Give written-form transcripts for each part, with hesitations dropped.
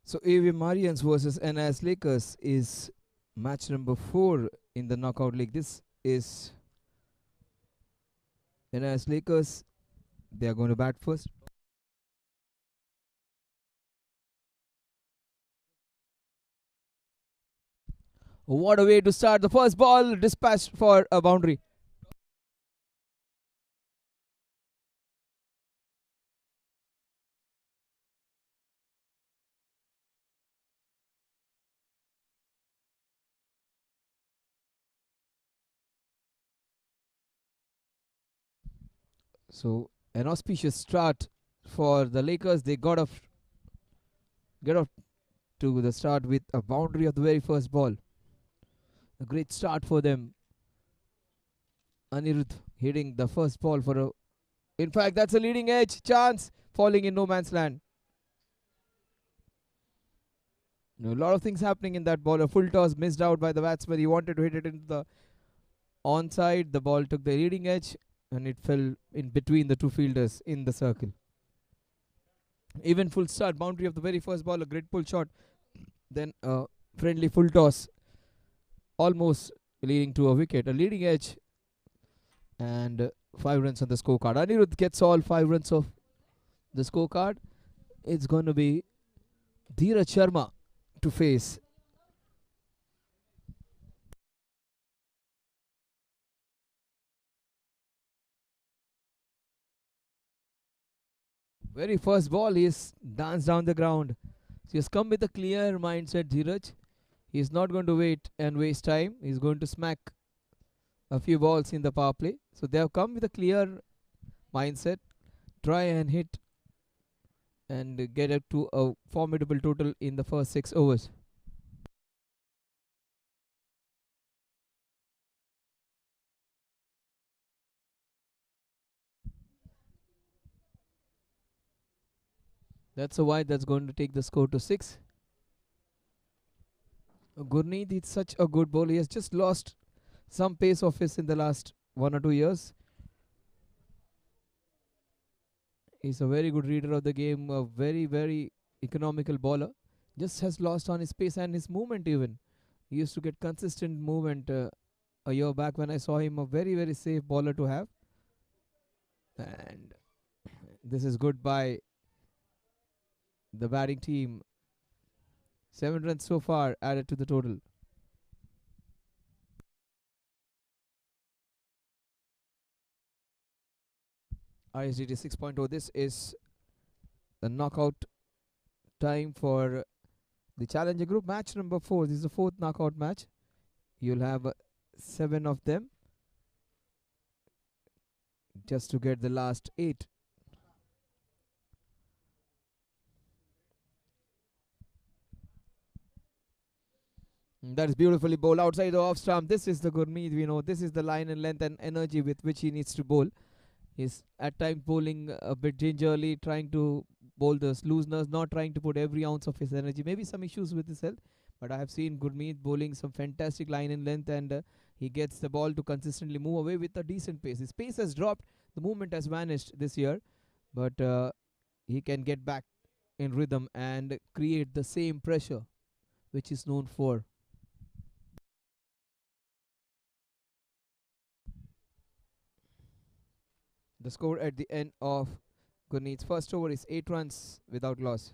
So AVM ARYANS versus NIS Lakers is match number 4 in the knockout league. This is NIS Lakers. They are going to bat first. What a way to start. The first ball dispatched for a boundary. So an auspicious start for the Lakers. They get off to the start with a boundary of the very first ball. A great start for them. Anirudh hitting the first ball for a. In fact, that's a leading edge chance, falling in no man's land. A lot of things happening in that ball. A full toss missed out by the batsman. He wanted to hit it into the onside. The ball took the leading edge and it fell in between the two fielders in the circle. Even full start, boundary of the very first ball, a great pull shot. Then a friendly full toss, almost leading to a wicket. A leading edge and 5 runs on the scorecard. Anirudh gets all 5 runs of the scorecard. It's going to be Dheeraj Sharma to face. Very first ball, he's danced down the ground. So he's come with a clear mindset, Dheeraj. He's not going to wait and waste time. He's going to smack a few balls in the power play. So they have come with a clear mindset. Try and hit and get up to a formidable total in the first 6 overs. That's a wide that's going to take the score to 6. Gurneet is such a good bowler. He has just lost some pace of his in the last 1 or 2 years. He's a very good reader of the game, a very, very economical bowler. Just has lost on his pace and his movement even. He used to get consistent movement a year back when I saw him, a very, very safe bowler to have. And this is good by the batting team. 7 runs so far added to the total. ISDT 6.0. This is the knockout time for the Challenger Group. Match number 4. This is the fourth knockout match. You'll have 7 of them just to get the last 8. That is beautifully bowled outside the off stump. This is the Gurmeet. We know this is the line and length and energy with which he needs to bowl. He's at times bowling a bit gingerly, trying to bowl the looseners, not trying to put every ounce of his energy. Maybe some issues with his health, but I have seen Gurmeet bowling some fantastic line and length, and he gets the ball to consistently move away with a decent pace. His pace has dropped, the movement has vanished this year, but he can get back in rhythm and create the same pressure which is known for. The score at the end of Gurneet's first over is 8 runs without loss.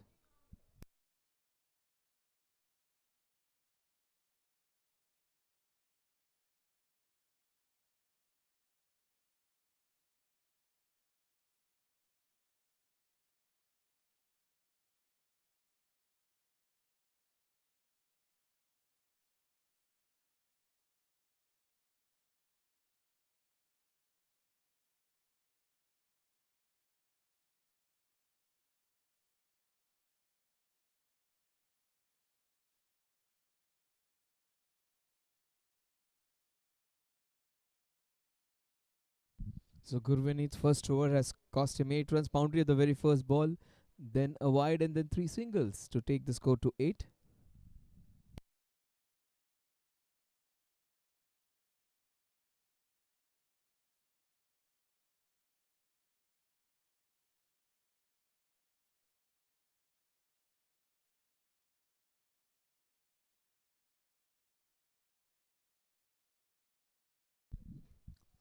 So Gurveet's first over has cost him 8 runs, boundary at the very first ball, then a wide and then 3 singles to take the score to 8.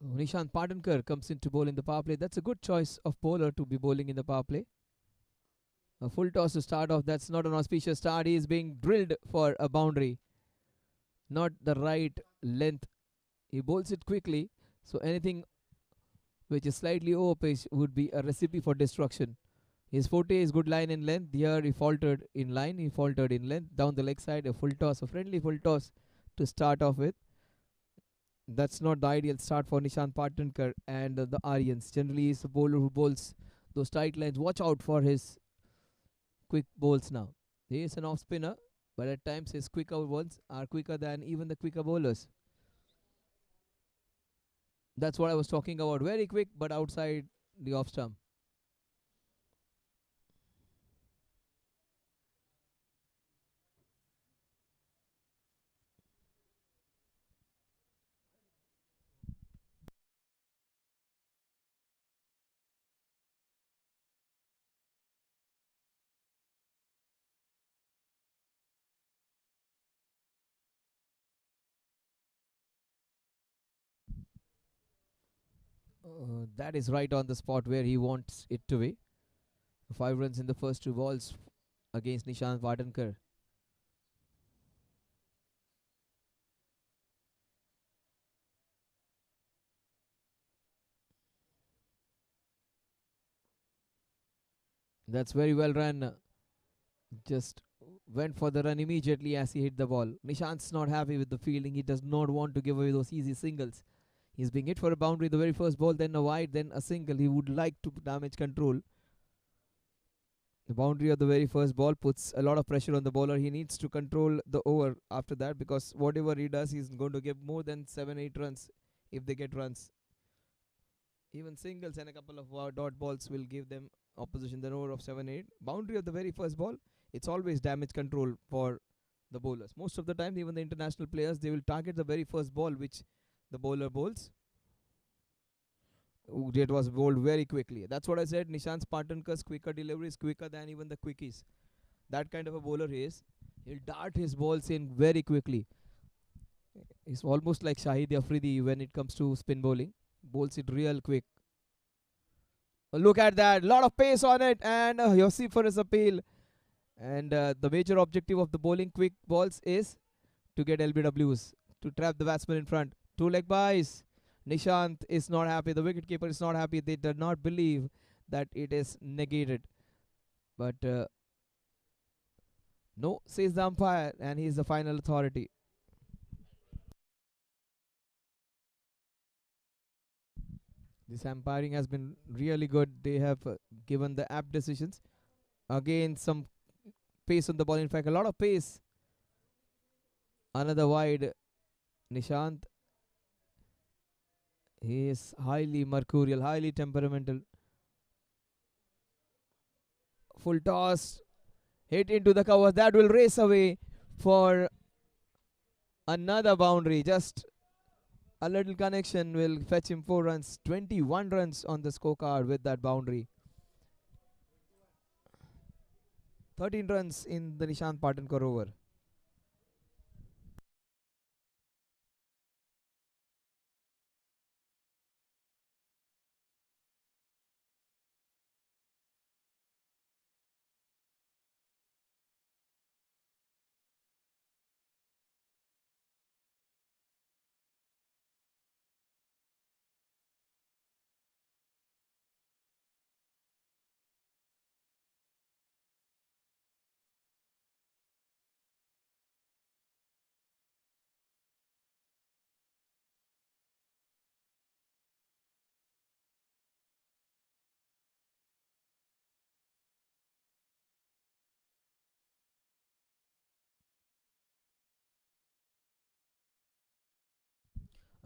Nishant Patankar comes in to bowl in the power play. That's a good choice of bowler to be bowling in the power play. A full toss to start off. That's not an auspicious start. He is being drilled for a boundary. Not the right length. He bowls it quickly. So anything which is slightly over pitch would be a recipe for destruction. His forte is good line in length. Here he faltered in line. He faltered in length. Down the leg side, a full toss, a friendly full toss to start off with. That's not the ideal start for Nishant Patankar and the Aryans. Generally, he's a bowler who bowls those tight lines. Watch out for his quick bowls now. He is an off spinner, but at times his quicker ones are quicker than even the quicker bowlers. That's what I was talking about. Very quick, but outside the off stump. That is right on the spot where he wants it to be. 5 runs in the first 2 balls against Nishant Patankar. That's very well run. Just went for the run immediately as he hit the ball. Nishant's not happy with the fielding. He does not want to give away those easy singles. He's being hit for a boundary the very first ball, then a wide, then a single. He would like to damage control. The boundary of the very first ball puts a lot of pressure on the bowler. He needs to control the over after that, because whatever he does, he's going to give more than 7-8 runs if they get runs. Even singles and a couple of dot balls will give them opposition the over of 7-8. Boundary of the very first ball, it's always damage control for the bowlers. Most of the time, even the international players, they will target the very first ball which the bowler bowls. It was bowled very quickly. That's what I said. Nishant Patankar's quicker delivery is quicker than even the quickies. That kind of a bowler he is. He'll dart his balls in very quickly. He's almost like Shahid Afridi when it comes to spin bowling. Bowls it real quick. Look at that. Lot of pace on it. And Yossi for his appeal. And the major objective of the bowling quick balls is to get LBWs, to trap the batsman in front. 2 leg byes. Nishant is not happy. The wicketkeeper is not happy. They do not believe that it is negated. But no, says the umpire, and he is the final authority. This umpiring has been really good. They have given the apt decisions. Again, some pace on the ball. In fact, a lot of pace. Another wide. Nishant. He is highly mercurial, highly temperamental. Full toss. Hit into the cover. That will race away for another boundary. Just a little connection will fetch him 4 runs. 21 runs on the scorecard with that boundary. 13 runs in the Nishant Patankar over.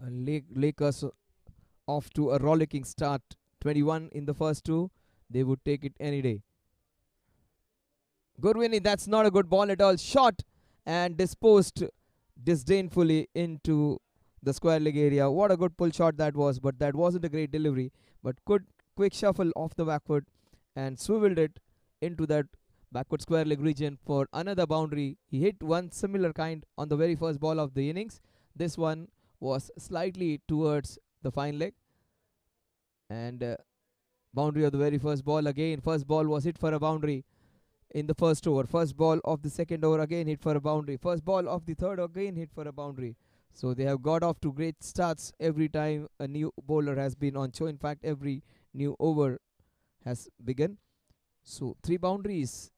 Lakers off to a rollicking start. 21 in the first 2. They would take it any day. Gurvini, that's not a good ball at all. Shot and disposed disdainfully into the square leg area. What a good pull shot that was, but that wasn't a great delivery. But good quick shuffle off the backward and swiveled it into that backward square leg region for another boundary. He hit one similar kind on the very first ball of the innings. This one was slightly towards the fine leg. And boundary of the very first ball again. First ball was hit for a boundary in the first over. First ball of the second over again hit for a boundary. First ball of the third again hit for a boundary. So they have got off to great starts every time a new bowler has been on show. In fact, every new over has begun. So 3 boundaries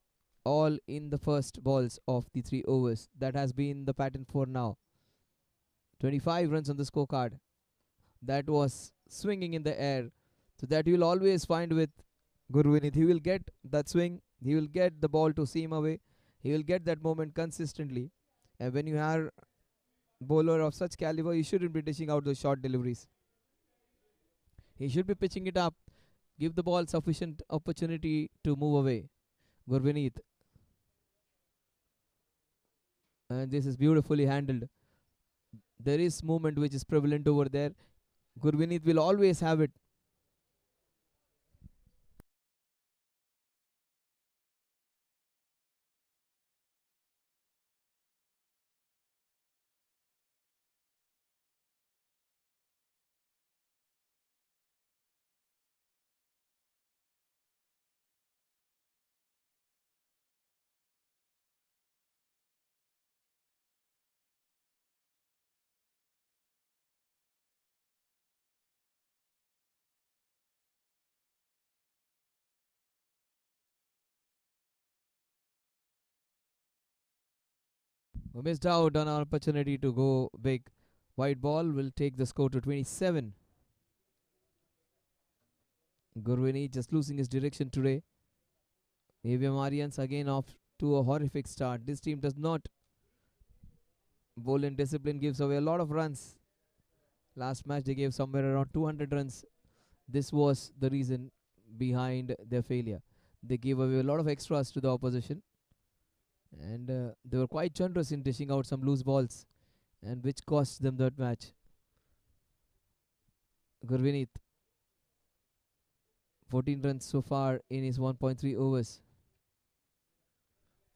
all in the first balls of the 3 overs. That has been the pattern for now. 25 runs on the scorecard. That was swinging in the air. So that you will always find with Gurvinith. He will get that swing. He will get the ball to seam away. He will get that moment consistently. And when you are bowler of such caliber, you shouldn't be dishing out those short deliveries. He should be pitching it up. Give the ball sufficient opportunity to move away. Gurvinith. And this is beautifully handled. There is movement which is prevalent over there. Gurvinith will always have it. We missed out on our opportunity to go big. White ball will take the score to 27. Gurvini just losing his direction today. AVM ARYANS again off to a horrific start. This team does not bowl in discipline, gives away a lot of runs. Last match they gave somewhere around 200 runs. This was the reason behind their failure. They gave away a lot of extras to the opposition. And they were quite generous in dishing out some loose balls, and which cost them that match. Gurvinith, 14 runs so far in his 1.3 overs.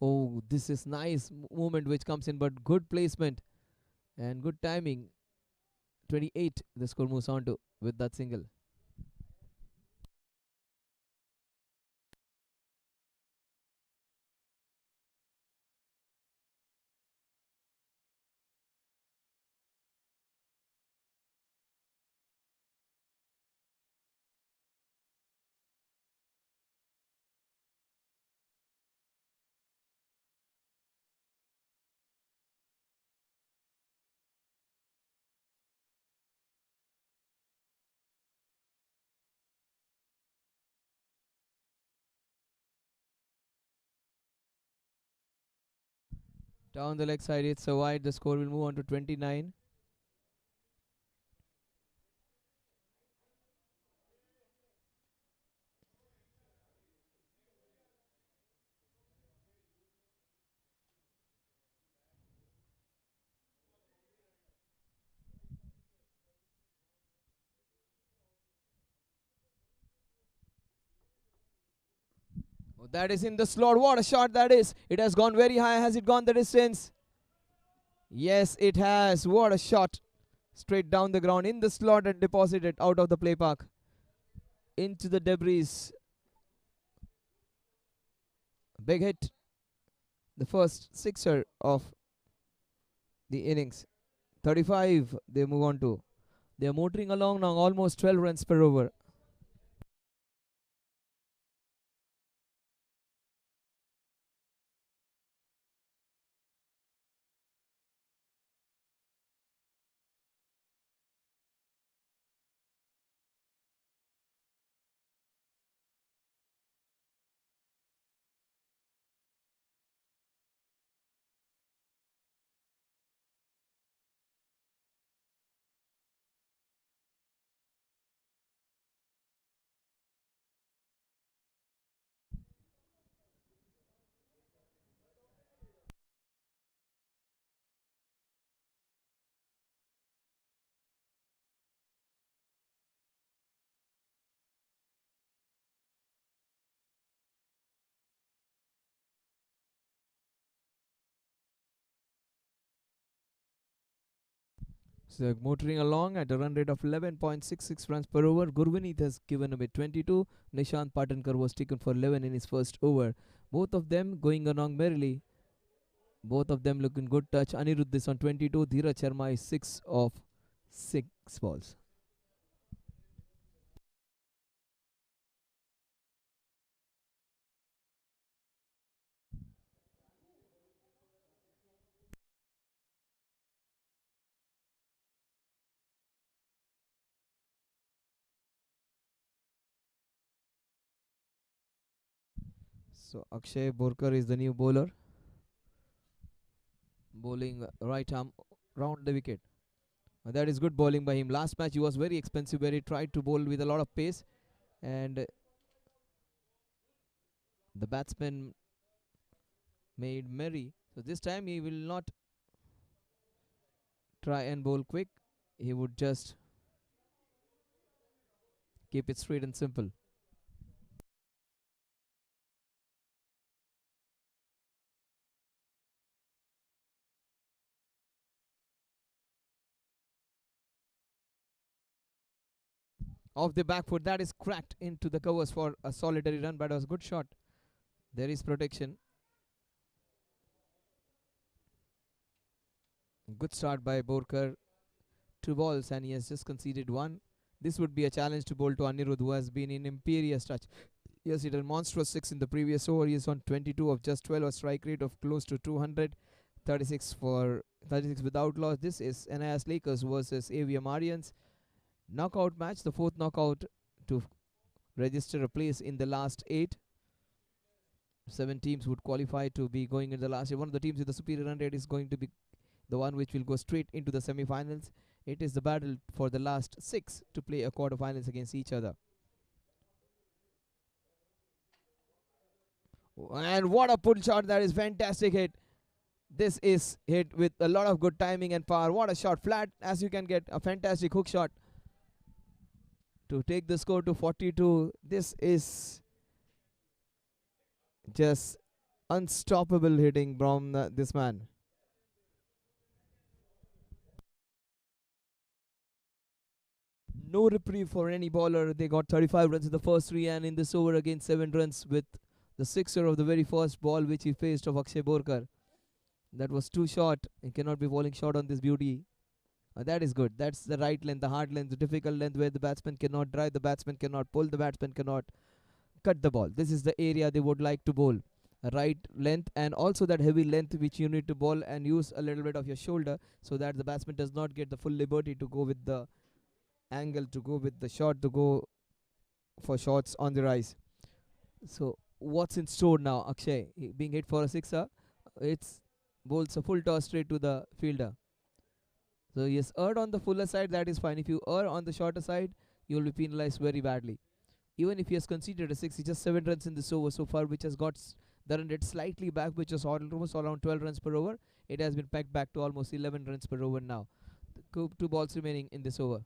Oh, this is nice movement which comes in, but good placement and good timing. 28, the score moves on to with that single. Down the leg side, it's a wide. The score will move on to 29. Oh, that is in the slot. What a shot that is. It has gone very high. Has it gone the distance? Yes, it has. What a shot. Straight down the ground in the slot and deposited out of the play park into the debris. Big hit. The first sixer of the innings. 35 they move on to. They are motoring along now, almost 12 runs per over. So motoring along at a run rate of 11.66 runs per over. Gurvineet has given away 22. Nishant Patankar was taken for 11 in his first over. Both of them going along merrily. Both of them looking good touch. Anirudh is on 22. Dheeraj Sharma is 6 of 6 balls. So Akshay Borkar is the new bowler, bowling right arm round the wicket. That is good bowling by him. Last match he was very expensive where he tried to bowl with a lot of pace, and the batsman made merry. So this time he will not try and bowl quick. He would just keep it straight and simple. Off the back foot, that is cracked into the covers for a solitary run, but it was a good shot. There is protection. Good start by Borkar. 2 balls and he has just conceded 1. This would be a challenge to bowl to Anirudh, who has been in imperious touch. Yes, he hit a monstrous 6 in the previous over. He is on 22 of just 12, a strike rate of close to 200. 36 without loss. This is NIS Lakers versus AVM ARYANS. Knockout match, the 4th knockout to register a place in the last 8. 7 teams would qualify to be going in the last 8. One of the teams with the superior run rate is going to be the one which will go straight into the semi-finals. It is the battle for the last 6 to play a quarter-finals against each other. And what a pull shot. That is fantastic hit. This is hit with a lot of good timing and power. What a shot. Flat as you can get. A fantastic hook shot to take the score to 42. This is just unstoppable hitting from this man. No reprieve for any bowler. They got 35 runs in the first 3, and in this over again 7 runs with the sixer of the very first ball which he faced of Akshay Borkar. That was too short. He cannot be bowling short on this beauty. That is good. That's the right length, the hard length, the difficult length where the batsman cannot drive, the batsman cannot pull, the batsman cannot cut the ball. This is the area they would like to bowl. A right length and also that heavy length which you need to bowl and use a little bit of your shoulder so that the batsman does not get the full liberty to go with the angle, to go with the shot, to go for shots on the rise. So what's in store now? Akshay being hit for a sixer. It's bowls a full toss straight to the fielder. So he has erred on the fuller side, that is fine. If you err on the shorter side, you will be penalized very badly. Even if he has conceded a 6, he just 7 runs in this over so far, which has got the run rate slightly back, which was almost around 12 runs per over. It has been pegged back to almost 11 runs per over now. 2 balls remaining in this over.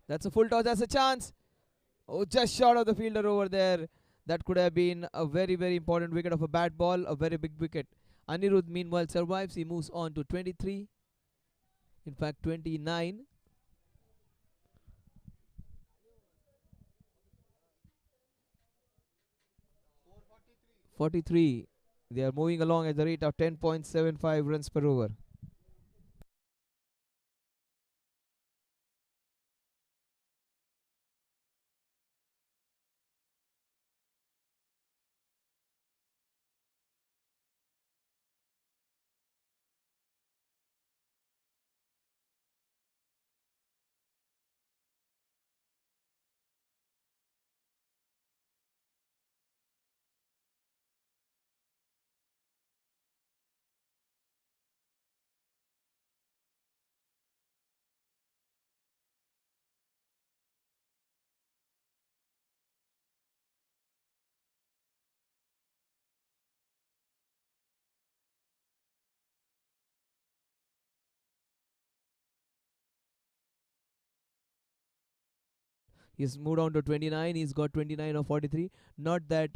That's a full toss, that's a chance. Oh, just short of the fielder over there. That could have been a very, very important wicket of a bad ball, a very big wicket. Anirudh meanwhile survives. He moves on to 23. In fact, 29. .43. They are moving along at the rate of 10.75 runs per over. He's moved on to 29. He's got 29 or 43. Not that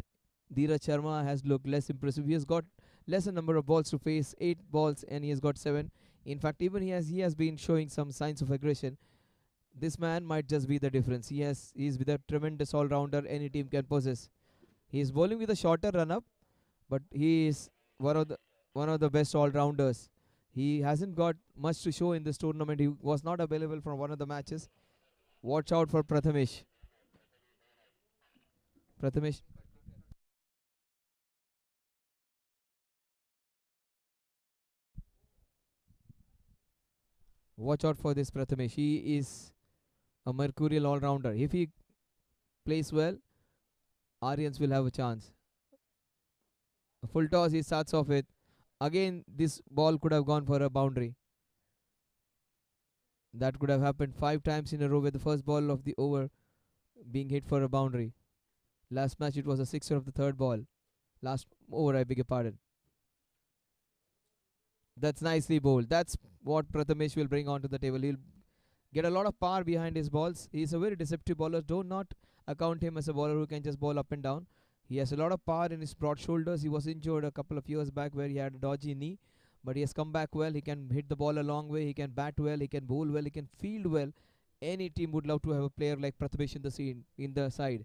Dheeraj Sharma has looked less impressive. He has got lesser number of balls to face, 8 balls, and he has got 7. In fact, even he has been showing some signs of aggression. This man might just be the difference. He's with a tremendous all rounder any team can possess. He is bowling with a shorter run up, but he is one of the one of the best all rounders. He hasn't got much to show in this tournament. He was not available for one of the matches. Watch out for Prathamesh. Prathamesh, watch out for this Prathamesh. He is a mercurial all rounder. If he plays well, Aryans will have a chance. A full toss he starts off with. Again, this ball could have gone for a boundary. That could have happened 5 times in a row with the first ball of the over being hit for a boundary. Last match it was a sixer of the third ball. Last over, I beg your pardon. That's nicely bowled. That's what Prathamesh will bring onto the table. He'll get a lot of power behind his balls. He's a very deceptive bowler. Do not account him as a bowler who can just bowl up and down. He has a lot of power in his broad shoulders. He was injured a couple of years back where he had a dodgy knee, but he has come back well. He can hit the ball a long way. He can bat well. He can bowl well. He can field well. Any team would love to have a player like Prathamesh in the scene in the side.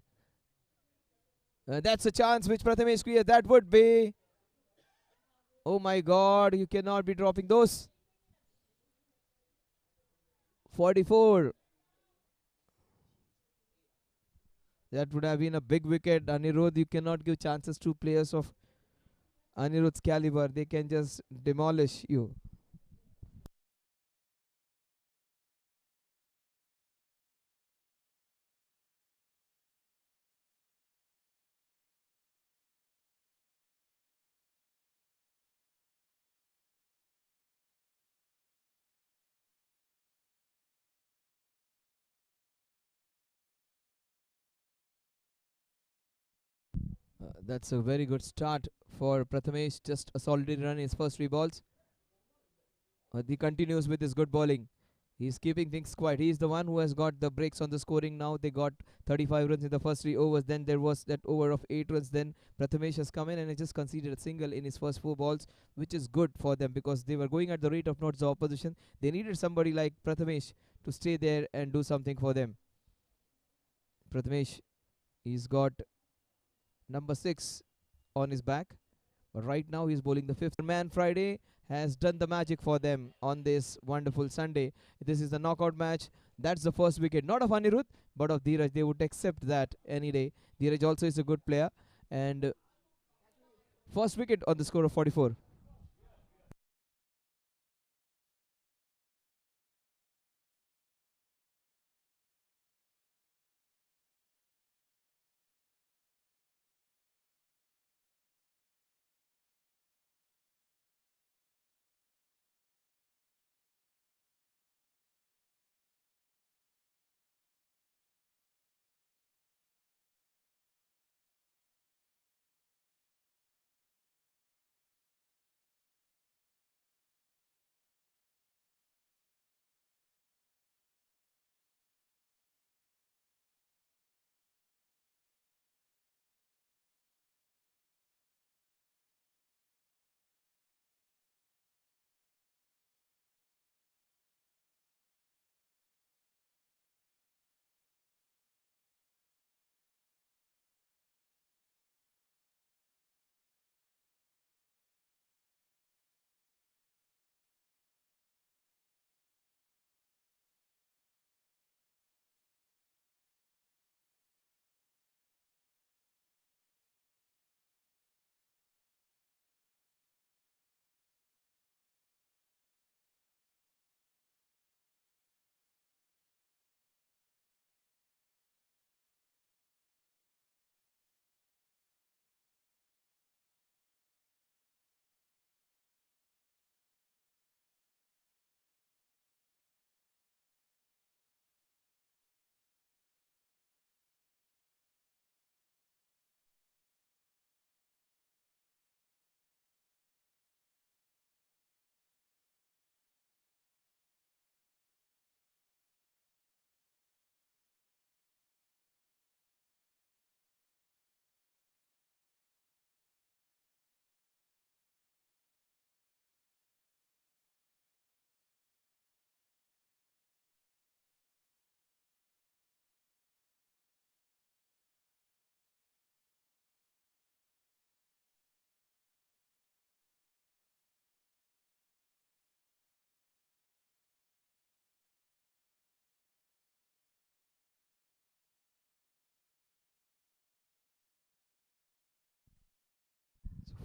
That's a chance which Prathamesh created. That would be. Oh my God! You cannot be dropping those. 44. That would have been a big wicket. Anirudh, you cannot give chances to players of Anirudh's caliber. They can just demolish you. That's a very good start for Prathamesh. Just a solitary run in his first 3 balls. He continues with his good bowling. He's keeping things quiet. He's the one who has got the breaks on the scoring now. They got 35 runs in the first 3 overs. Then there was that over of 8 runs. Then Prathamesh has come in and he just conceded a single in his first 4 balls, which is good for them because they were going at the rate of knots the opposition. They needed somebody like Prathamesh to stay there and do something for them. Prathamesh, he's got number 6 on his back. But right now he's bowling the fifth. Man Friday has done the magic for them on this wonderful Sunday. This is the knockout match. That's the first wicket, not of Anirudh, but of Dheeraj. They would accept that any day. Dheeraj also is a good player. And first wicket on the score of 44.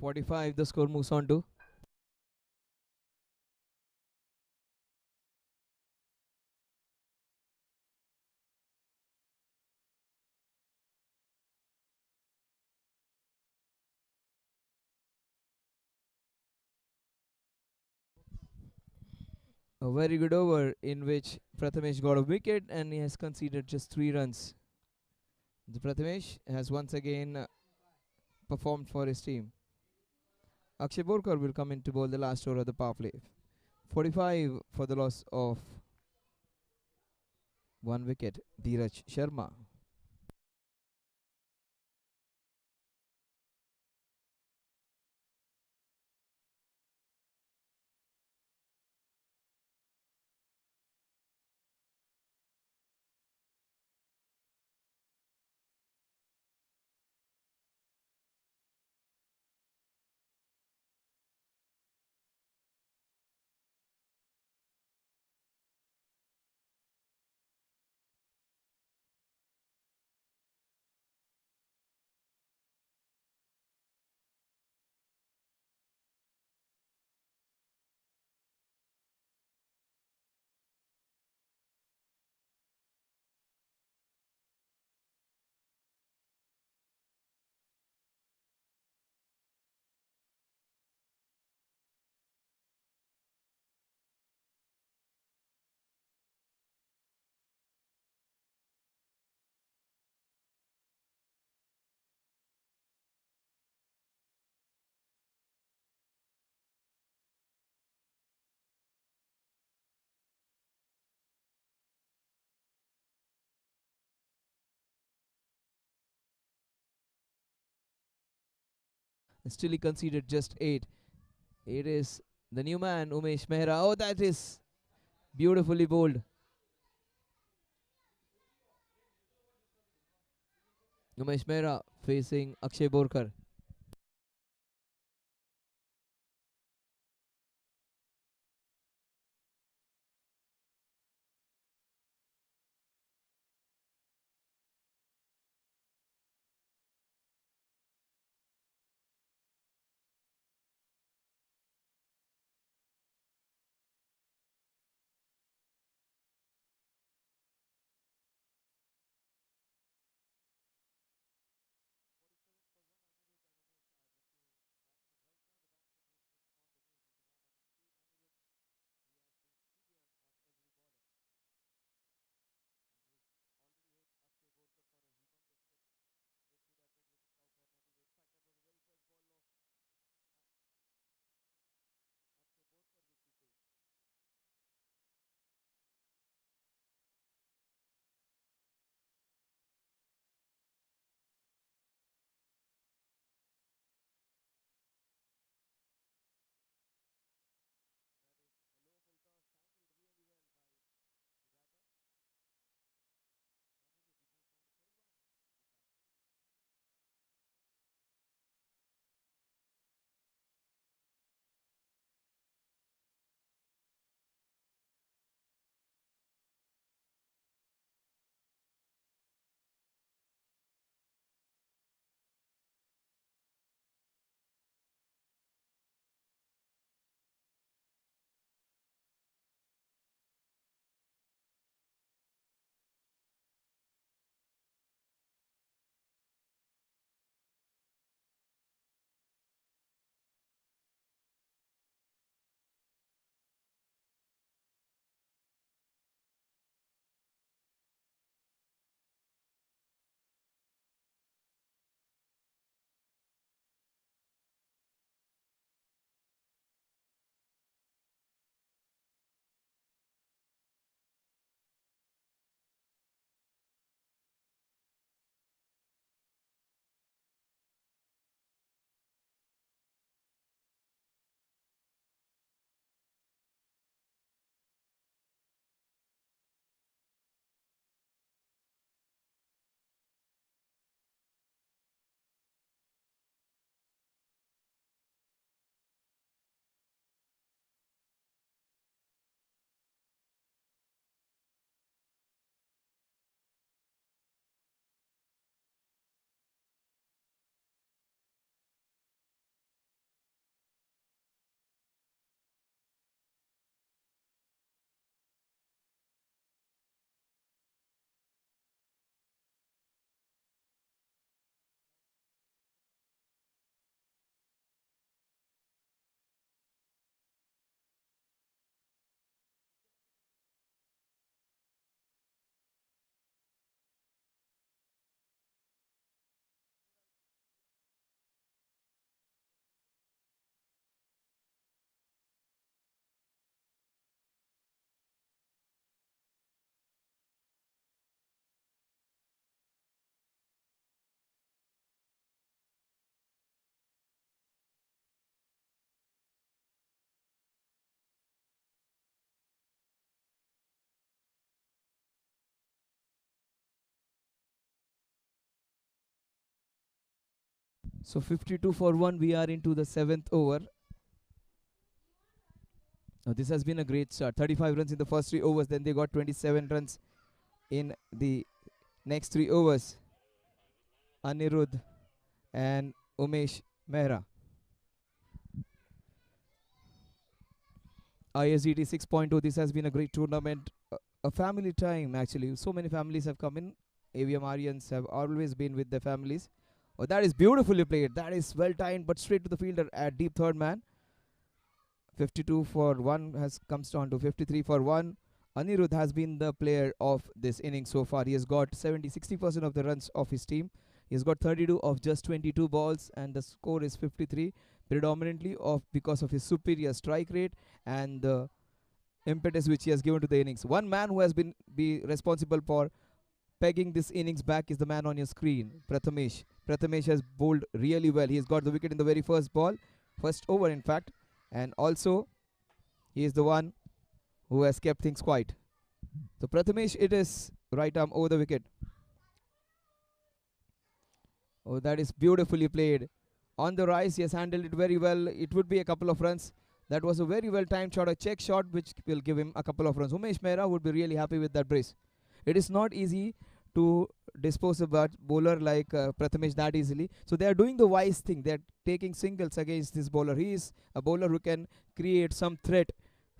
45 the score moves on to. A very good over in which Prathamesh got a wicket and he has conceded just 3 runs. The Prathamesh has once again performed for his team. Akshay Borkar will come in to bowl the last over of the power play. 45 for the loss of 1 wicket. Dheeraj Sharma. Still he conceded just 8. It is the new man Umesh Mehra. Oh, that is beautifully bowled. Umesh Mehra facing Akshay Borkar. So 52 for 1, we are into the 7th over. Now this has been a great start. 35 runs in the first 3 overs, then they got 27 runs in the next 3 overs. Anirudh and Umesh Mehra. ISDT 6.0, this has been a great tournament. A family time actually. So many families have come in. AVM ARYANS have always been with their families. Oh, that is beautifully played. That is well timed, but straight to the fielder at deep third man. 52 for 1 has comes down to 53 for 1. Anirudh has been the player of this inning so far. He has got 60% of the runs of his team. He has got 32 of just 22 balls, and the score is 53, predominantly because of his superior strike rate and the impetus which he has given to the innings. One man who has been responsible for pegging this innings back is the man on your screen, Prathamesh. Prathamesh has bowled really well. He has got the wicket in the very first over in fact, and also he is the one who has kept things quiet. So Prathamesh, it is right arm over the wicket. Oh, that is beautifully played. On the rise, he has handled it very well. It would be a couple of runs. That was a very well timed shot, a check shot, which will give him a couple of runs. Umesh Mehra would be really happy with that brace. It is not easy to dispose of a bowler like Prathamesh that easily. So they are doing the wise thing. They are taking singles against this bowler. He is a bowler who can create some threat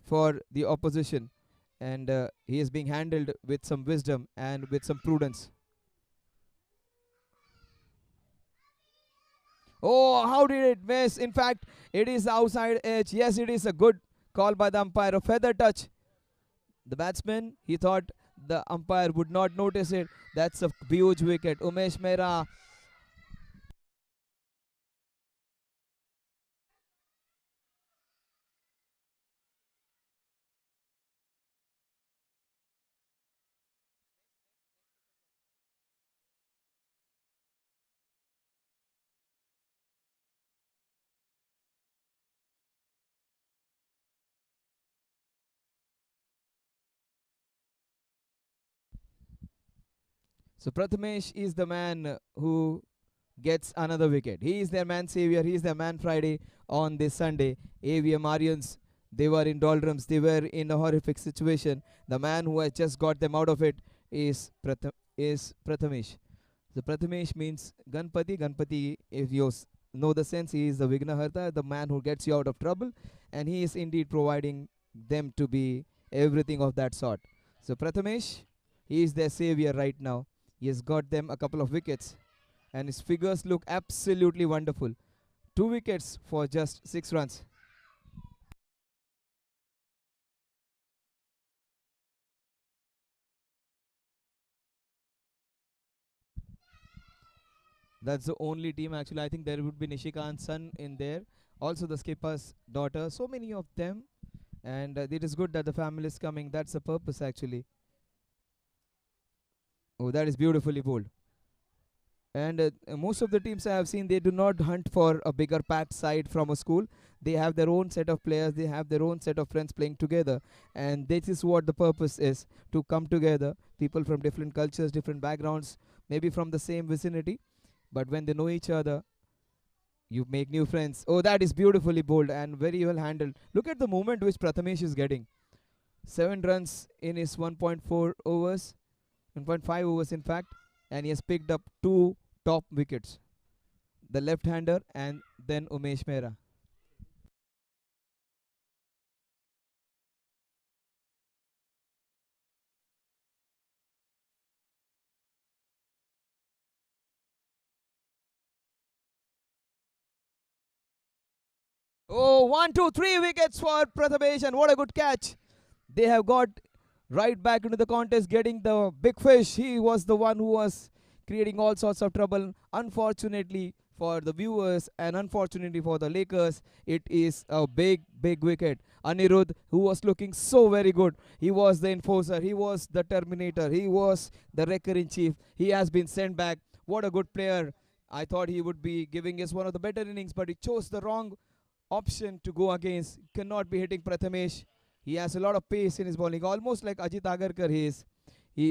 for the opposition, and he is being handled with some wisdom and with some prudence. Oh, how did it miss? In fact, it is outside edge. Yes, it is a good call by the umpire. A feather touch. The batsman, he thought the umpire would not notice it. That's a huge wicket. Umesh Mehra. So Prathamesh is the man who gets another wicket. He is their man savior. He is their man Friday on this Sunday. AVM Aryans, they were in doldrums. They were in a horrific situation. The man who has just got them out of it is Prathamesh. So Prathamesh means Ganpati. Ganpati, if you know the sense, he is the Vignaharta, the man who gets you out of trouble. And he is indeed providing them to be everything of that sort. So Prathamesh, he is their savior right now. He has got them a couple of wickets, and his figures look absolutely wonderful. 2 wickets for just 6 runs. That's the only team actually. I think there would be Nishikant's son in there. Also the skipper's daughter. So many of them. And it is good that the family is coming. That's the purpose actually. Oh, that is beautifully bowled. And most of the teams I have seen, they do not hunt for a bigger packed side from a school. They have their own set of players. They have their own set of friends playing together. And this is what the purpose is, to come together. People from different cultures, different backgrounds, maybe from the same vicinity. But when they know each other, you make new friends. Oh, that is beautifully bowled and very well handled. Look at the moment which Prathamesh is getting. 7 runs in his 1.4 overs, 1.5 overs in fact. And he has picked up 2 top wickets. The left-hander and then Umesh Mehra. Oh, 1, 2, 3 wickets for Prathamesh, and what a good catch. They have got right back into the contest, getting the big fish. He was the one who was creating all sorts of trouble. Unfortunately for the viewers and unfortunately for the Lakers, it is a big wicket. Anirudh, who was looking so very good. He was the enforcer. He was the terminator. He was the wrecker-in-chief. He has been sent back. What a good player. I thought he would be giving us one of the better innings, but he chose the wrong option to go against. Cannot be hitting Prathamesh. He has a lot of pace in his bowling, almost like Ajit Agarkar he is. He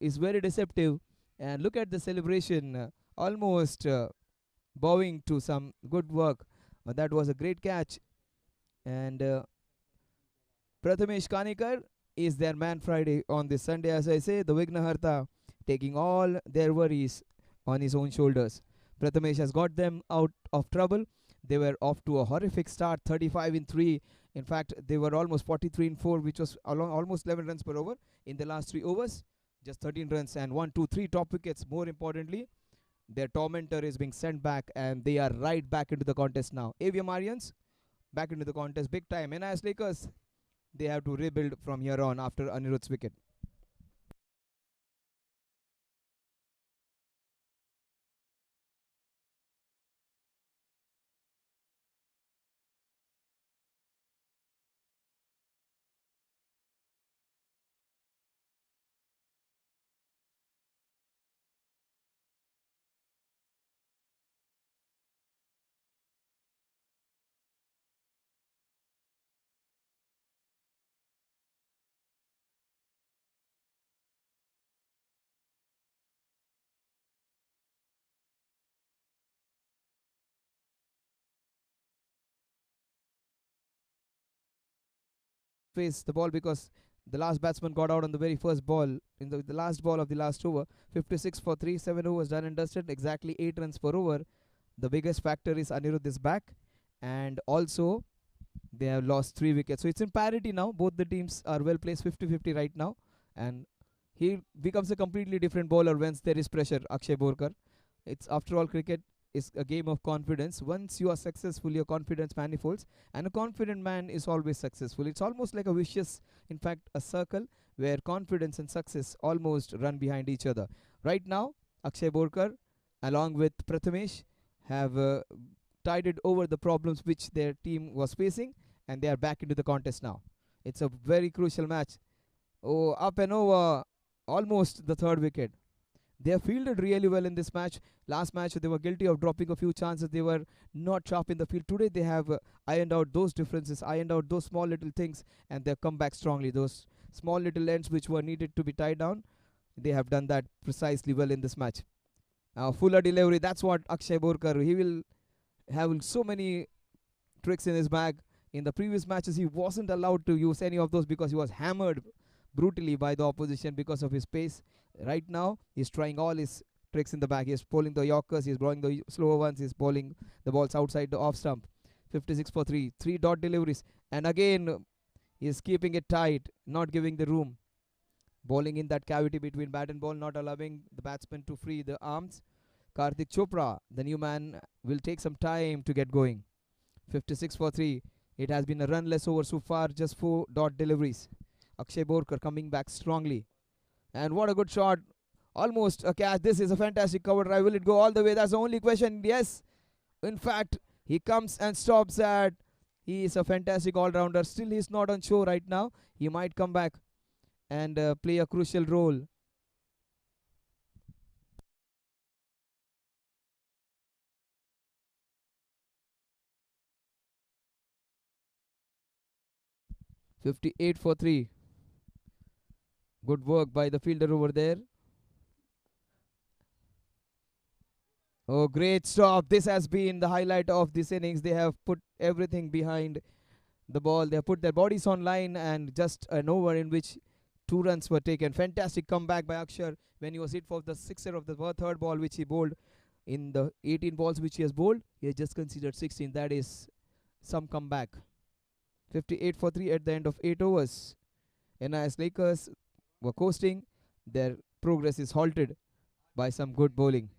is very deceptive. And look at the celebration. Almost bowing to some good work. That was a great catch. And Prathamesh Kanikar is their man Friday on this Sunday. As I say, the Vignaharta taking all their worries on his own shoulders. Prathamesh has got them out of trouble. They were off to a horrific start, 35 in 3. In fact, they were almost 43 in 4, which was almost 11 runs per over in the last 3 overs. Just 13 runs and 1, 2, 3 top wickets. More importantly, their tormentor is being sent back, and they are right back into the contest now. AVM ARYANS back into the contest big time. NIS Lakers, they have to rebuild from here on after Anirudh's wicket. Face the ball because the last batsman got out on the very first ball in the last ball of the last over. 56 for 3, 7 overs done and dusted, exactly 8 runs per over. The biggest factor is Anirudh is back, and also they have lost 3 wickets. So it's in parity now. Both the teams are well placed 50-50 right now. And he becomes a completely different bowler once there is pressure, Akshay Borkar. It's after all, cricket is a game of confidence. Once you are successful, your confidence manifolds, and a confident man is always successful. It's almost like a vicious, in fact, a circle where confidence and success almost run behind each other. Right now, Akshay Borkar, along with Prathamesh, have tided over the problems which their team was facing, and they are back into the contest now. It's a very crucial match. Oh, up and over, almost the third wicket. They have fielded really well in this match. Last match, they were guilty of dropping a few chances. They were not sharp in the field. Today, they have ironed out those differences, ironed out those small little things, and they've come back strongly. Those small little ends which were needed to be tied down, they have done that precisely well in this match. Fuller delivery, that's what Akshay Borkar, he will have so many tricks in his bag. In the previous matches, he wasn't allowed to use any of those because he was hammered brutally by the opposition because of his pace. Right now, he's trying all his tricks in the bag. He's pulling the Yorkers, he's blowing the slower ones, he's bowling the balls outside the off stump. 56 for 3, 3 dot deliveries. And again, he's keeping it tight, not giving the room. Bowling in that cavity between bat and ball, not allowing the batsman to free the arms. Karthik Chopra, the new man, will take some time to get going. 56 for 3. It has been a runless over so far, just 4 dot deliveries. Akshay Borkar coming back strongly. And what a good shot. Almost a catch. This is a fantastic cover drive. Will it go all the way? That's the only question. Yes. In fact, he comes and stops at. He is a fantastic all-rounder. Still, he's not on show right now. He might come back and play a crucial role. 58 for 3. Good work by the fielder over there. Oh, great stop. This has been the highlight of this innings. They have put everything behind the ball. They have put their bodies on line, and just an over in which 2 runs were taken. Fantastic comeback by Akshar when he was hit for the sixer of the third ball which he bowled. In the 18 balls which he has bowled, he has just considered 16. That is some comeback. 58 for 3 at the end of 8 overs. NIS Lakers were coasting. Their progress is halted by some good bowling.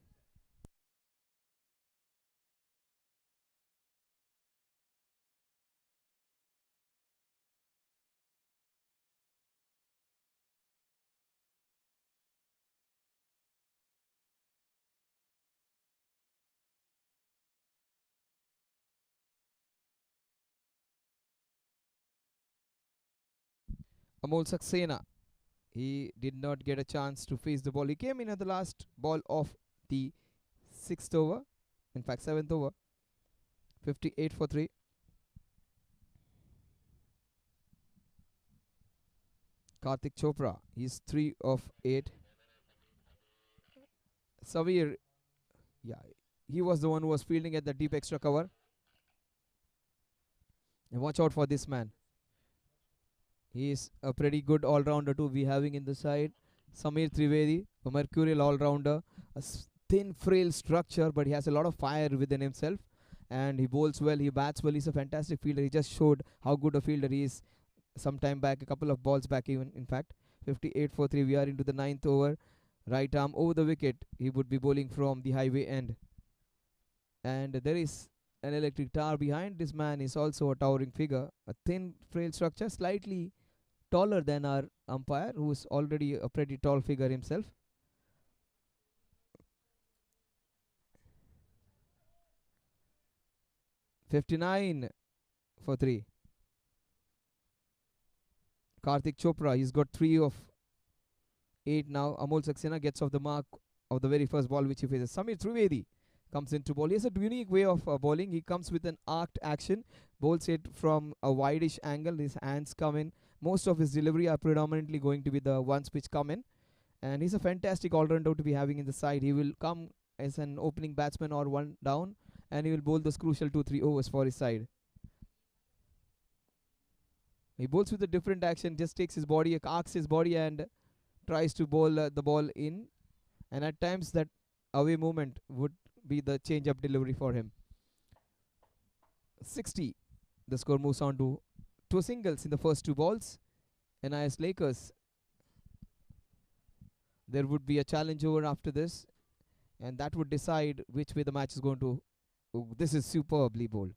Amol Saxena, he did not get a chance to face the ball. He came in at the last ball of the 6th over, in fact 7th over. 58 for 3. Karthik Chopra, he's 3 of 8. Savir, yeah, He was the one who was fielding at the deep extra cover. And watch out for this man. He is a pretty good all-rounder to be having in the side. Samir Trivedi, a mercurial all-rounder, thin, frail structure, but he has a lot of fire within himself. And he bowls well, he bats well. He's a fantastic fielder. He just showed how good a fielder he is some time back, a couple of balls back even, in fact. 58 for 3. We are into the ninth over. Right arm over the wicket. He would be bowling from the highway end. And there is an electric tower behind. This man is also a towering figure. A thin, frail structure, slightly taller than our umpire, who is already a pretty tall figure himself. $59 for 3. Karthik Chopra, he's got 3 of 8 now. Amol Saxena gets off the mark of the very first ball which he faces. Samir Trivedi comes into ball. He has a unique way of bowling. He comes with an arced action, bowls it from a wideish angle. His hands come in. Most of his delivery are predominantly going to be the ones which come in. And he's a fantastic all-rounder to be having in the side. He will come as an opening batsman or one down, and he will bowl those crucial 2-3 overs for his side. He bowls with a different action, just takes his body, arcs his body, and tries to bowl the ball in. And at times that away movement would be the change-up delivery for him. 60. The score moves on to 2 singles in the first 2 balls. NIS Lakers. There would be a challenge over after this, and that would decide which way the match is going to. Oh, this is superbly bowled.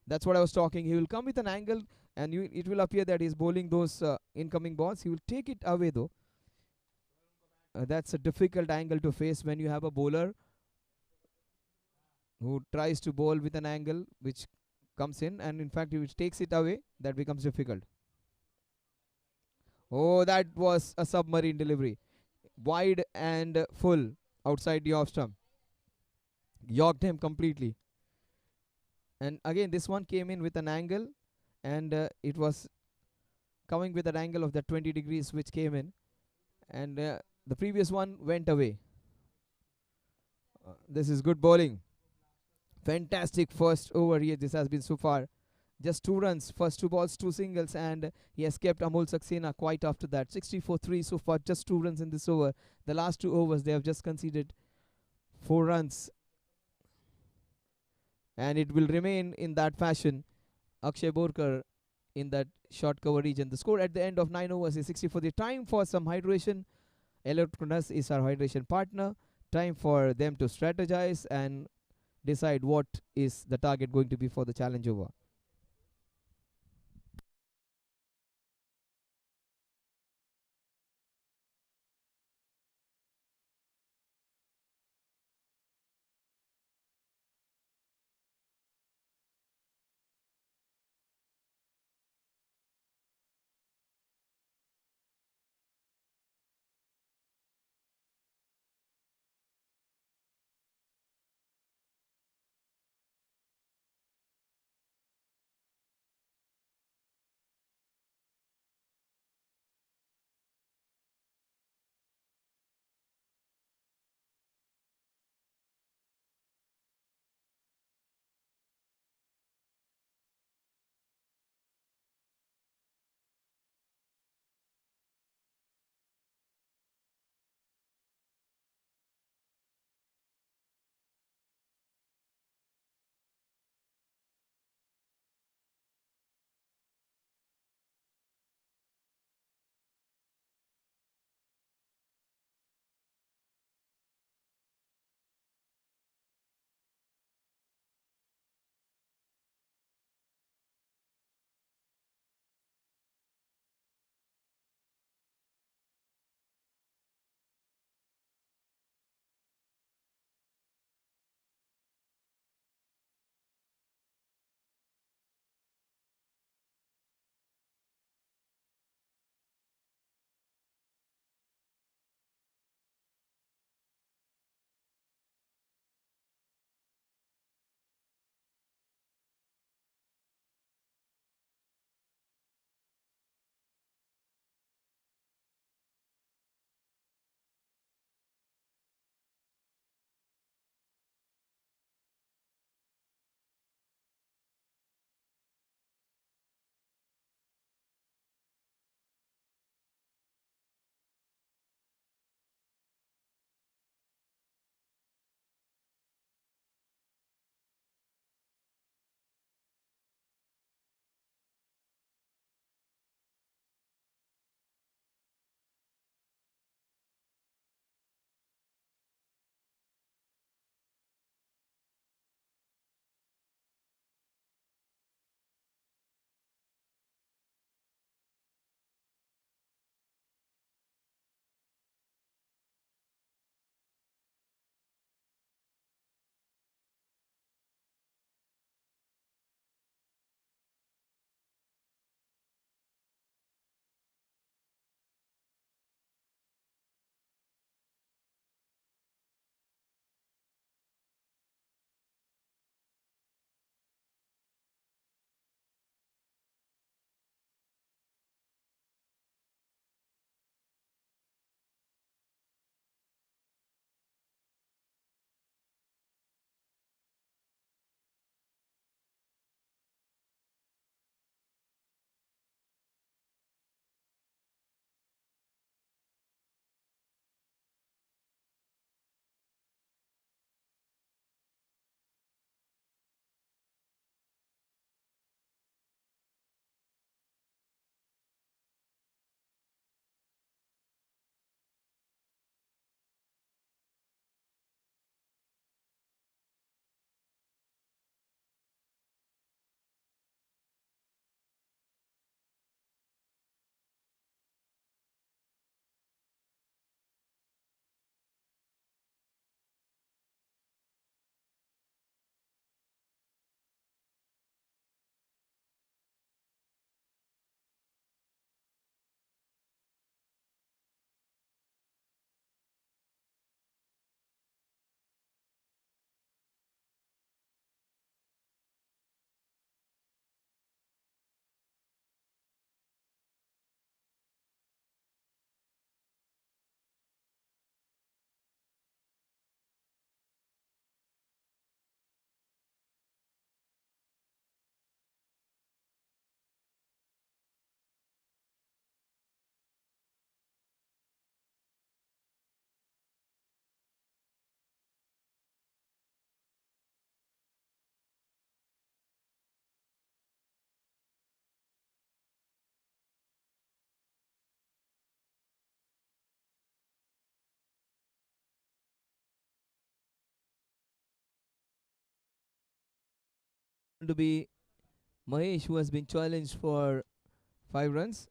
That's what I was talking. He will come with an angle, and it will appear that he's bowling those incoming balls. He will take it away though. That's a difficult angle to face when you have a bowler who tries to bowl with an angle which comes in, and in fact, if he takes it away, that becomes difficult. Oh, that was a submarine delivery. Wide and full outside the off stump. Yorked him completely. And again, this one came in with an angle, and it was coming with an angle of the 20 degrees which came in, and the previous one went away. This is good bowling. Fantastic first over here. This has been so far. Just 2 runs, first 2 balls, 2 singles, and he has kept Amol Saxena quite after that. 64-3 so far, just 2 runs in this over. The last 2 overs, they have just conceded 4 runs. And it will remain in that fashion. Akshay Borkar in that short cover region. The score at the end of 9 overs is 60 for the time for some hydration. Electronas is our hydration partner. Time for them to strategize and decide what is the target going to be for the challenge over. To be Mahesh, who has been challenged for 5 runs.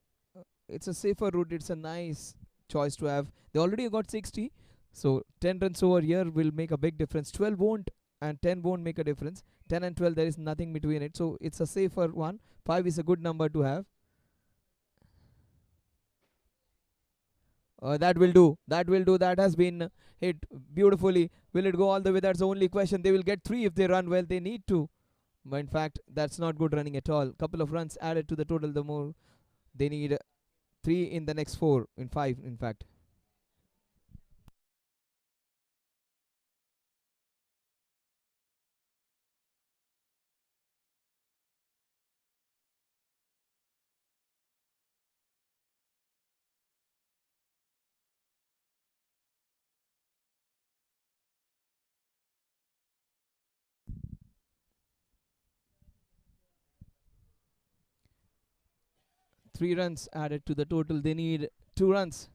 It's a safer route. It's a nice choice to have. They already got 60, so 10 runs over here will make a big difference. 12 won't, and 10 won't make a difference. 10 and 12, there is nothing between it, so it's a safer one. 5 is a good number to have. That will do. That will do. That has been hit beautifully. Will it go all the way? That's the only question. They will get 3 if they run well. They need to. But in fact, that's not good running at all. Couple of runs added to the total. The more they need 3 in the next 4, in 5, in fact. 3 runs added to the total. They need 2 runs.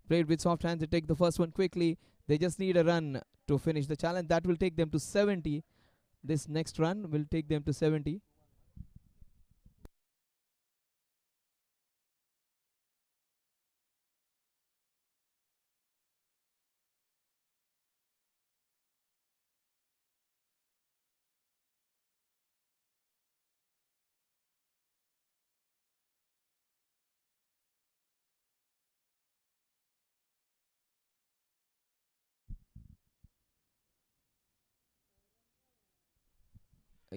Played with soft hands. They take the first one quickly. They just need a run to finish the challenge. That will take them to 70. This next run will take them to 70.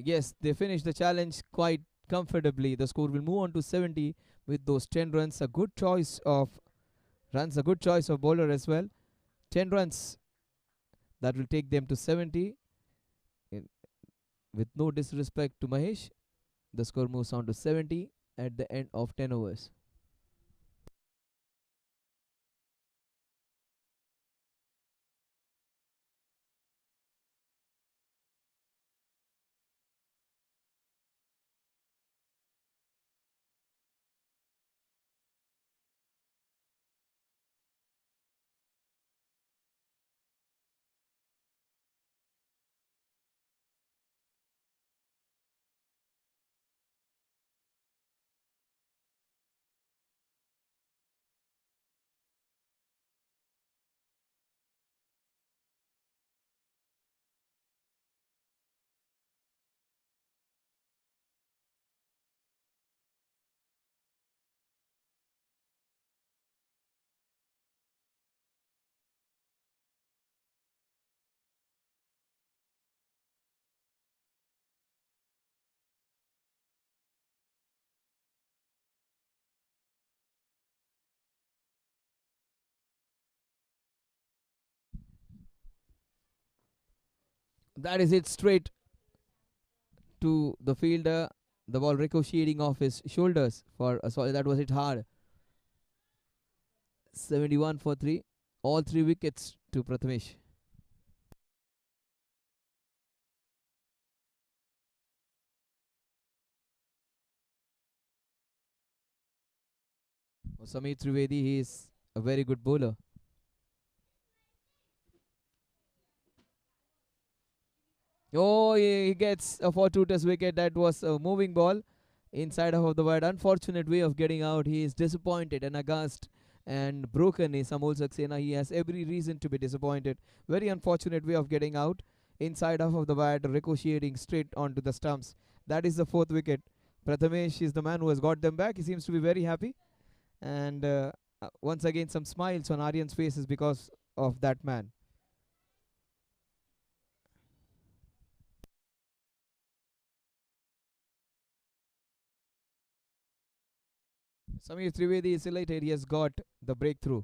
Yes, they finish the challenge quite comfortably. The score will move on to 70 with those 10 runs. A good choice of runs, a good choice of bowler as well. 10 runs, that will take them to 70. With no disrespect to Mahesh, the score moves on to 70 at the end of 10 overs. That is it, straight to the fielder. The ball ricocheting off his shoulders for a solid. That was hit hard. 71 for 3. All 3 wickets to Prathamesh. For Samir Trivedi, he is a very good bowler. Oh, he gets a fortuitous wicket. That was a moving ball inside of the wide. Unfortunate way of getting out. He is disappointed and aghast and broken. Is Amol Saxena. He has every reason to be disappointed. Very unfortunate way of getting out inside of the wide, ricocheting straight onto the stumps. That is the 4th wicket. Prathamesh is the man who has got them back. He seems to be very happy. And once again, some smiles on Aryan's faces because of that man. Samir Trivedi is elated. He has got the breakthrough.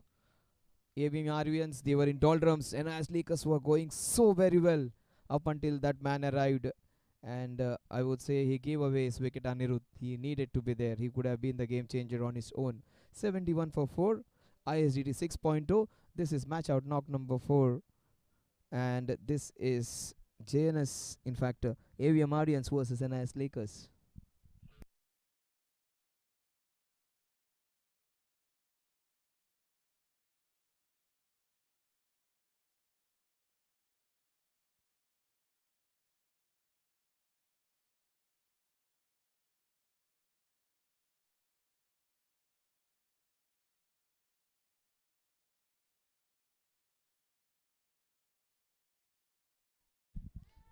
AVM ARYANS, they were in doldrums, and as Lakers were going so very well up until that man arrived. And I would say he gave away his wicket. Anirudh, he needed to be there. He could have been the game changer on his own. 71 for 4, ISDT 6.0. This is match out knock number 4, and this is JNS, in fact, AVM ARYANS versus NIS Lakers.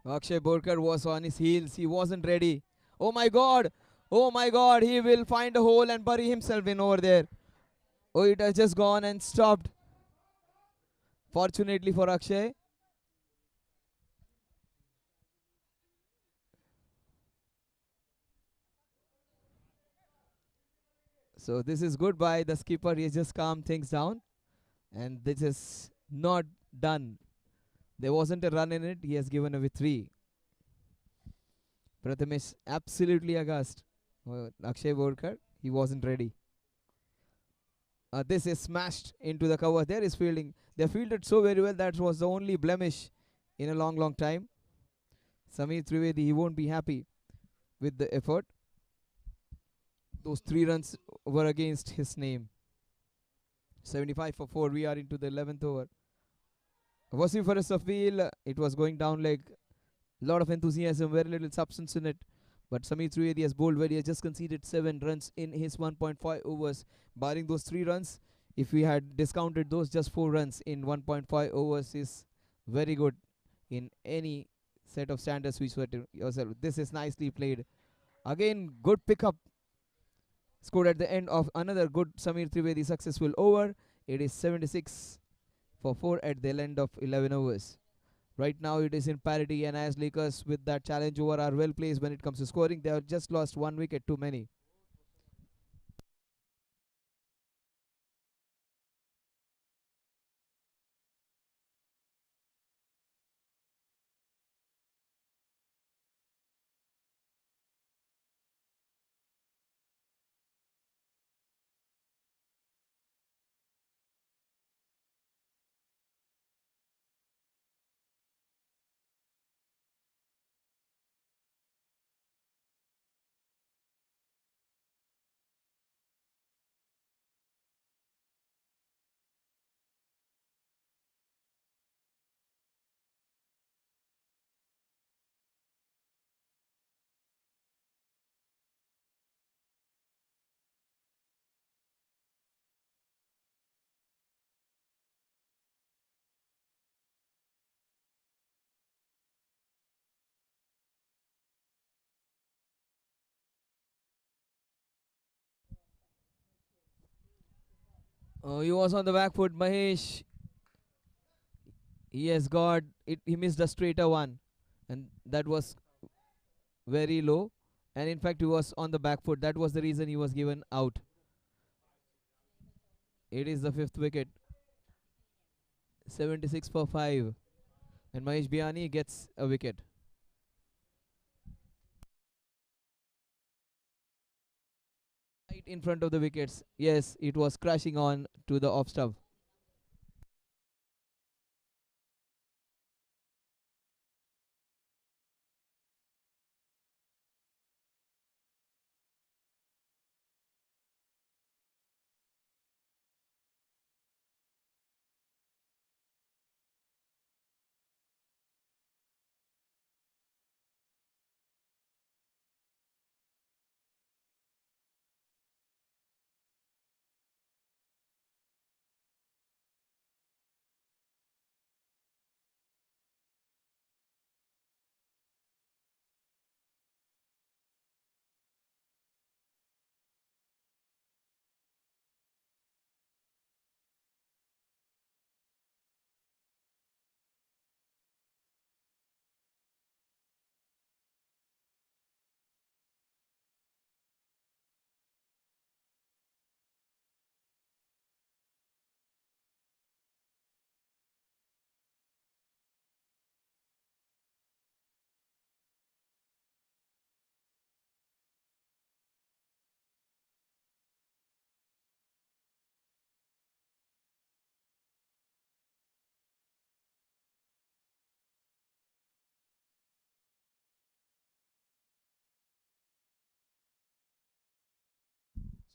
Akshay Borkar was on his heels. He wasn't ready. Oh my god! Oh my god! He will find a hole and bury himself in over there. Oh, it has just gone and stopped. Fortunately for Akshay. So this is good by the skipper. He has just calmed things down. And this is not done. There wasn't a run in it. He has given away 3. Prathamesh absolutely aghast. Akshay Borkar, he wasn't ready. This is smashed into the cover. There is fielding. They fielded so very well. That was the only blemish in a long, long time. Sameer Trivedi, he won't be happy with the effort. Those 3 runs were against his name. 75 for 4. We are into the 11th over. Vociferous appeal. It was going down like a lot of enthusiasm, very little substance in it. But Sameer Trivedi has bowled well. He has just conceded 7 runs in his 1.5 overs. Barring those 3 runs, if we had discounted those, just 4 runs in 1.5 overs is very good in any set of standards we set yourself. This is nicely played. Again, good pickup. Scored at the end of another good Sameer Trivedi successful over. It is 76 for 4 at the end of 11 overs. Right now it is in parity, and as Lakers with that challenge over are well placed when it comes to scoring. They have just lost 1 wicket too many. He was on the back foot. Mahesh, he has got it. He missed a straighter one, and that was very low. And in fact, he was on the back foot. That was the reason he was given out. It is the 5th wicket. 76 for 5. And Mahesh Biani gets a wicket. Right in front of the wickets. Yes, it was crashing on to the off stump.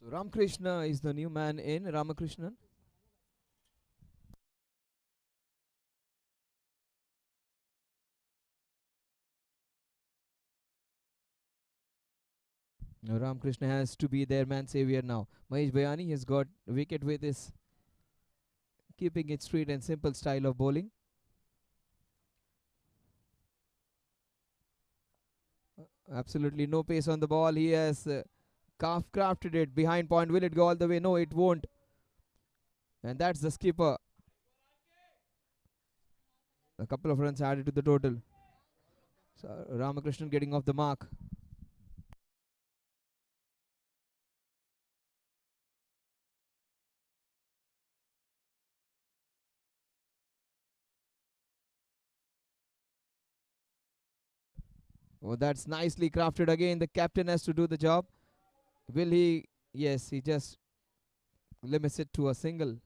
So Ramakrishna is the new man in. Ramakrishnan. Ramakrishna has to be their man savior now. Mahesh Bayani has got a wicket with his keeping it straight and simple style of bowling. Absolutely no pace on the ball. He has crafted it behind point. Will it go all the way? No, it won't. And that's the skipper. A couple of runs added to the total. So Ramakrishnan getting off the mark. Oh, that's nicely crafted again. The captain has to do the job. Will he? Yes, he just limits it to a single.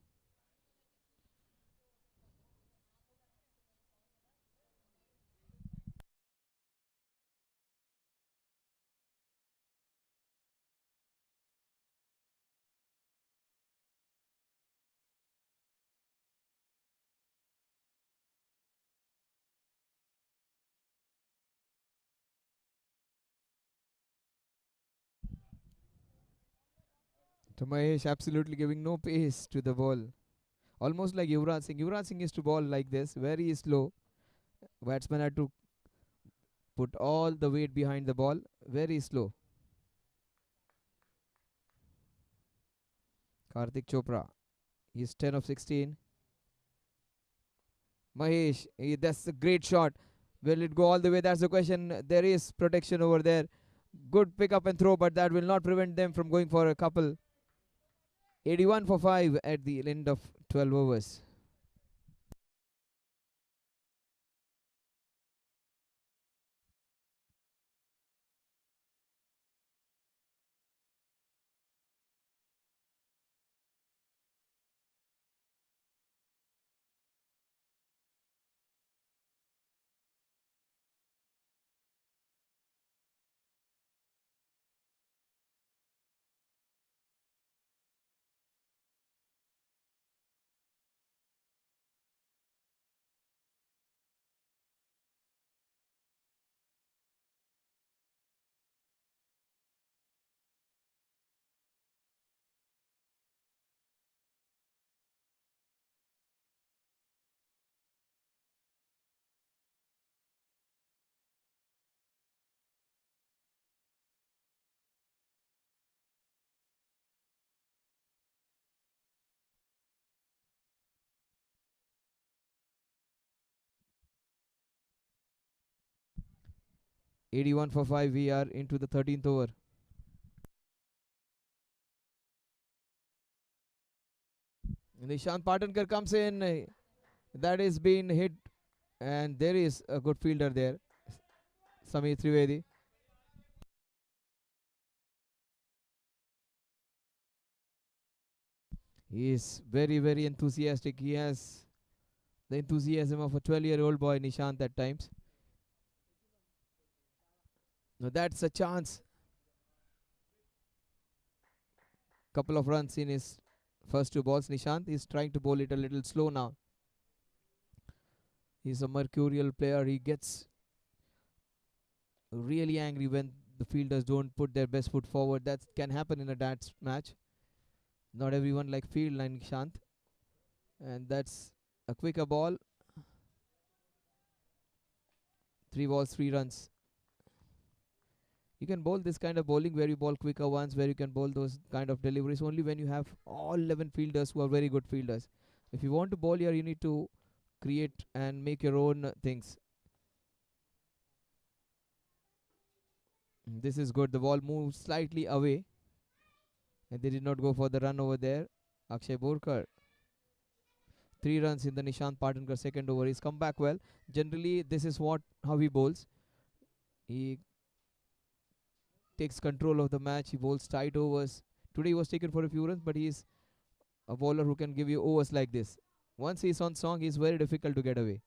To Mahesh, absolutely giving no pace to the ball. Almost like Yuvraj Singh. Yuvraj Singh used to ball like this, very slow. Batsman had to put all the weight behind the ball, very slow. Karthik Chopra, he's 10 of 16. Mahesh, that's a great shot. Will it go all the way? That's the question. There is protection over there. Good pick up and throw, but that will not prevent them from going for a couple. 81 for 5 at the end of 12 overs. Eighty-one for 5. We are into the 13th over. Nishant Patankar comes in. That is being hit, and there is a good fielder there, Samir Trivedi. He is very, very enthusiastic. He has the enthusiasm of a 12-year-old boy, Nishant, at times. Now that's a chance. Couple of runs in his first two balls. Nishant is trying to bowl it a little slow now. He's a mercurial player. He gets really angry when the fielders don't put their best foot forward. That can happen in a dance match. Not everyone like field line Nishant. And that's a quicker ball. 3 balls, 3 runs. You can bowl this kind of bowling where you bowl quicker ones, where you can bowl those kind of deliveries only when you have all 11 fielders who are very good fielders. If you want to bowl here, you need to create and make your own things. This is good. The ball moved slightly away, and they did not go for the run over there. Akshay Borkar. 3 runs in the Nishant Patankar second over. He's come back well. Generally, this is what how he bowls. He takes control of the match. He bowls tight overs. Today he was taken for a few runs, but he's a bowler who can give you overs like this. Once he's on song, he's very difficult to get away.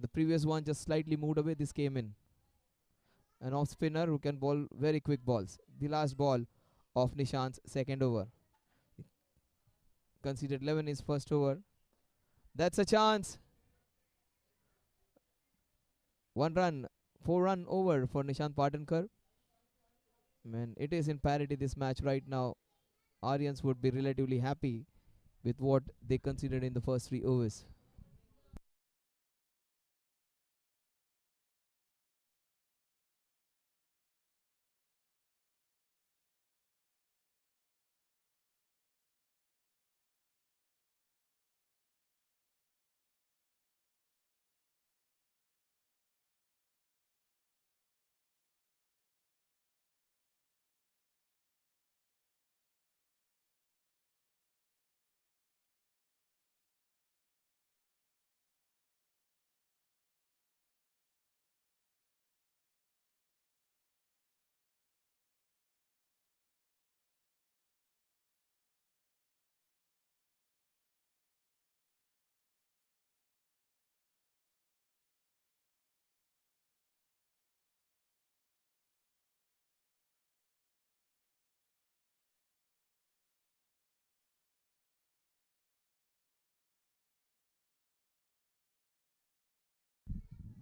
The previous one just slightly moved away. This came in. An off spinner who can bowl very quick balls. The last ball of Nishant's second over. Conceded 11 is first over. That's a chance. 1 run, 4 run over for Nishant Patankar. Man, it is in parity this match right now. Aryans would be relatively happy with what they considered in the first 3 overs.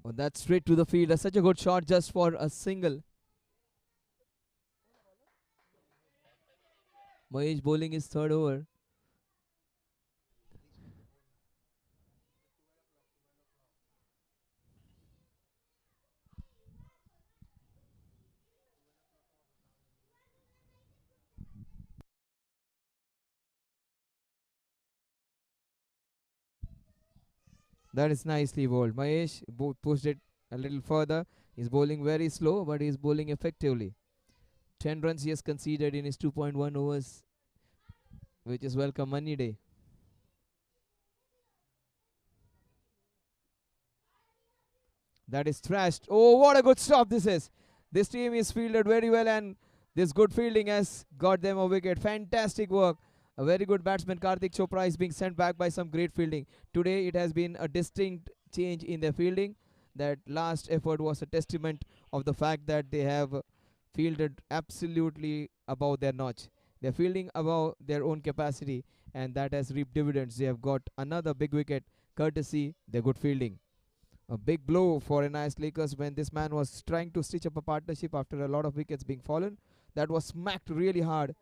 Oh, that's straight to the field. That's such a good shot just for a single. Mahesh bowling his third over. That is nicely bowled. Mahesh pushed it a little further. He's bowling very slow, but he's bowling effectively. 10 runs he has conceded in his 2.1 overs, which is welcome money day. That is thrashed. Oh, what a good stop this is. This team is fielded very well, and this good fielding has got them a wicket. Fantastic work. A very good batsman, Karthik Chopra, is being sent back by some great fielding. Today, it has been a distinct change in their fielding. That last effort was a testament of the fact that they have fielded absolutely above their notch. They're fielding above their own capacity, and that has reaped dividends. They have got another big wicket, courtesy their good fielding. A big blow for NIS Lakers when this man was trying to stitch up a partnership after a lot of wickets being fallen. That was smacked really hard,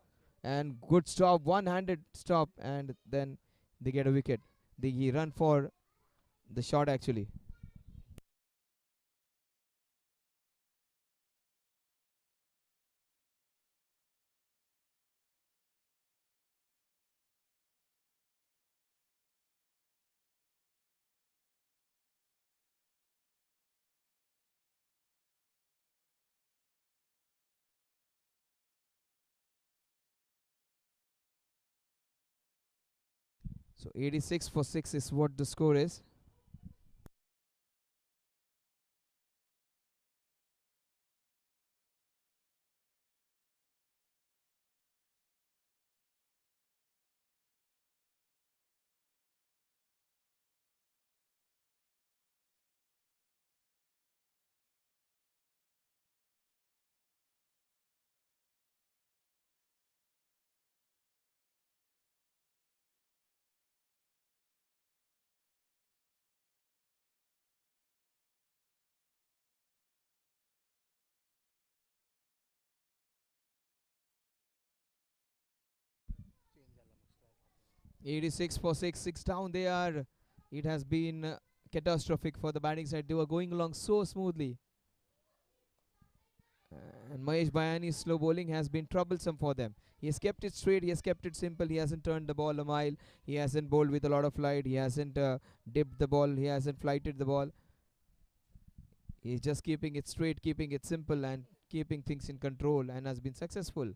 and good stop, one-handed stop, and then they get a wicket. He run for the shot actually. So 86 for 6 is what the score is. 86 for 6, 6 down they are. It has been catastrophic for the batting side. They were going along so smoothly. And Mahesh Bayani's slow bowling has been troublesome for them. He has kept it straight, he has kept it simple, he hasn't turned the ball a mile, he hasn't bowled with a lot of flight, he hasn't dipped the ball, he hasn't flighted the ball. He's just keeping it straight, keeping it simple, and keeping things in control, and has been successful.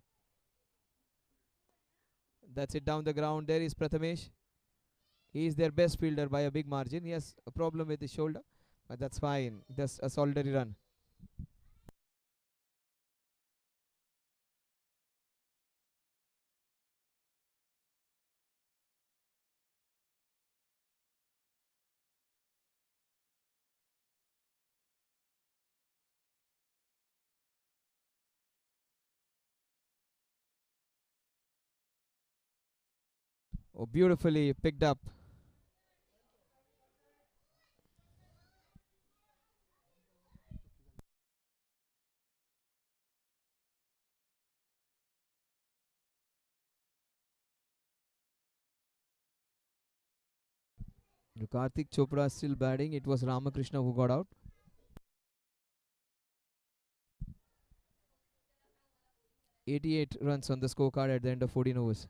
That's it down the ground. There is Prathamesh. He is their best fielder by a big margin. He has a problem with his shoulder, but that's fine. That's a solitary run. Oh, beautifully picked up. Karthik Chopra is still batting. It was Ramakrishna who got out. 88 runs on the scorecard at the end of 14 overs.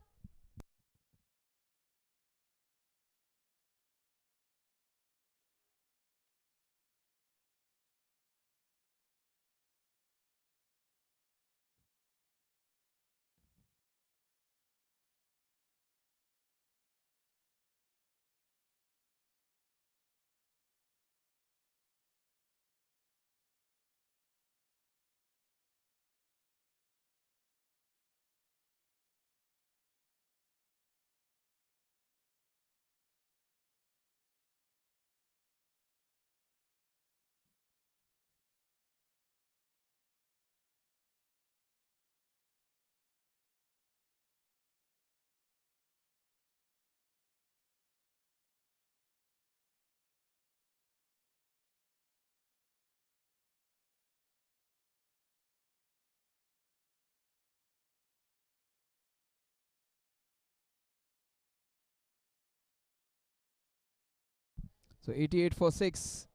So 88 for 6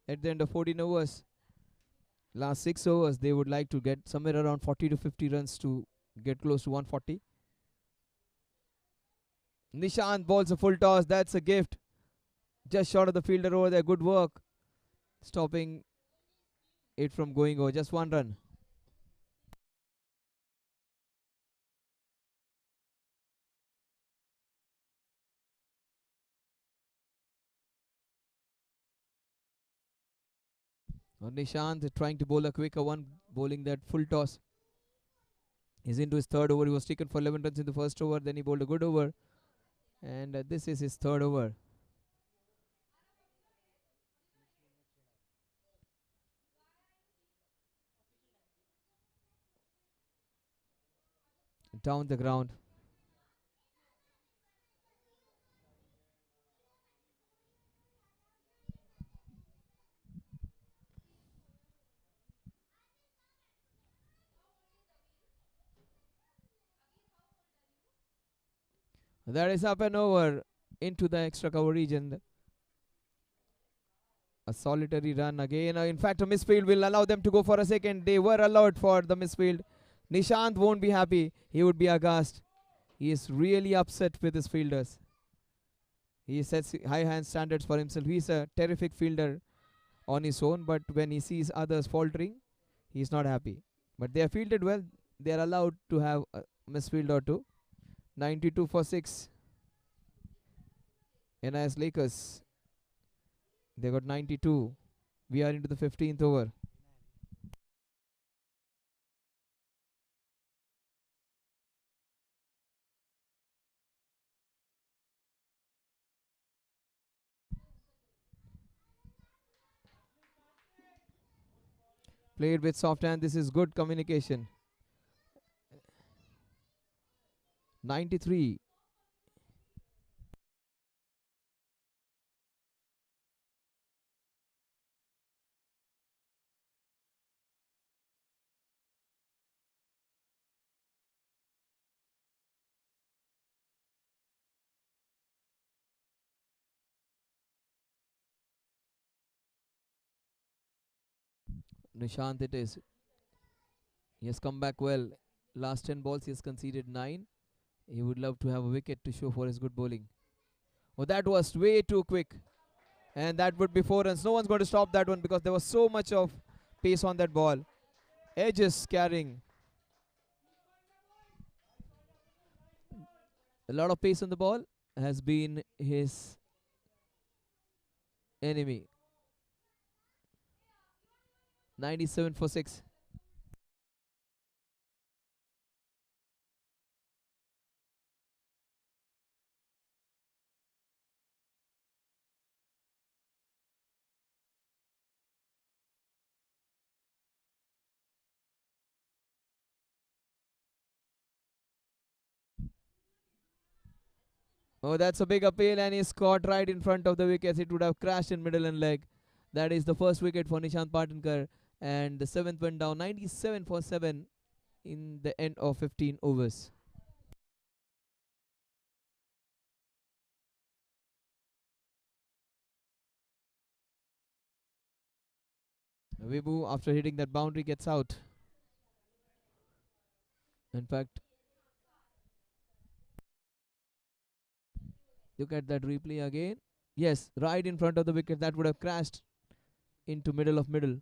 at the end of 14 overs. Last 6 overs, they would like to get somewhere around 40 to 50 runs to get close to 140. Nishant bowls a full toss. That's a gift. Just short of the fielder over there. Good work. Stopping it from going over. Just 1 run. Nishant trying to bowl a quicker one, bowling that full toss. He's into his third over. He was taken for 11 runs in the first over. Then he bowled a good over. And this is his third over. Down the ground. That is up and over into the extra cover region. A solitary run again. In fact, a misfield will allow them to go for a second. They were allowed for the misfield. Nishant won't be happy. He would be aghast. He is really upset with his fielders. He sets high hand standards for himself. He's a terrific fielder on his own, but when he sees others faltering, he's not happy. But they are fielded well. They are allowed to have a misfield or two. 92 for 6. NIS Lakers. They got 92. We are into the 15th over. Played with soft hand. This is good communication. 93. Nishant it is. He has come back well. Last 10 balls he has conceded 9. He would love to have a wicket to show for his good bowling. Oh, that was way too quick. And that would be 4 runs. No one's going to stop that one because there was so much of pace on that ball. Edges carrying. A lot of pace on the ball has been his enemy. 97 for 6. Oh, that's a big appeal, and he's caught right in front of the wickets. It would have crashed in middle and leg. That is the first wicket for Nishant Patankar, and the 7th went down. 97 for 7 in the end of 15 overs. Vibhu, after hitting that boundary, gets out. In fact, look at that replay again. Yes, right in front of the wicket. That would have crashed into middle of middle.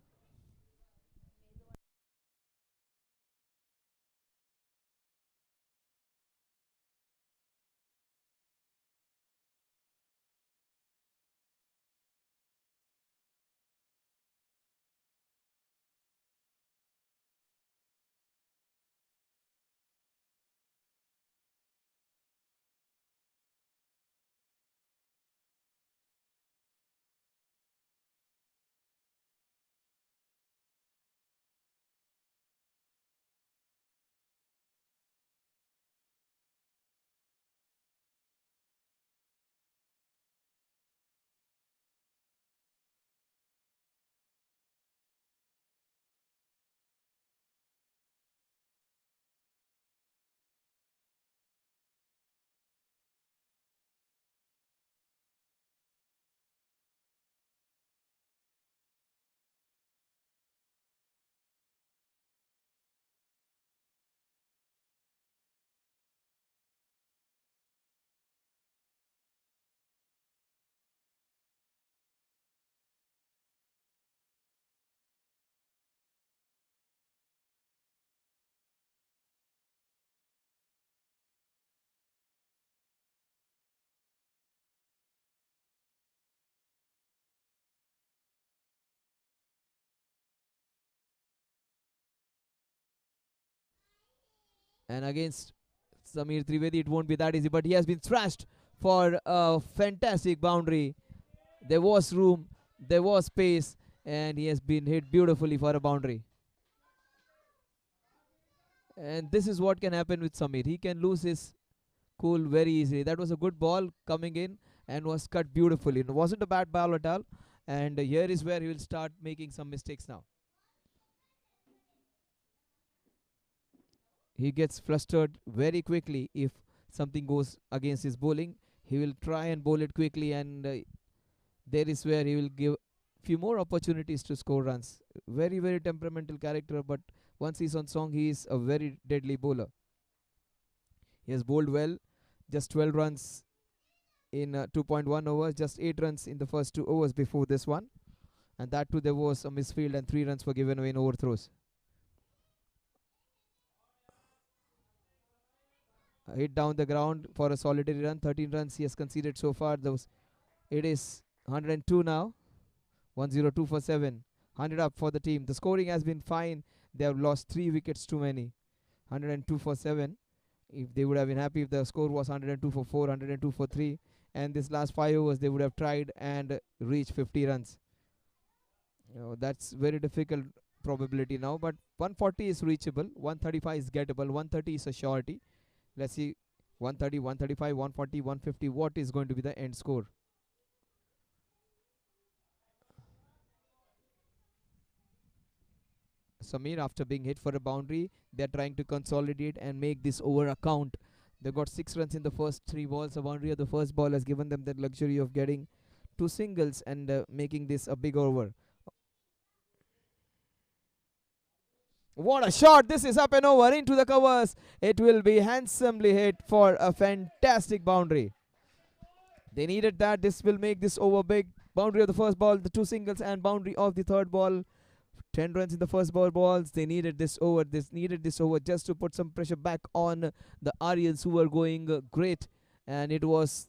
And against Samir Trivedi, it won't be that easy, but he has been thrashed for a fantastic boundary. There was room, there was space, and he has been hit beautifully for a boundary. And this is what can happen with Samir. He can lose his cool very easily. That was a good ball coming in and was cut beautifully. It wasn't a bad ball at all. And here is where he will start making some mistakes now. He gets flustered very quickly if something goes against his bowling. He will try and bowl it quickly, and there is where he will give few more opportunities to score runs. Very, very temperamental character, but once he's on song, he is a very deadly bowler. He has bowled well, just 12 runs in 2.1 overs, just 8 runs in the first 2 overs before this one. And that too, there was a misfield and 3 runs were given away in overthrows. Hit down the ground for a solitary run. 13 runs he has conceded so far. It is 102 now. 102 for 7. 100 up for the team. The scoring has been fine. They have lost 3 wickets too many. 102 for 7. If they would have been happy if the score was 102 for 4, 102 for 3. And this last 5 overs they would have tried and reached 50 runs. That's very difficult probability now. But 140 is reachable. 135 is gettable. 130 is a surety. Let's see, 130, 135, 140, 150. What is going to be the end score? Samir, after being hit for a boundary, they're trying to consolidate and make this over a count. They got 6 runs in the first 3 balls. A boundary of the first ball has given them the luxury of getting 2 singles and making this a big over. What a shot! This is up and over into the covers. It will be handsomely hit for a fantastic boundary. They needed that. This will make this over big. Boundary of the first ball, the 2 singles, and boundary of the third ball. 10 runs in the first balls. They needed this over. Needed this over just to put some pressure back on the ARYANS, who were going great. And it was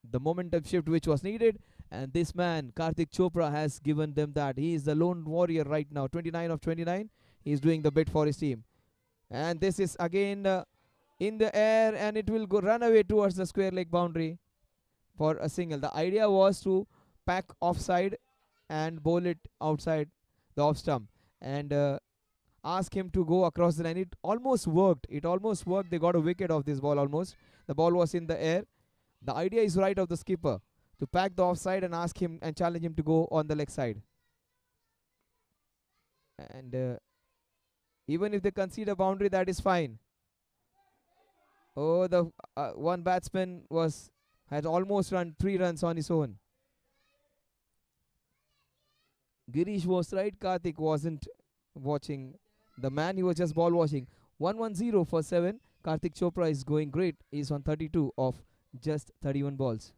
the momentum shift which was needed. And this man, Karthik Chopra, has given them that. He is the lone warrior right now. 29 of 29. He's doing the bit for his team. And this is again in the air, and it will go run away towards the square leg boundary for a single. The idea was to pack offside and bowl it outside the off stump and ask him to go across the line. It almost worked. They got a wicket off this ball almost. The ball was in the air. The idea is right of the skipper to pack the offside and ask him and challenge him to go on the leg side. And even if they concede a boundary, that is fine. Oh, the one batsman had almost run 3 runs on his own. Girish was right. Karthik wasn't watching the man. He was just ball watching. 110 for 7. Karthik Chopra is going great. He's on 32 of just 31 balls.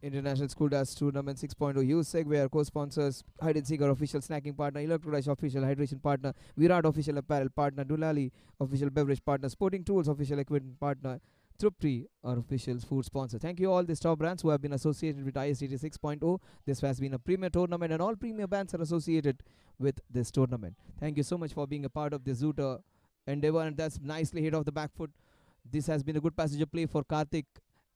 International School Dance Tournament 6.0. Use Segway, our co-sponsors, Hide and Seek, our official snacking partner, Electrodash, official hydration partner, Virat, official apparel partner, Dulali, official beverage partner, Sporting Tools, official equipment partner, Truptree, our official food sponsor. Thank you all the top brands who have been associated with ISTT 6.0. This has been a premier tournament, and all premier bands are associated with this tournament. Thank you so much for being a part of this Zoota endeavor, and that's nicely hit off the back foot. This has been a good passenger play for Karthik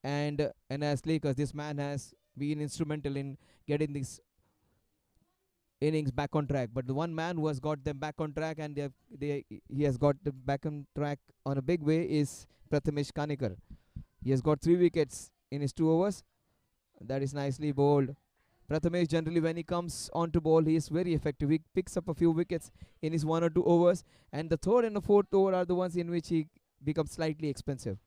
and as Lakers. This man has been instrumental in getting this innings back on track. But the one man who has got them back on track, and he has got them back on track on a big way, is Prathamesh Kanikar. He has got 3 wickets in his 2 overs. That is nicely bowled. Prathamesh, generally when he comes on to bowl, he is very effective. He picks up a few wickets in his 1 or 2 overs, and the third and the fourth over are the ones in which he becomes slightly expensive.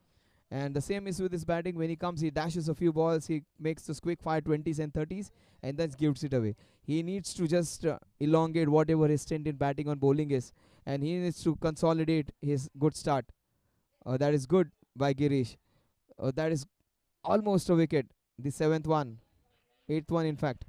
And the same is with his batting. When he comes, he dashes a few balls, he makes those quick fire 20s and 30s, and then gives it away. He needs to just elongate whatever his stint in batting on bowling is, and he needs to consolidate his good start. That is good by Girish. That is almost a wicket. The seventh one, eighth one, in fact.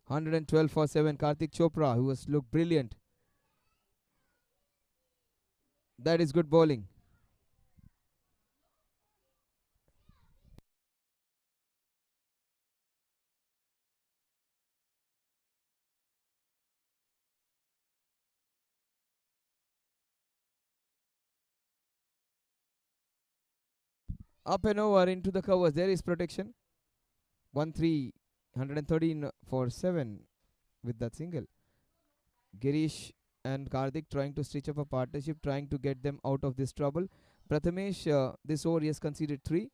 Hundred and 12 for 7. Karthik Chopra, who has looked brilliant. That is good bowling. Up and over into the covers. There is protection. 1-3. 113 for 7 with that single. Girish and Karthik trying to stitch up a partnership, trying to get them out of this trouble. Prathamesh, this over he has conceded 3.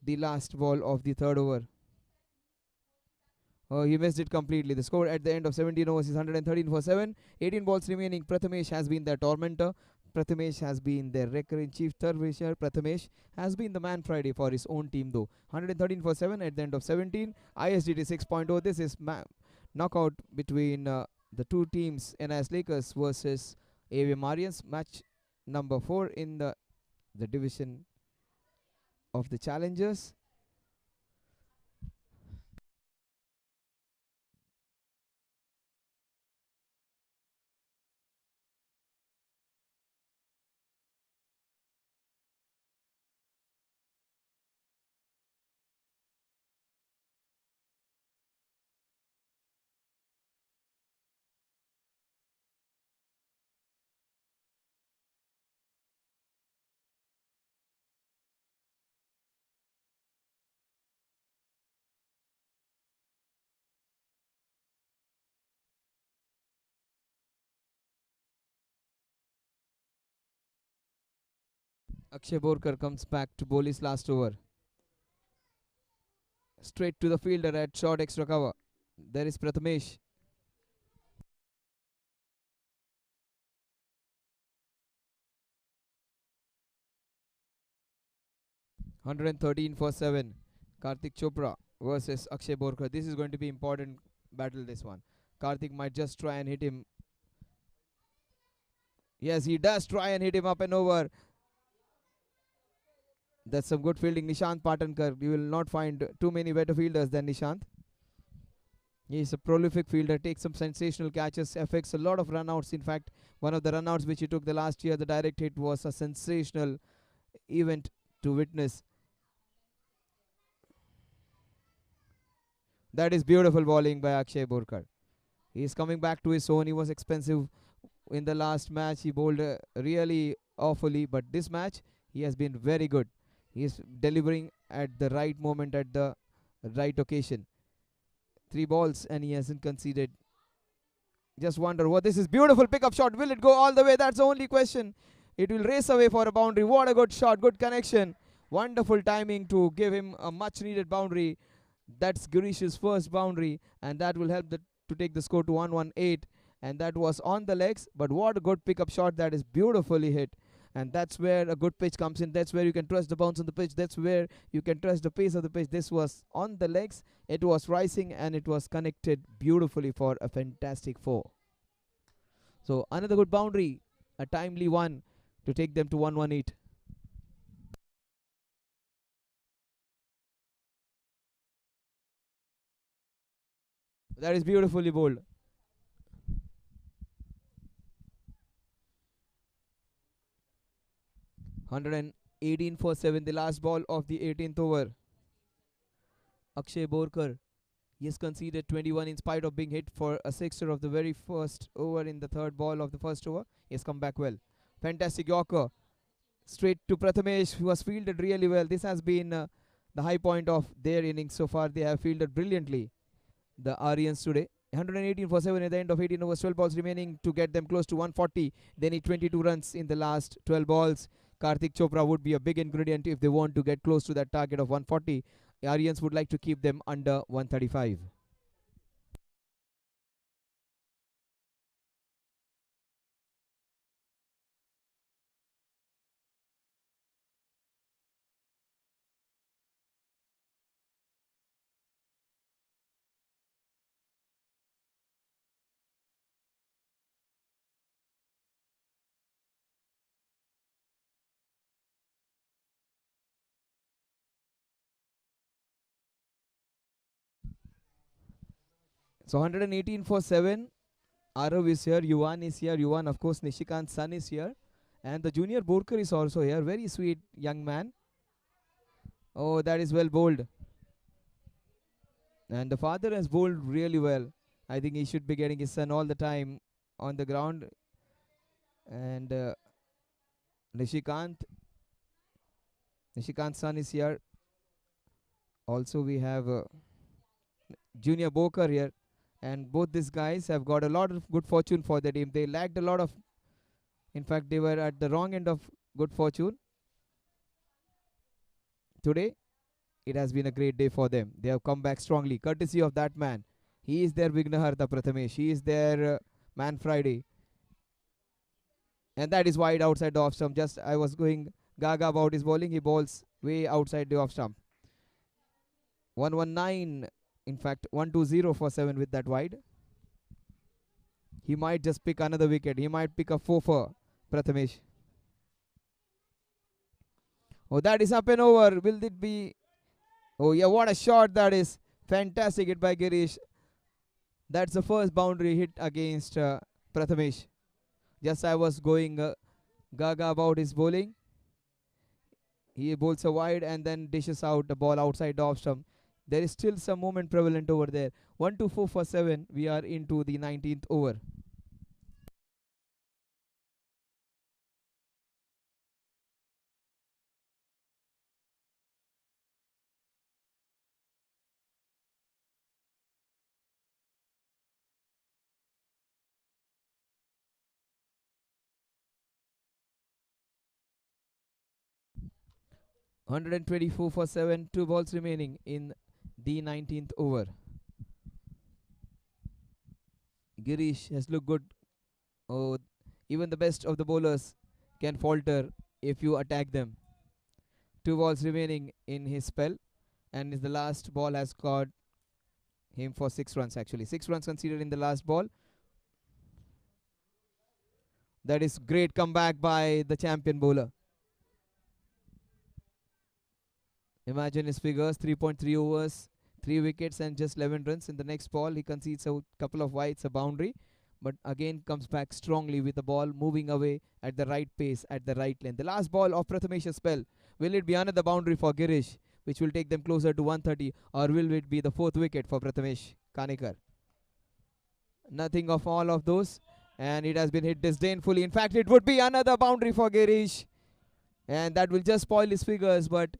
The last ball of the third over. He missed it completely. The score at the end of 17 overs is 113 for 7. 18 balls remaining. Prathamesh has been their tormentor. Prathamesh has been their wrecker-in-chief Tarvisher. Prathamesh has been the man Friday for his own team though. 113 for 7 at the end of 17. ISDT 6.0. This is knockout between the two teams, NIS Lakers versus AVM ARYANS. Match number 4 in the division of the challengers. Akshay Borkar comes back to bowl his last over. Straight to the fielder at short extra cover. There is Prathamesh. 113 for 7. Karthik Chopra versus Akshay Borkar. This is going to be important battle, this one. Karthik might just try and hit him. Yes, he does try and hit him up and over. That's some good fielding. Nishant Patankar. You will not find too many better fielders than Nishant. He's a prolific fielder, takes some sensational catches, affects a lot of runouts. In fact, one of the runouts which he took the last year, the direct hit, was a sensational event to witness. That is beautiful bowling by Akshay Borkar. He is coming back to his own. He was expensive in the last match. He bowled really awfully, but this match he has been very good. He is delivering at the right moment, at the right occasion. 3 balls and he hasn't conceded. Just wonder what this is. Beautiful pickup shot. Will it go all the way? That's the only question. It will race away for a boundary. What a good shot. Good connection. Wonderful timing to give him a much needed boundary. That's Girish's first boundary, and that will help to take the score to 118. And that was on the legs, but what a good pickup shot. That is beautifully hit. And that's where a good pitch comes in. That's where you can trust the bounce on the pitch. That's where you can trust the pace of the pitch. This was on the legs. It was rising and it was connected beautifully for a fantastic 4. So another good boundary, a timely one to take them to 118. That is beautifully bowled. 118 for 7, the last ball of the 18th over. Akshay Borkar, he has conceded 21 in spite of being hit for a sixer of the very first over in the third ball of the first over. He has come back well. Fantastic Yorker. Straight to Prathamesh, who has fielded really well. This has been the high point of their innings so far. They have fielded brilliantly, the Aryans today. 118 for 7 at the end of 18 overs, 12 balls remaining to get them close to 140. They need 22 runs in the last 12 balls. Karthik Chopra would be a big ingredient if they want to get close to that target of 140. Aryans would like to keep them under 135. So 118 for 7. Arav is here, Yuvan is here. Yuvan, of course, Nishikant's son is here. And the junior Borkar is also here. Very sweet young man. Oh, that is well bowled. And the father has bowled really well. I think he should be getting his son all the time on the ground. And Nishikant, Nishikant's son is here. Also, we have Junior Borkar here. And both these guys have got a lot of good fortune for the team. They lacked a lot of, in fact, they were at the wrong end of good fortune. Today, it has been a great day for them. They have come back strongly, courtesy of that man. He is their Vignaharta Prathamesh. He is their Man Friday. And that is wide outside the off stump. Just I was going gaga about his bowling. He bowls way outside the off stump. 119, in fact, 120 for 7 with that wide. He might just pick another wicket. He might pick a 4 for Prathamesh. Oh, that is up and over. Will it be? Oh, yeah, what a shot that is. Fantastic hit by Girish. That's the first boundary hit against Prathamesh. Just I was going gaga about his bowling. He bowls a wide and then dishes out the ball outside the off stump. There is still some movement prevalent over there. 1-4 for 7. We are into the 19th over. Hundred and 24 for 7. 2 balls remaining in the 19th over. Girish has looked good. Oh, even the best of the bowlers can falter if you attack them. 2 balls remaining in his spell, and the last ball has got him for 6 runs actually. 6 runs conceded in the last ball. That is great comeback by the champion bowler. Imagine his figures: 3.3 overs, 3 wickets and just 11 runs. In the next ball, he concedes a couple of wides, a boundary, but again comes back strongly with the ball moving away at the right pace, at the right length. The last ball of Prathamesh's spell. Will it be another boundary for Girish, which will take them closer to 130, or will it be the 4th wicket for Prathamesh Kanekar? Nothing of all of those, and it has been hit disdainfully. In fact, it would be another boundary for Girish, and that will just spoil his figures, but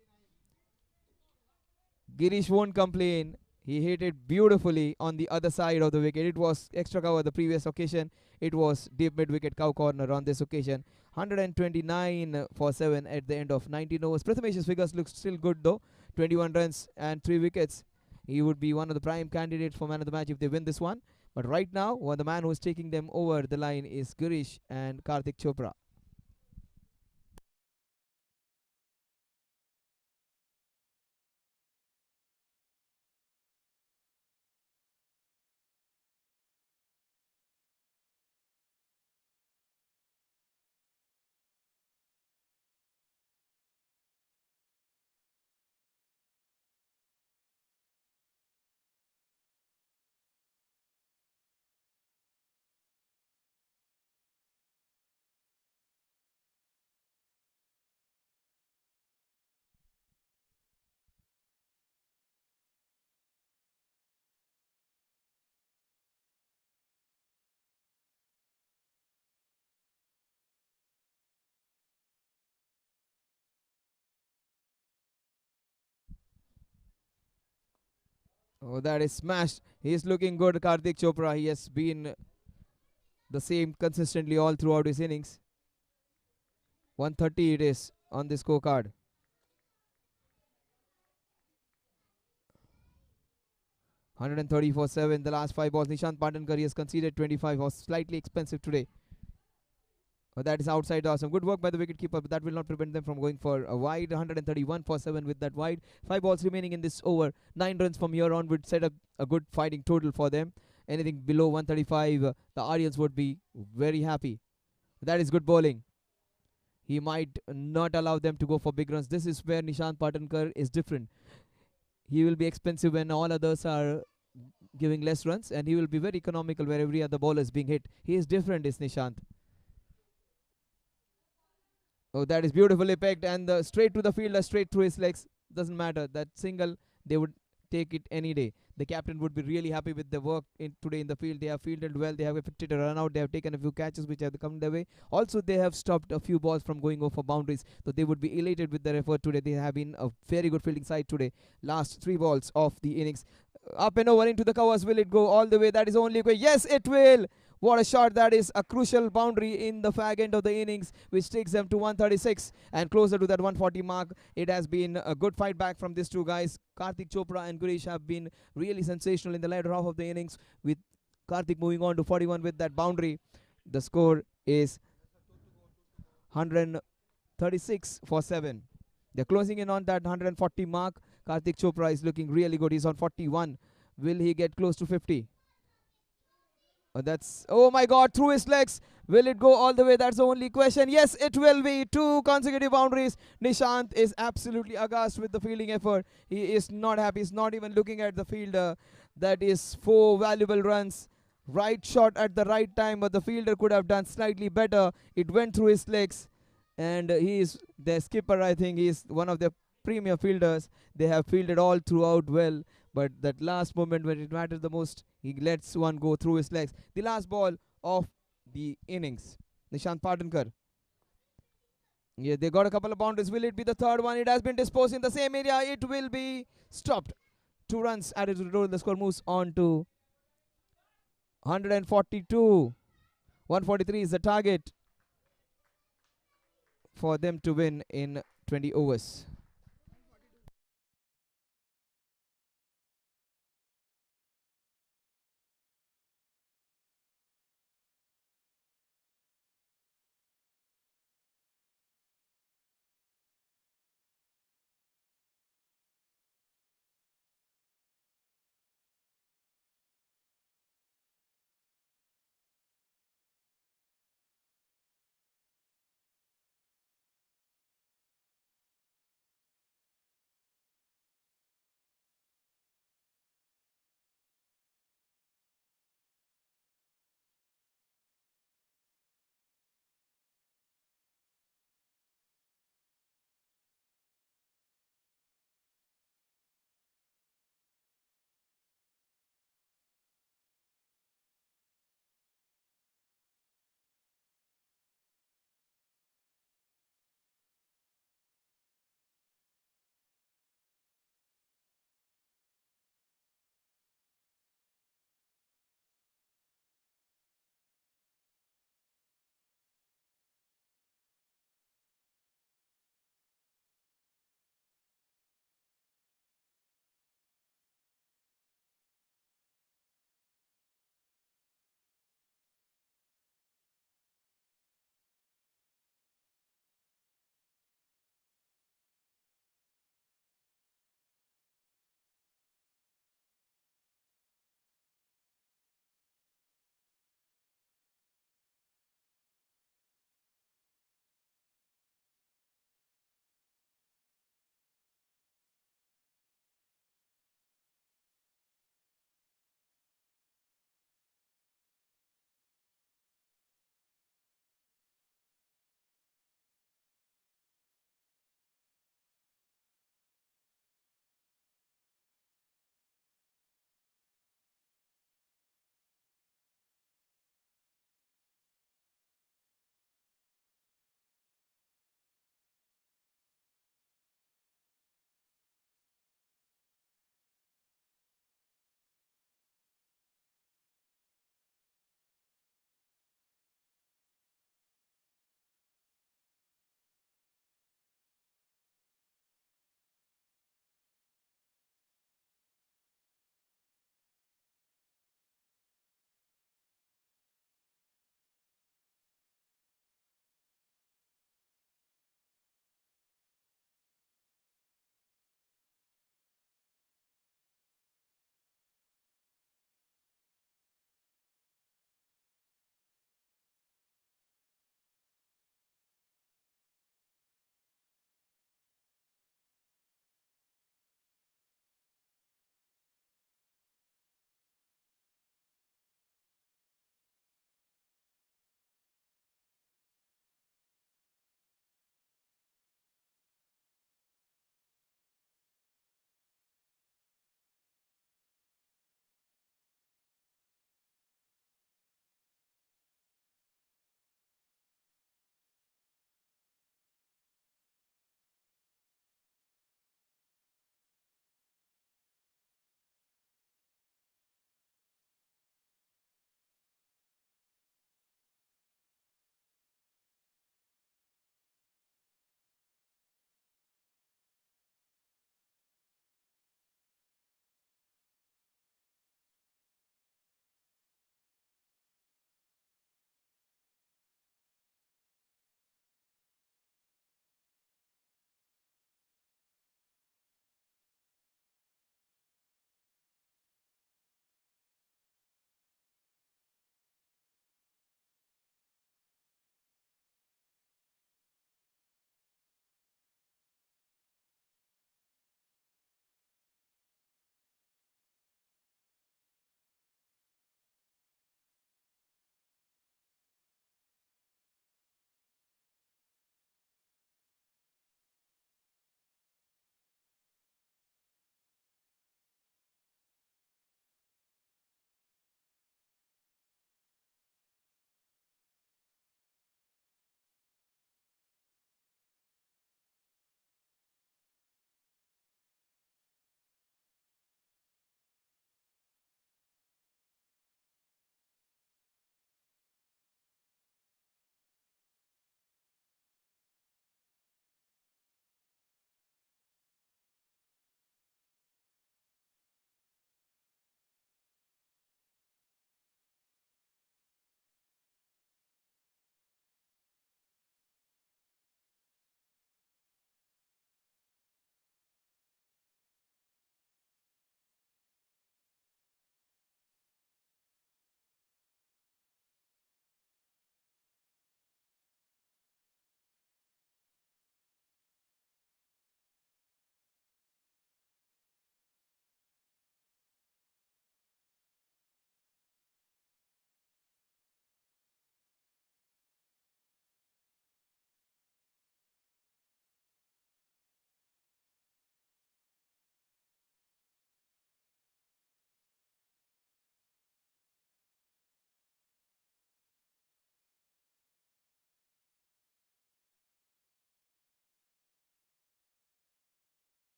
Girish won't complain. He hit it beautifully on the other side of the wicket. It was extra cover the previous occasion. It was deep mid wicket cow corner on this occasion. 129 for 7 at the end of 19 overs. Prathamesh's figures look still good though. 21 runs and 3 wickets. He would be one of the prime candidates for man of the match if they win this one. But right now, the man who is taking them over the line is Girish and Karthik Chopra. Oh, that is smashed. He is looking good, Karthik Chopra. He has been the same consistently all throughout his innings. 130 it is on the scorecard. 130 for 7. The last 5 balls. Nishant Patankar has conceded 25. Was slightly expensive today. That is outside awesome. Good work by the wicketkeeper, but that will not prevent them from going for a wide. 131 for 7 with that wide. 5 balls remaining in this over. 9 runs from here on would set up a good fighting total for them. Anything below 135, the Aryans would be very happy. That is good bowling. He might not allow them to go for big runs. This is where Nishant Patankar is different. He will be expensive when all others are giving less runs, and he will be very economical where every other bowler is being hit. He is different, is Nishant. Oh, that is beautifully pegged, and straight to the fielder, straight through his legs. Doesn't matter. That single, they would take it any day. The captain would be really happy with the work today in the field. They have fielded well. They have effected a run out. They have taken a few catches which have come their way. Also, they have stopped a few balls from going over boundaries. So they would be elated with their effort today. They have been a very good fielding side today. Last 3 balls of the innings. Up and over into the covers. Will it go all the way? That is only a question. Yes, it will. What a shot. That is a crucial boundary in the fag end of the innings, which takes them to 136 and closer to that 140 mark. It has been a good fight back from these two guys. Karthik Chopra and Guresh have been really sensational in the latter half of the innings, with Karthik moving on to 41 with that boundary. The score is 136 for 7. They're closing in on that 140 mark. Karthik Chopra is looking really good. He's on 41. Will he get close to 50? That's, oh my god, through his legs. Will it go all the way? That's the only question. Yes, it will be. 2 consecutive boundaries. Nishant is absolutely aghast with the fielding effort. He is not happy. He's not even looking at the fielder. That is 4 valuable runs. Right shot at the right time, but the fielder could have done slightly better. It went through his legs, and he is their skipper. I think he is one of their premier fielders. They have fielded all throughout well, but that last moment when it matters the most, he lets one go through his legs. The last ball of the innings. Nishant Patankar. Yeah, they got a couple of boundaries. Will it be the third one? It has been disposed in the same area. It will be stopped. 2 runs added to the total. The score moves on to 142. 143 is the target for them to win in 20 overs.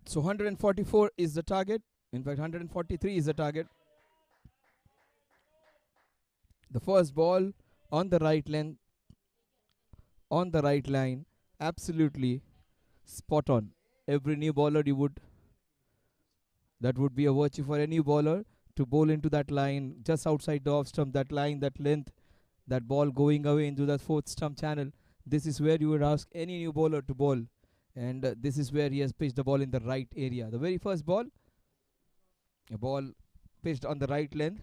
So 144 is the target. In fact, 143 is the target. The first ball on the right length, on the right line, absolutely spot on. Every new bowler that would be a virtue for any bowler to bowl into that line just outside the off stump, that line, that length, that ball going away into that fourth stump channel. This is where you would ask any new bowler to bowl, and this is where he has pitched the ball in the right area. The very first ball, a ball pitched on the right length,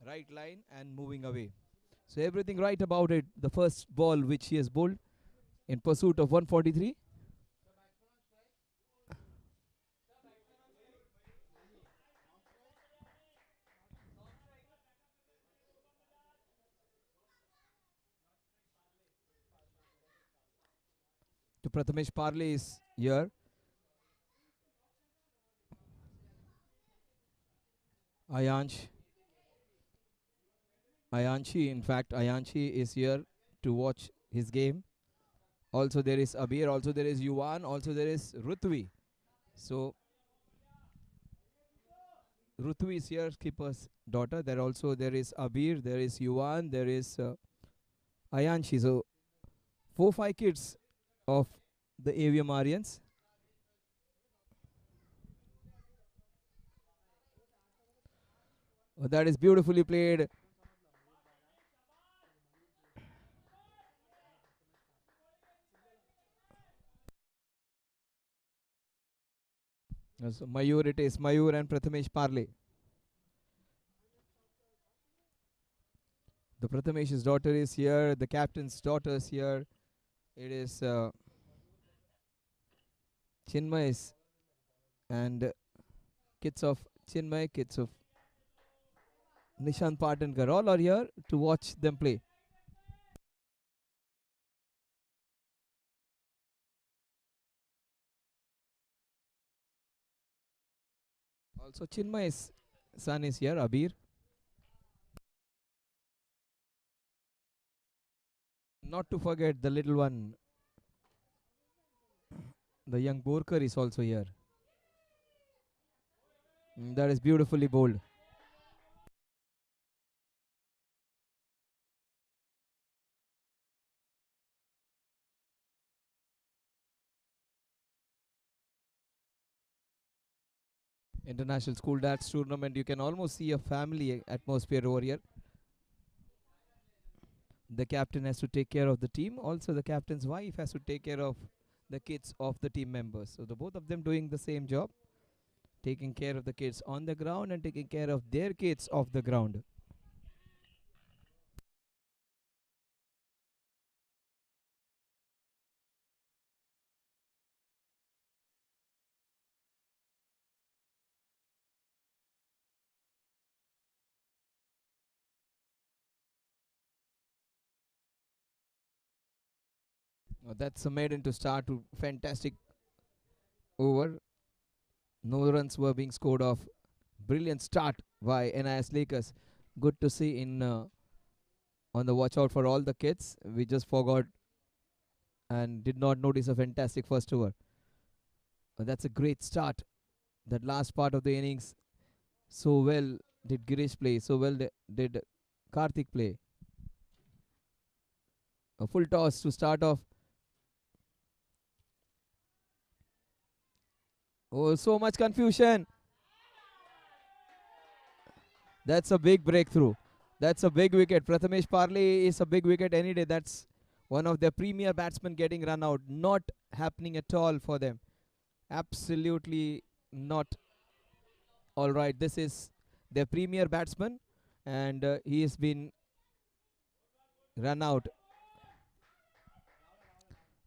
right line, and moving away. So everything right about it. The first ball which he has bowled in pursuit of 143. To Prathamesh Parley is here. Ayansh. In fact, Ayanshi is here to watch his game. Also there is Abir, also there is Yuvan, also there is Rutvi. So Rutvi is here, skipper's daughter. There is Abir, there is Yuvan, there is Ayanshi. So 4-5 kids of the AVM ARYANS. That is beautifully played. So Mayur it is, Mayur and Prathamesh Parle. The Prathamesh's daughter is here, the captain's daughter is here. It is Chinmay's and kids of Chinmay, kids of Nishant Patankar, all are here to watch them play. Also Chinmay's son is here, Abir. Not to forget the little one, the young Borkar is also here. That is beautifully bowled. International School Darts Tournament, you can almost see a family atmosphere over here. The captain has to take care of the team. Also, the captain's wife has to take care of the kids of the team members. So, the both of them doing the same job, taking care of the kids on the ground and taking care of their kids off the ground. That's a maiden to start to fantastic over. No runs were being scored off. Brilliant start by NIS Lakers. Good to see in on the watch out for all the kids. We just forgot and did not notice a fantastic first over. That's a great start. That last part of the innings, so well did Girish play, so well did Karthik play. A full toss to start off. Oh, so much confusion. That's a big breakthrough. That's a big wicket. Prathamesh Parley is a big wicket any day. That's one of their premier batsmen getting run out. Not happening at all for them. Absolutely not. All right, this is their premier batsman, and he has been run out.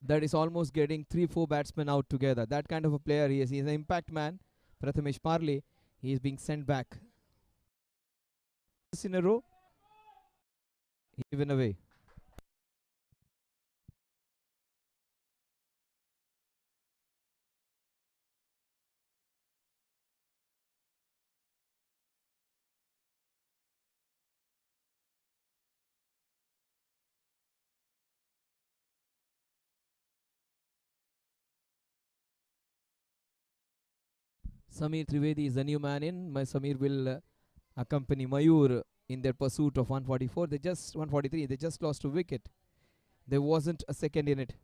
That is almost getting 3-4 batsmen out together. That kind of a player he is. He is an impact man. Prathamesh Parley. He is being sent back. In a row, given away. Samir Trivedi is the new man in. Samir will accompany Mayur in their pursuit of 144. They just 143. They just lost a wicket. There wasn't a second in it.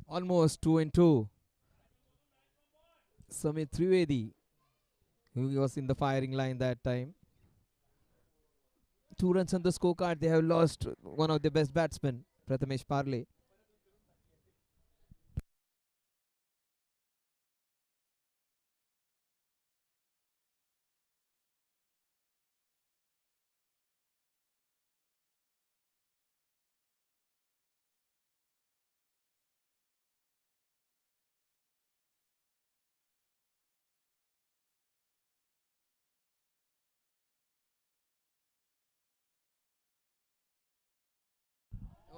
Almost 2 and 2. Samir Trivedi, who was in the firing line that time. 2 runs on the scorecard. They have lost one of the best batsmen, Prathamesh Parle.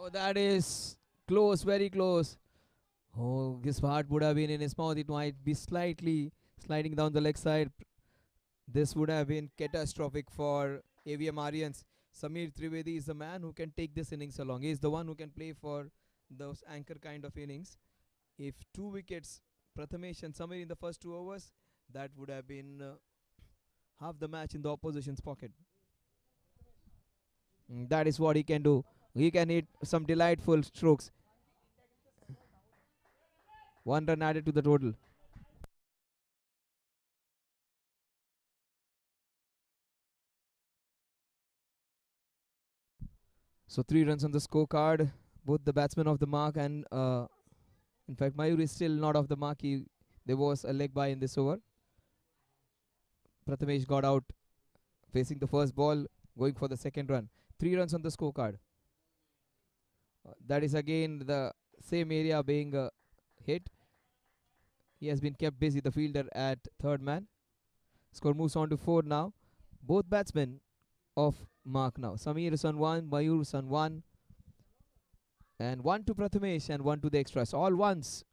Oh, that is close, very close. Oh, his heart would have been in his mouth. It might be slightly sliding down the leg side. This would have been catastrophic for AVM ARYANS. Samir Trivedi is the man who can take this innings along. He is the one who can play for those anchor kind of innings. If 2 wickets, Prathamesh and Samir in the first 2 overs, that would have been half the match in the opposition's pocket. That is what he can do. He can hit some delightful strokes. 1 run added to the total. So 3 runs on the scorecard. Both the batsmen off the mark, and in fact, Mayur is still not off the mark. There was a leg by in this over. Prathamesh got out facing the first ball, going for the second run. 3 runs on the scorecard. That is again the same area being hit. He has been kept busy, the fielder at third man. Score moves on to 4 now. Both batsmen off mark now. Samir is on 1, Mayur is on 1. And 1 to Prathamesh and 1 to the extras. All ones.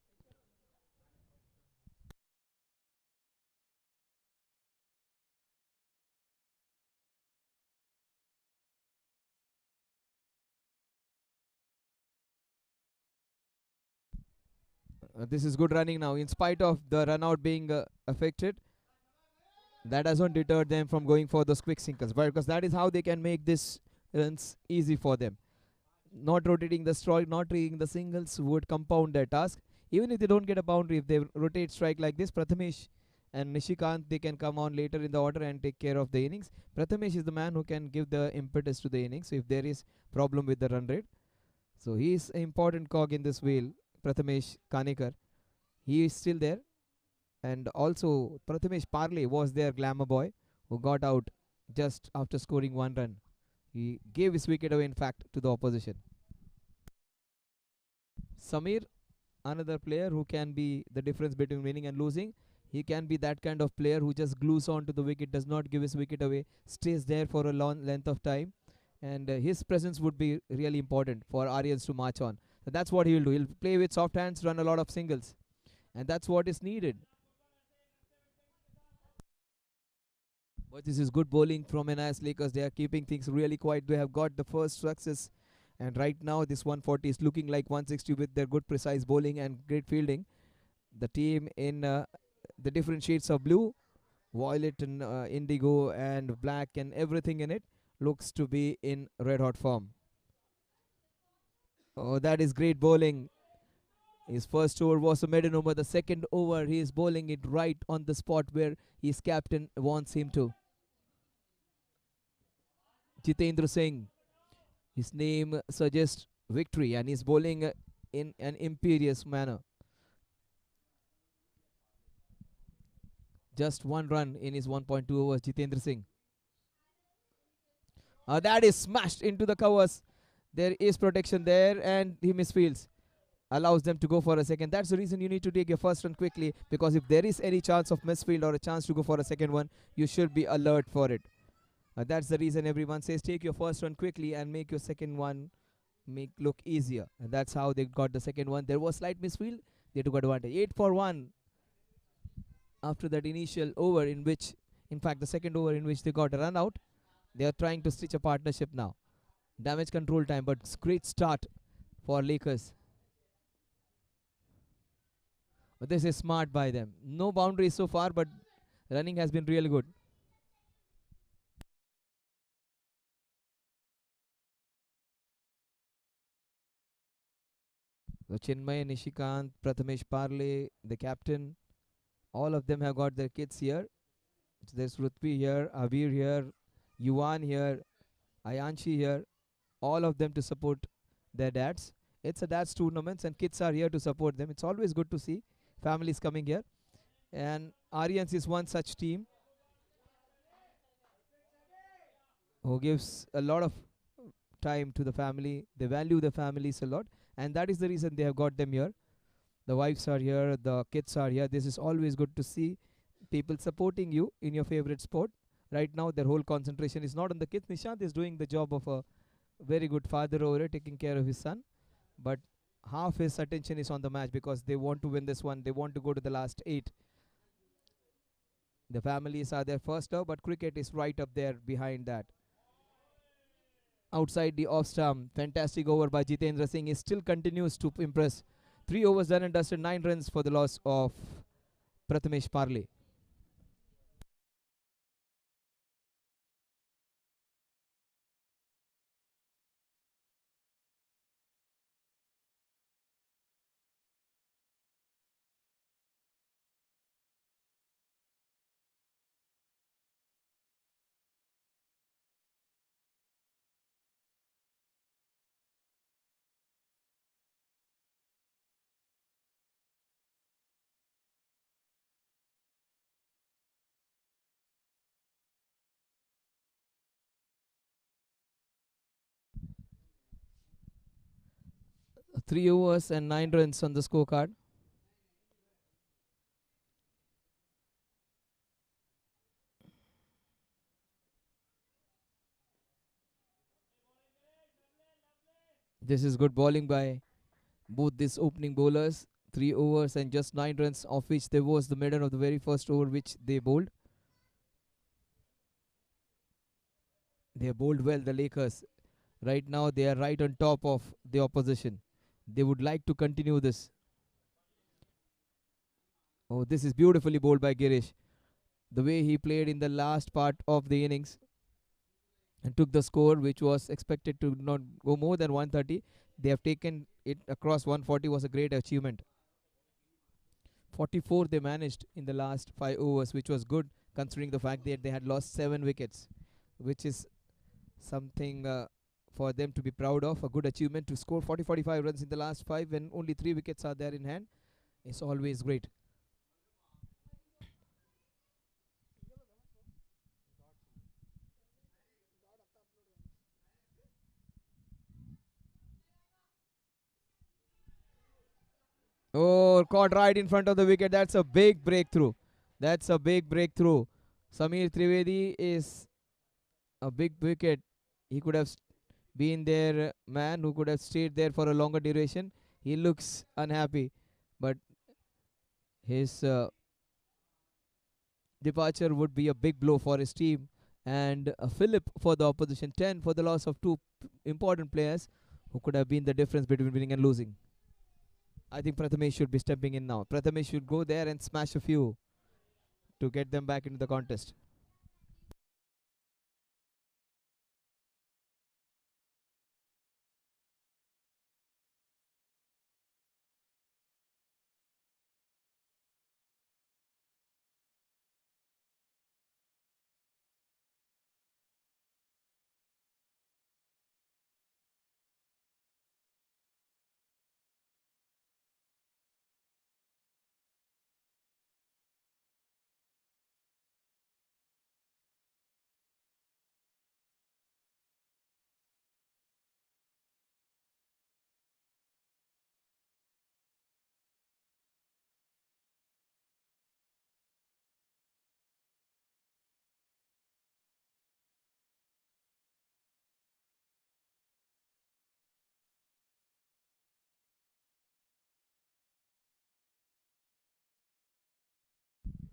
This is good running now. In spite of the run out being affected, that doesn't deter them from going for those quick sinkers. Because that is how they can make this runs easy for them. Not rotating the strike, not taking the singles would compound their task. Even if they don't get a boundary, if they rotate strike like this, Prathamesh and Nishikant, they can come on later in the order and take care of the innings. Prathamesh is the man who can give the impetus to the innings if there is problem with the run rate. So he is an important cog in this wheel, Prathamesh Kanekar. He is still there. And also Prathamesh Parle was their glamour boy who got out just after scoring 1 run. He gave his wicket away, in fact, to the opposition. Samir, another player who can be the difference between winning and losing. He can be that kind of player who just glues on to the wicket, does not give his wicket away, stays there for a long length of time. And his presence would be really important for Aryans to march on. So that's what he will do. He'll play with soft hands, run a lot of singles. And that's what is needed. But this is good bowling from NIS Lakers. They are keeping things really quiet. They have got the first success. And right now, this 140 is looking like 160 with their good precise bowling and great fielding. The team in the different shades of blue, violet and indigo and black and everything in it looks to be in red hot form. Oh, that is great bowling. His first over was a maiden over. The second over, he is bowling it right on the spot where his captain wants him to. Jitendra Singh, his name suggests victory, and he's bowling in an imperious manner. Just 1 run in his 1.2 overs, Jitendra Singh. That is smashed into the covers. There is protection there, and he misfields. allows them to go for a second. That's the reason you need to take your first run quickly, because if there is any chance of misfield or a chance to go for a second one, you should be alert for it. That's the reason everyone says take your first one quickly and make your second one make look easier. And that's how they got the second one. There was slight misfield. They took advantage. 8 for 1 after that initial over, in which, in fact, the second over in which they got a run out. They are trying to stitch a partnership now. Damage control time, but great start for Lakers. But this is smart by them. No boundaries so far, but running has been really good. So Chinmay, Nishikant, Prathamesh Parle, the captain, all of them have got their kids here. So there's Rutvi here, Avir here, Yuan here, Ayanshi here, all of them to support their dads. It's a dads tournament and kids are here to support them. It's always good to see families coming here. And Aryans is one such team who gives a lot of time to the family. They value the families a lot, and that is the reason they have got them here. The wives are here, the kids are here. This is always good to see people supporting you in your favorite sport. Right now, their whole concentration is not on the kids. Nishant is doing the job of a very good father over here, taking care of his son, but half his attention is on the match because they want to win this one. They want to go to the last 8. The families are there first up, but cricket is right up there behind that. Outside the off stump, fantastic over by Jitendra Singh. He still continues to impress. 3 overs done and dusted, 9 runs for the loss of Prathamesh Parle. Three overs and 9 runs on the scorecard. This is good bowling by both these opening bowlers. 3 overs and just 9 runs, of which there was the middle of the very first over which they bowled. They bowled well, the Lakers. Right now, they are right on top of the opposition. They would like to continue this. Oh, this is beautifully bowled by Girish. The way he played in the last part of the innings and took the score, which was expected to not go more than 130. They have taken it across 140, was a great achievement. 44 they managed in the last 5 overs, which was good considering the fact that they had lost 7 wickets, which is something for them to be proud of. A good achievement to score 40-45 runs in the last 5 when only 3 wickets are there in hand is always great. Oh, caught right in front of the wicket. That's a big breakthrough. That's a big breakthrough. Samir Trivedi is a big wicket. He could have been their man who could have stayed there for a longer duration. He looks unhappy, but his departure would be a big blow for his team. And Philip for the opposition, 10 for the loss of two important players who could have been the difference between winning and losing. I think Prathamesh should be stepping in now. Prathamesh should go there and smash a few to get them back into the contest.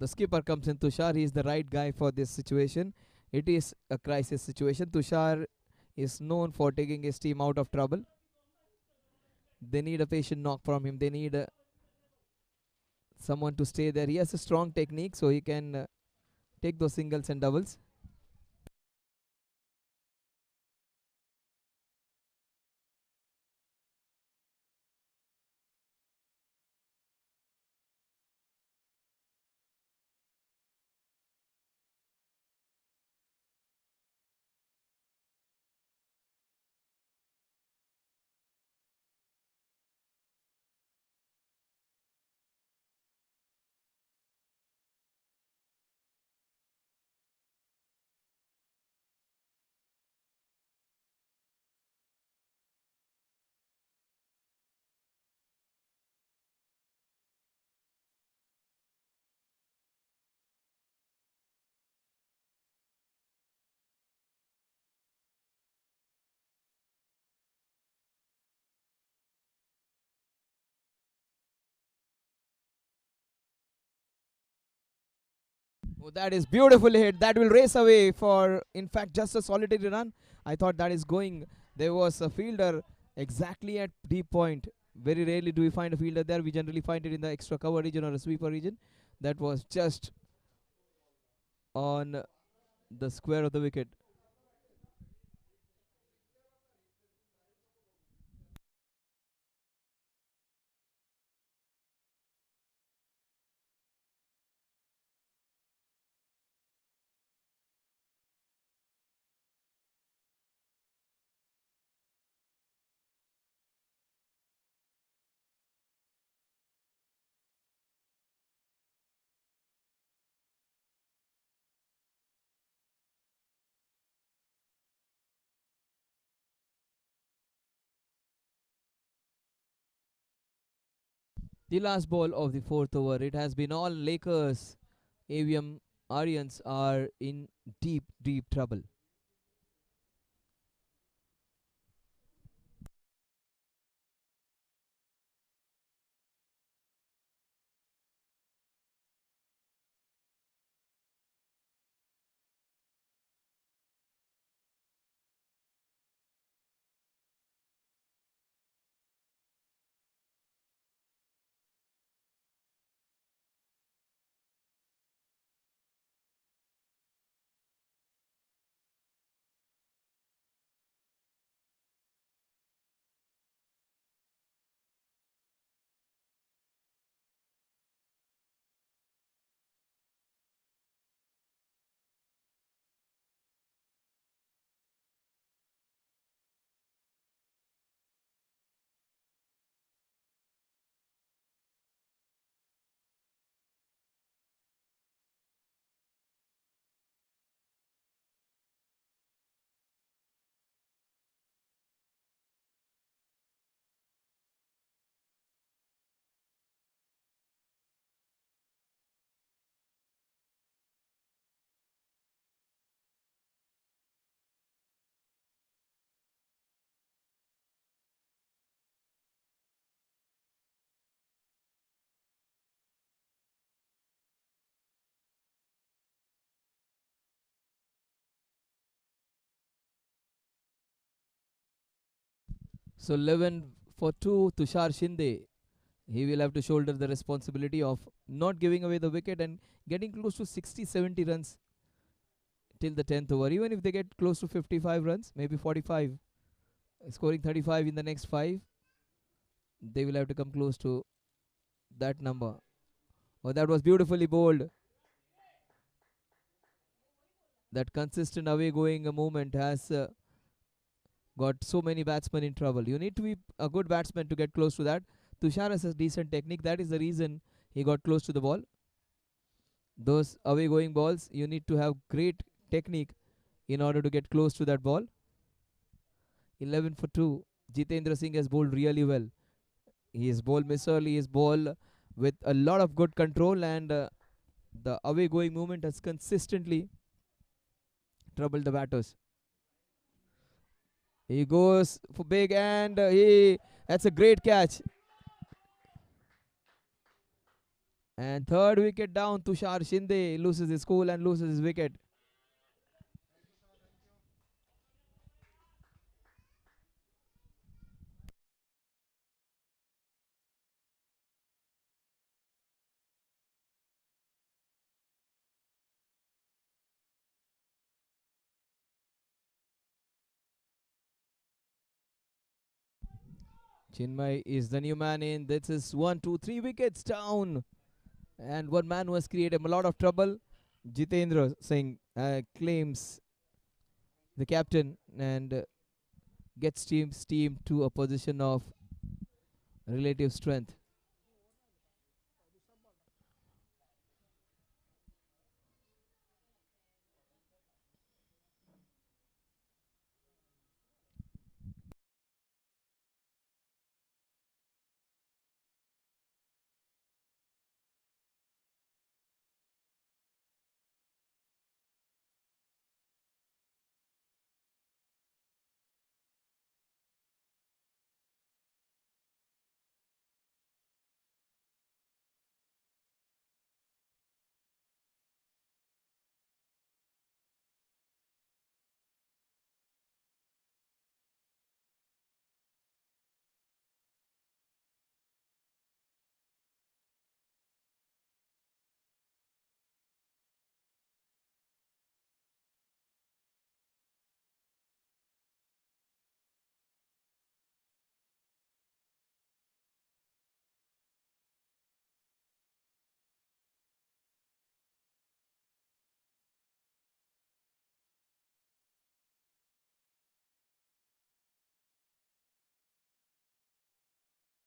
The skipper comes in, Tushar. He is the right guy for this situation. It is a crisis situation. Tushar is known for taking his team out of trouble. They need a patient knock from him. They need someone to stay there. He has a strong technique, so he can take those singles and doubles. Oh, that is beautifully hit. That will race away for, in fact, just a solitary run. I thought that is going. There was a fielder exactly at deep point. Very rarely do we find a fielder there. We generally find it in the extra cover region or a sweeper region. That was just on the square of the wicket. The last ball of the fourth over. It has been all Lakers. AVM Aryans are in deep, deep trouble. So 11 for 2, Tushar Shinde. He will have to shoulder the responsibility of not giving away the wicket and getting close to 60 70 runs till the 10th over. Even if they get close to 55 runs, maybe 45, scoring 35 in the next 5, they will have to come close to that number. Oh, that was beautifully bowled. That consistent away going movement has got so many batsmen in trouble. You need to be a good batsman to get close to that. Tushar has a decent technique. That is the reason he got close to the ball. Those away going balls, you need to have great technique in order to get close to that ball. 11 for 2. Jitendra Singh has bowled really well. He is bowled miserly. He is bowled with a lot of good control, and the away going movement has consistently troubled the batters. He goes for big, and that's a great catch. And third wicket down, Tushar Shinde loses his cool and loses his wicket. Chinmay is the new man in. This is one, two, three wickets down. And one man who has created a lot of trouble. Jitendra Singh claims the captain and gets team to a position of relative strength.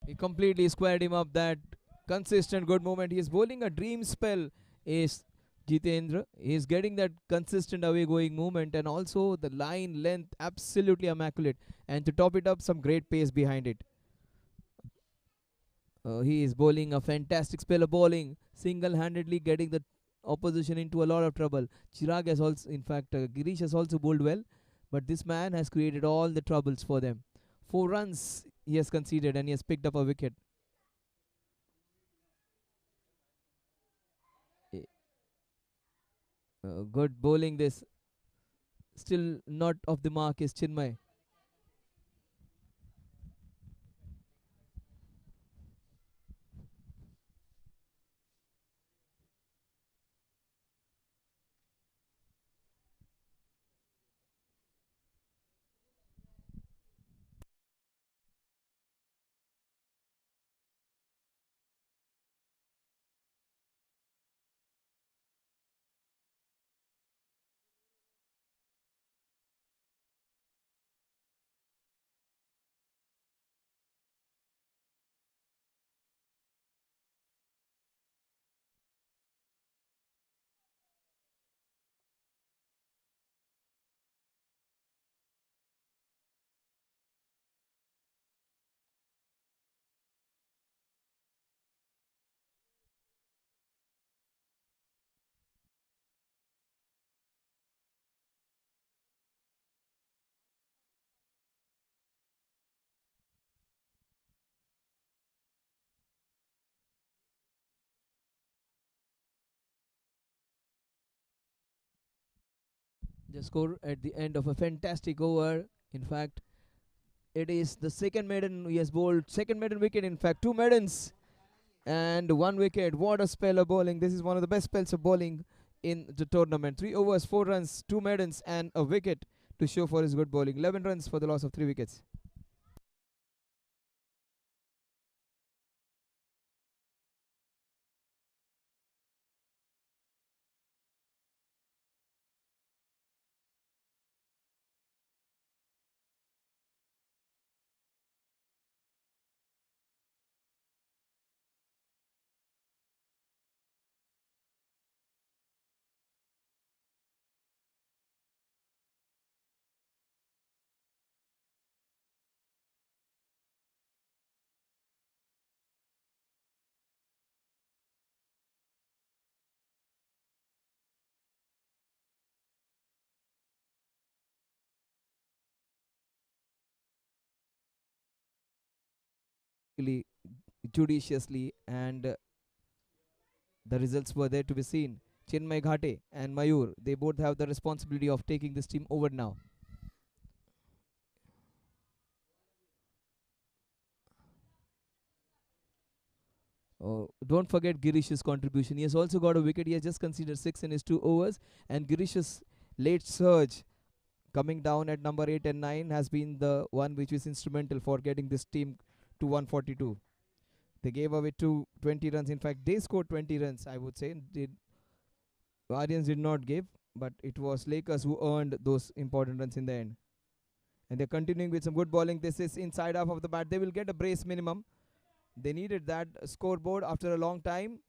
He completely squared him up. That consistent good movement. He is bowling a dream spell. Is Jitendra. He is getting that consistent away going movement and also the line length absolutely immaculate. And to top it up, some great pace behind it. He is bowling a fantastic spell of bowling, single-handedly getting the opposition into a lot of trouble. Chirag has also, in fact, Girish has also bowled well, but this man has created all the troubles for them. 4 runs he has conceded and he has picked up a wicket. Good bowling this. Still not off the mark is Chinmay. The score at the end of a fantastic over. In fact, it is the second maiden he has bowled. Second maiden wicket, in fact, two maidens and one wicket. What a spell of bowling. This is one of the best spells of bowling in the tournament. 3 overs, 4 runs, two maidens, and a wicket to show for his good bowling. 11 runs for the loss of 3 wickets. Really judiciously and The results were there to be seen. Chinmay Ghate and Mayur, they both have the responsibility of taking this team over now. Oh, don't forget Girish's contribution. He has also got a wicket. He has just conceded 6 in his 2 overs. And Girish's late surge coming down at number 8 and 9 has been the one which is instrumental for getting this team to 142. They gave away 20 runs. In fact, they scored 20 runs, I would say. ARYANS did not give, but it was Lakers who earned those important runs in the end. And they're continuing with some good bowling. This is inside half of the bat. They will get a brace minimum. They needed that. Scoreboard after a long time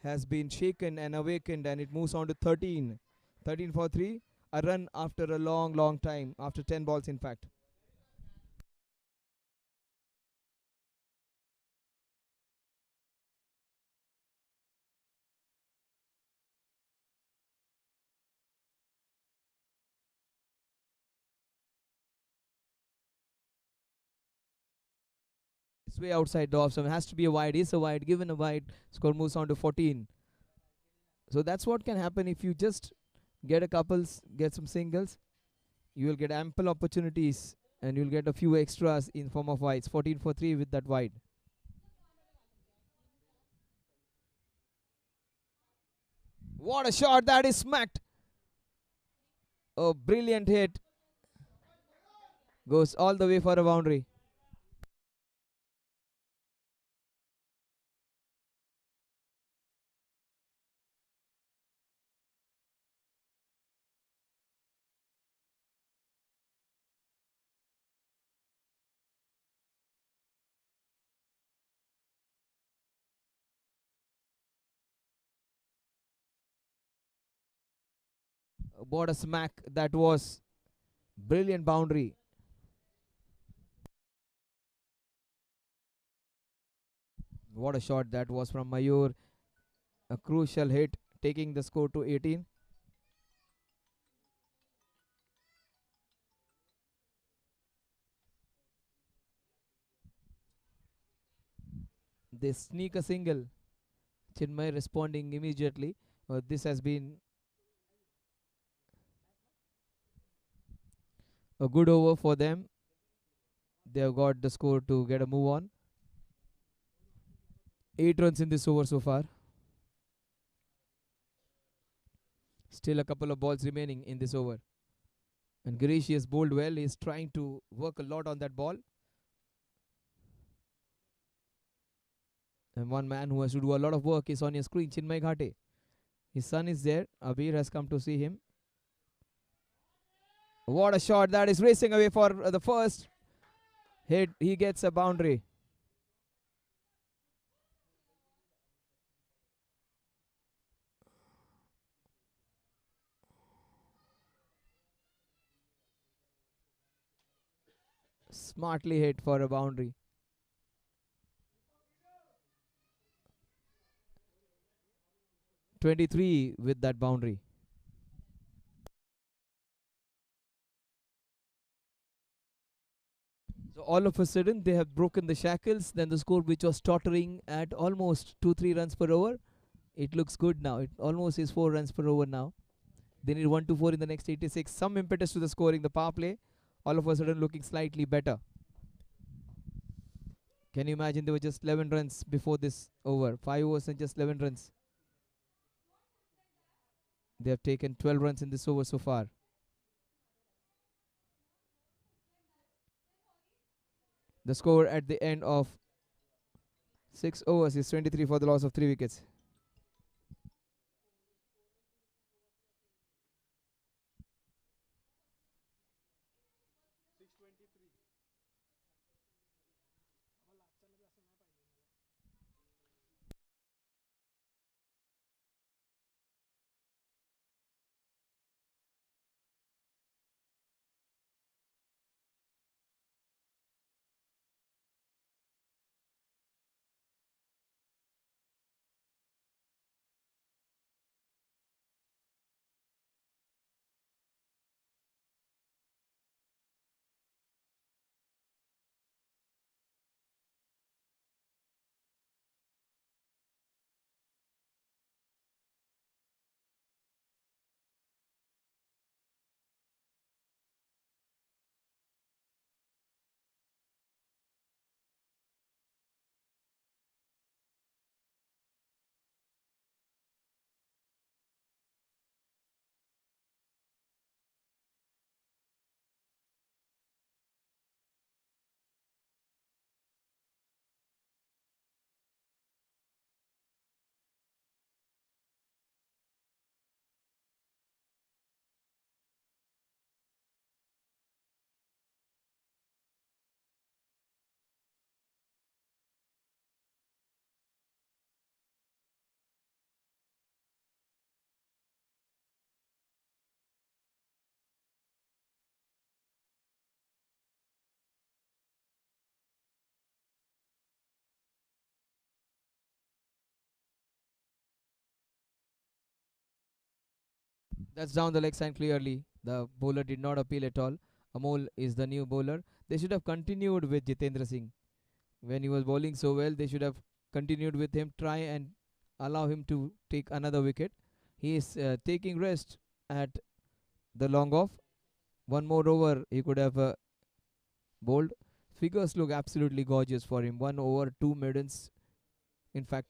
has been shaken and awakened, and it moves on to 13. 13 for 3. A run after a long, long time. After 10 balls, in fact. It's way outside the off, so it has to be a wide. Is a wide. Given a wide, score moves on to 14. So that's what can happen if you just get a couples, get some singles. You will get ample opportunities and you'll get a few extras in form of wides. 14 for 3 with that wide. What a shot, that is smacked. A brilliant hit. Goes all the way for a boundary. What a smack that was. Brilliant boundary. What a shot that was from Mayur. A crucial hit, taking the score to 18. They sneak a single. Chinmay responding immediately. This has been a good over for them. They have got the score to get a move on. 8 runs in this over so far. Still a couple of balls remaining in this over. And Girish has bowled well. He is trying to work a lot on that ball. And one man who has to do a lot of work is on your screen, Chinmay Ghate. His son is there. Abir has come to see him. What a shot. That is racing away for the first hit. He gets a boundary. Smartly hit for a boundary. 23 with that boundary. So all of a sudden they have broken the shackles. Then the score, which was tottering at almost 2-3 runs per over, it looks good now. It almost is 4 runs per over now. They need 1 to 4 in the next 86. Some impetus to the scoring. The power play all of a sudden looking slightly better. Can you imagine, there were just 11 runs before this over. 5 overs and just 11 runs. They have taken 12 runs in this over so far. The score at the end of 6 overs is 23 for the loss of 3 wickets. That's down the leg side clearly. The bowler did not appeal at all. Amol is the new bowler. They should have continued with Jitendra Singh. When he was bowling so well, they should have continued with him, try and allow him to take another wicket. He is taking rest at the long off. One more over, he could have bowled. Figures look absolutely gorgeous for him. 1 over, 2 maidens. In fact,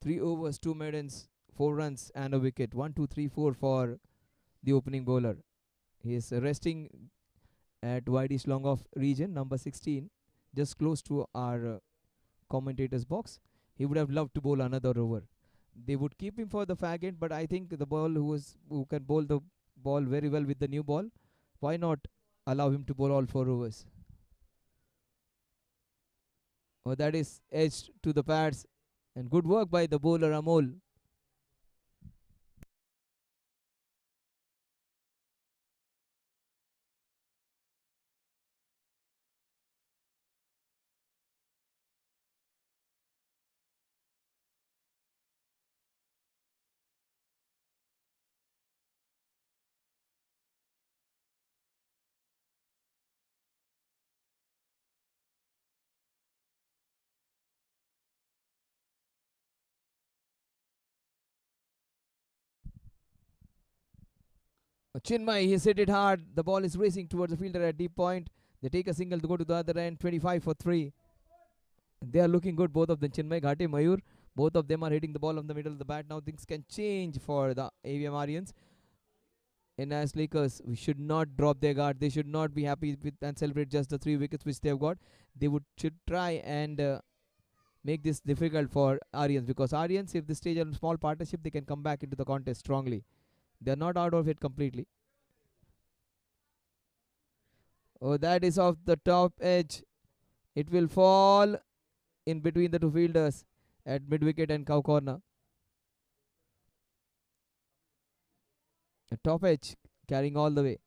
3 overs, 2 maidens, 4 runs, and a wicket. 1, 2, 3, 4 for the opening bowler. He is resting at Whiteish long off region, number 16, just close to our commentator's box. He would have loved to bowl another over. They would keep him for the fag end, but I think the ball who can bowl the ball very well with the new ball, why not allow him to bowl all 4 overs? Oh, that is edged to the pads, and good work by the bowler Amol. 'Chinmay, he hit it hard. The ball is racing towards the fielder at deep point. They take a single to go to the other end. 25 for 3. They are looking good, both of them. Chinmay, Ghate, Mayur. Both of them are hitting the ball on the middle of the bat. Now things can change for the AVM ARYANS. NIS Lakers, we should not drop their guard. They should not be happy with and celebrate just the 3 wickets which they have got. They should try and make this difficult for ARYANS, because ARYANS, if they stage a small partnership, they can come back into the contest strongly. They are not out of it completely. Oh, that is off the top edge. It will fall in between the two fielders at mid wicket and cow corner. A top edge carrying all the way.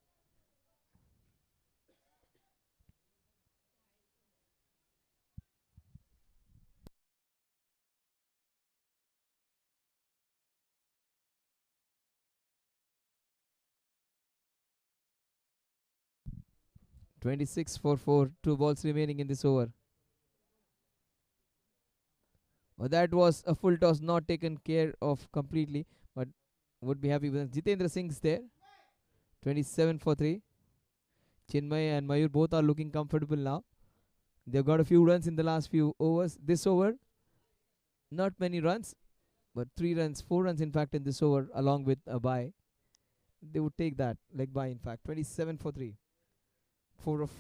26 for 4. 2 balls remaining in this over. Oh, that was a full toss, not taken care of completely, but would be happy with Jitendra Singh's there. 27 for 3. Chinmay and Mayur both are looking comfortable now. They've got a few runs in the last few overs. This over, not many runs, but 3 runs, 4 runs in fact in this over, along with a bye. They would take that, leg bye in fact. 27 for 3. 4 of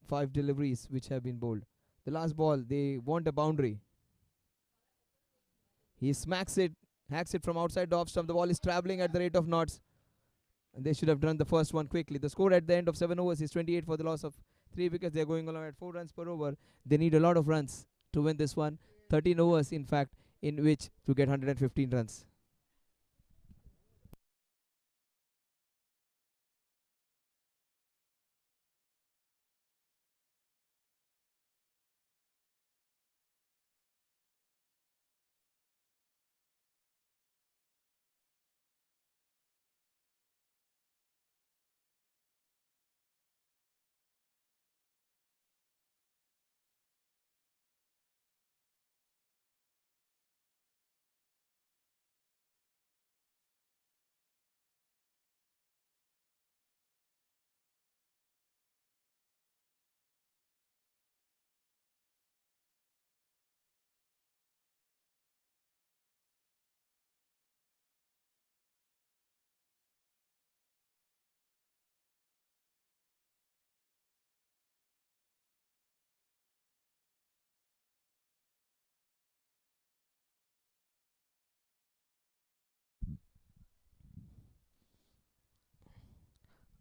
5 deliveries which have been bowled. The last ball, they want a boundary. He smacks it, hacks it from outside the off stump. The ball is travelling at the rate of knots. And they should have done the first one quickly. The score at the end of 7 overs is 28 for the loss of 3 wickets. They are going along at 4 runs per over. They need a lot of runs to win this one. 13 overs, in fact, in which to get 115 runs.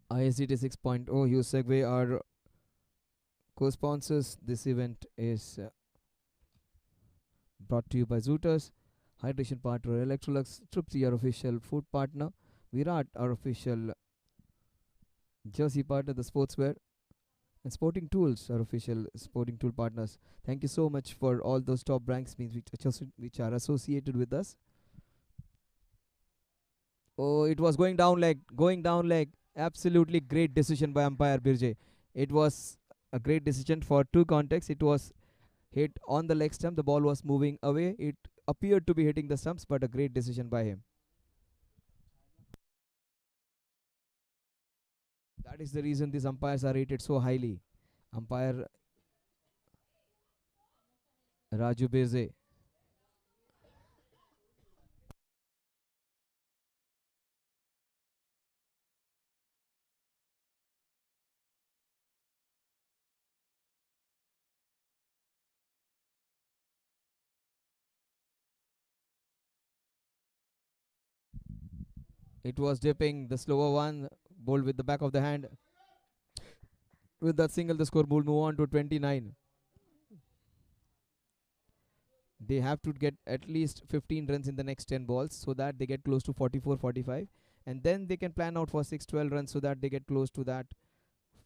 ISDT 6.0 Hughes Segway are co-sponsors. This event is brought to you by Zooters, hydration partner Electrolux, Trupti, our official food partner, Virat, our official jersey partner, the sportswear, and Sporting Tools, our official sporting tool partners. Thank you so much for all those top ranks which are associated with us. Oh, it was going down leg, going down leg. Absolutely great decision by umpire Birje. It was a great decision for two contexts. It was hit on the leg stump. The ball was moving away. It appeared to be hitting the stumps, but a great decision by him. That is the reason these umpires are rated so highly. Umpire Raju Birje. It was dipping the slower one, bowled with the back of the hand. With that single, the score will move on to 29. They have to get at least 15 runs in the next 10 balls so that they get close to 44 45, and then they can plan out for 6 12 runs so that they get close to that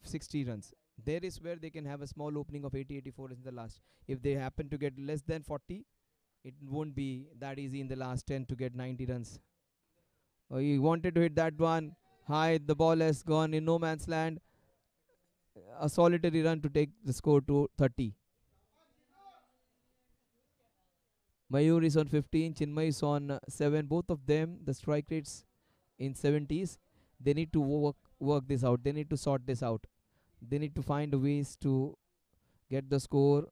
60 runs. There is where they can have a small opening of 80 84 in the last. If they happen to get less than 40, it won't be that easy in the last 10 to get 90 runs. Oh, he wanted to hit that one high. The ball has gone in no man's land. A solitary run to take the score to 30. Mayur is on 15, Chinmay is on 7. Both of them, the strike rates in 70s. They need to work this out. They need to sort this out. They need to find ways to get the score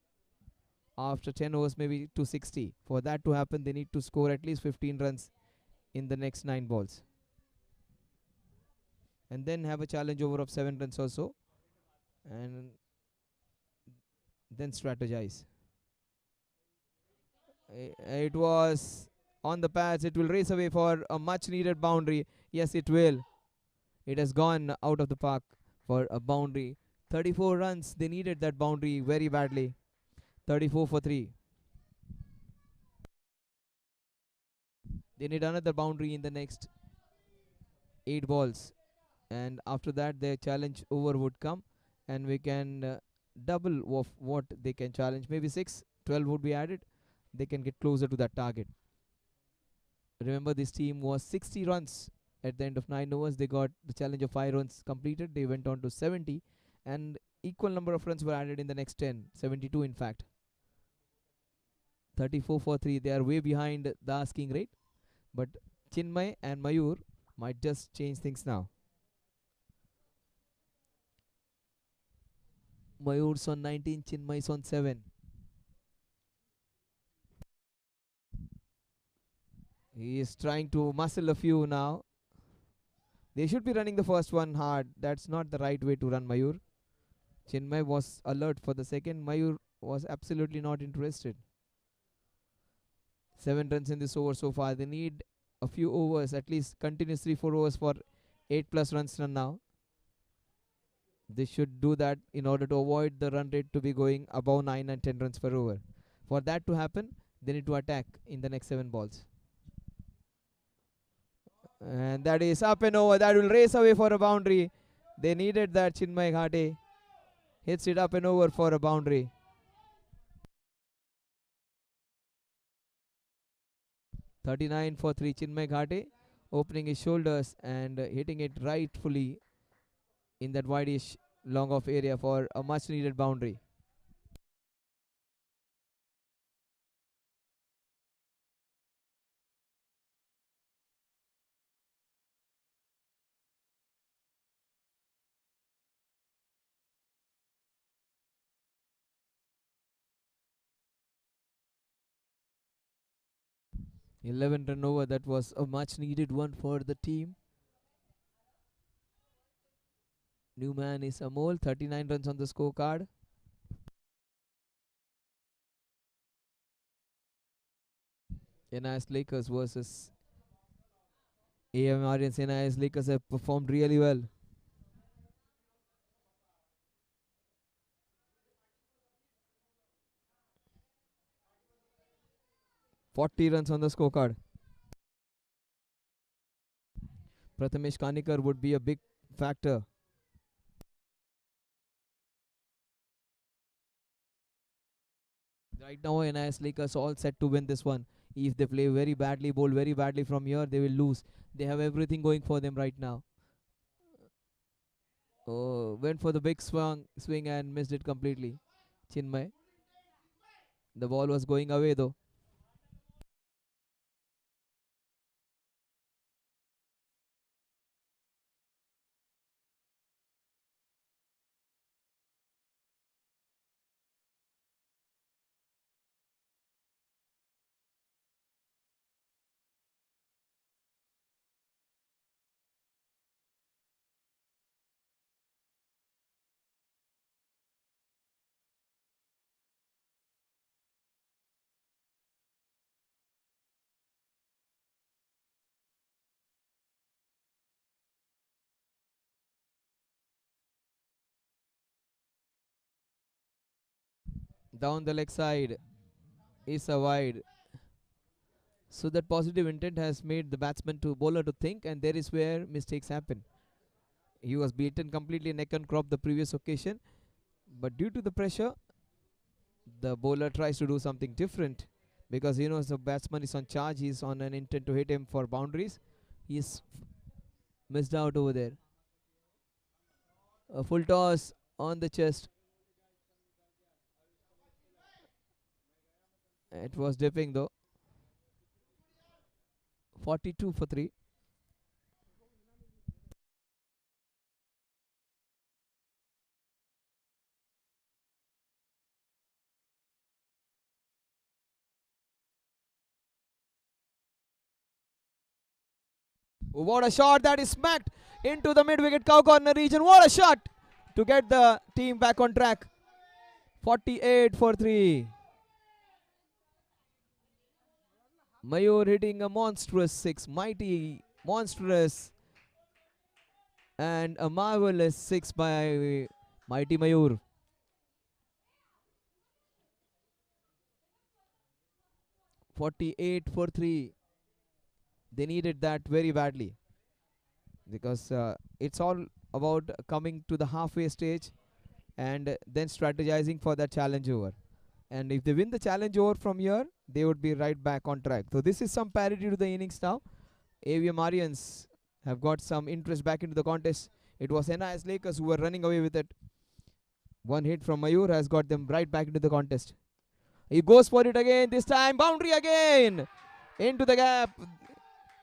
after 10 overs, maybe to 60. For that to happen, they need to score at least 15 runs in the next 9 balls. And then have a challenge over of 7 runs or so. And then strategize. It was on the pads. It will race away for a much needed boundary. Yes, it will. It has gone out of the park for a boundary. 34 runs. They needed that boundary very badly. 34 for 3. They need another boundary in the next 8 balls. And after that, their challenge over would come. And we can double of what they can challenge. Maybe 6, 12 would be added. They can get closer to that target. Remember, this team was 60 runs at the end of 9 overs. They got the challenge of 5 runs completed. They went on to 70, and equal number of runs were added in the next 10, 72 in fact. 34 for 3. They are way behind the asking rate, but Chinmay and Mayur might just change things now. Mayur's on 19, Chinmay's on 7. He is trying to muscle a few now. They should be running the first one hard. That's not the right way to run Mayur. Chinmay was alert for the second. Mayur was absolutely not interested. 7 runs in this over so far. They need a few overs, at least continuous 3-4 overs for 8 plus runs run now. They should do that in order to avoid the run rate to be going above 9 and 10 runs per over. For that to happen, they need to attack in the next 7 balls. And that is up and over. That will race away for a boundary. They needed that. Chinmay Ghate hits it up and over for a boundary. 39 for 3. Chinmay Ghate opening his shoulders and hitting it rightfully in that wideish long off area for a much needed boundary. Eleven run over. That was a much needed one for the team. New man is Amol. 39 runs on the scorecard. NIS Lakers versus AVM ARYANS. NIS Lakers have performed really well. Forty runs on the scorecard. Prathamesh Kanikar would be a big factor. Right now, NIS Lakers all set to win this one. If they play very badly, bowl very badly from here, they will lose. They have everything going for them right now. Oh, went for the big swing and missed it completely. Chinmay. The ball was going away though. Down the leg side is a wide. So that positive intent has made the batsman to bowler to think, and there is where mistakes happen. He was beaten completely neck and crop the previous occasion, but due to the pressure, the bowler tries to do something different because he knows the batsman is on charge. He's on an intent to hit him for boundaries. He's missed out over there. A full toss on the chest. It was dipping though. 42 for 3. What a shot that is smacked into the mid-wicket cow corner region. What a shot to get the team back on track. 48 for 3. Mayur hitting a monstrous 6. Mighty, monstrous, and a marvelous 6 by Mighty Mayur. 48 for 3. They needed that very badly because it's all about coming to the halfway stage and then strategizing for that challenge over. And if they win the challenge over from here, they would be right back on track. So this is some parity to the innings now. AVM ARYANS have got some interest back into the contest. It was NIS Lakers who were running away with it. One hit from Mayur has got them right back into the contest. He goes for it again. This time boundary again. Into the gap.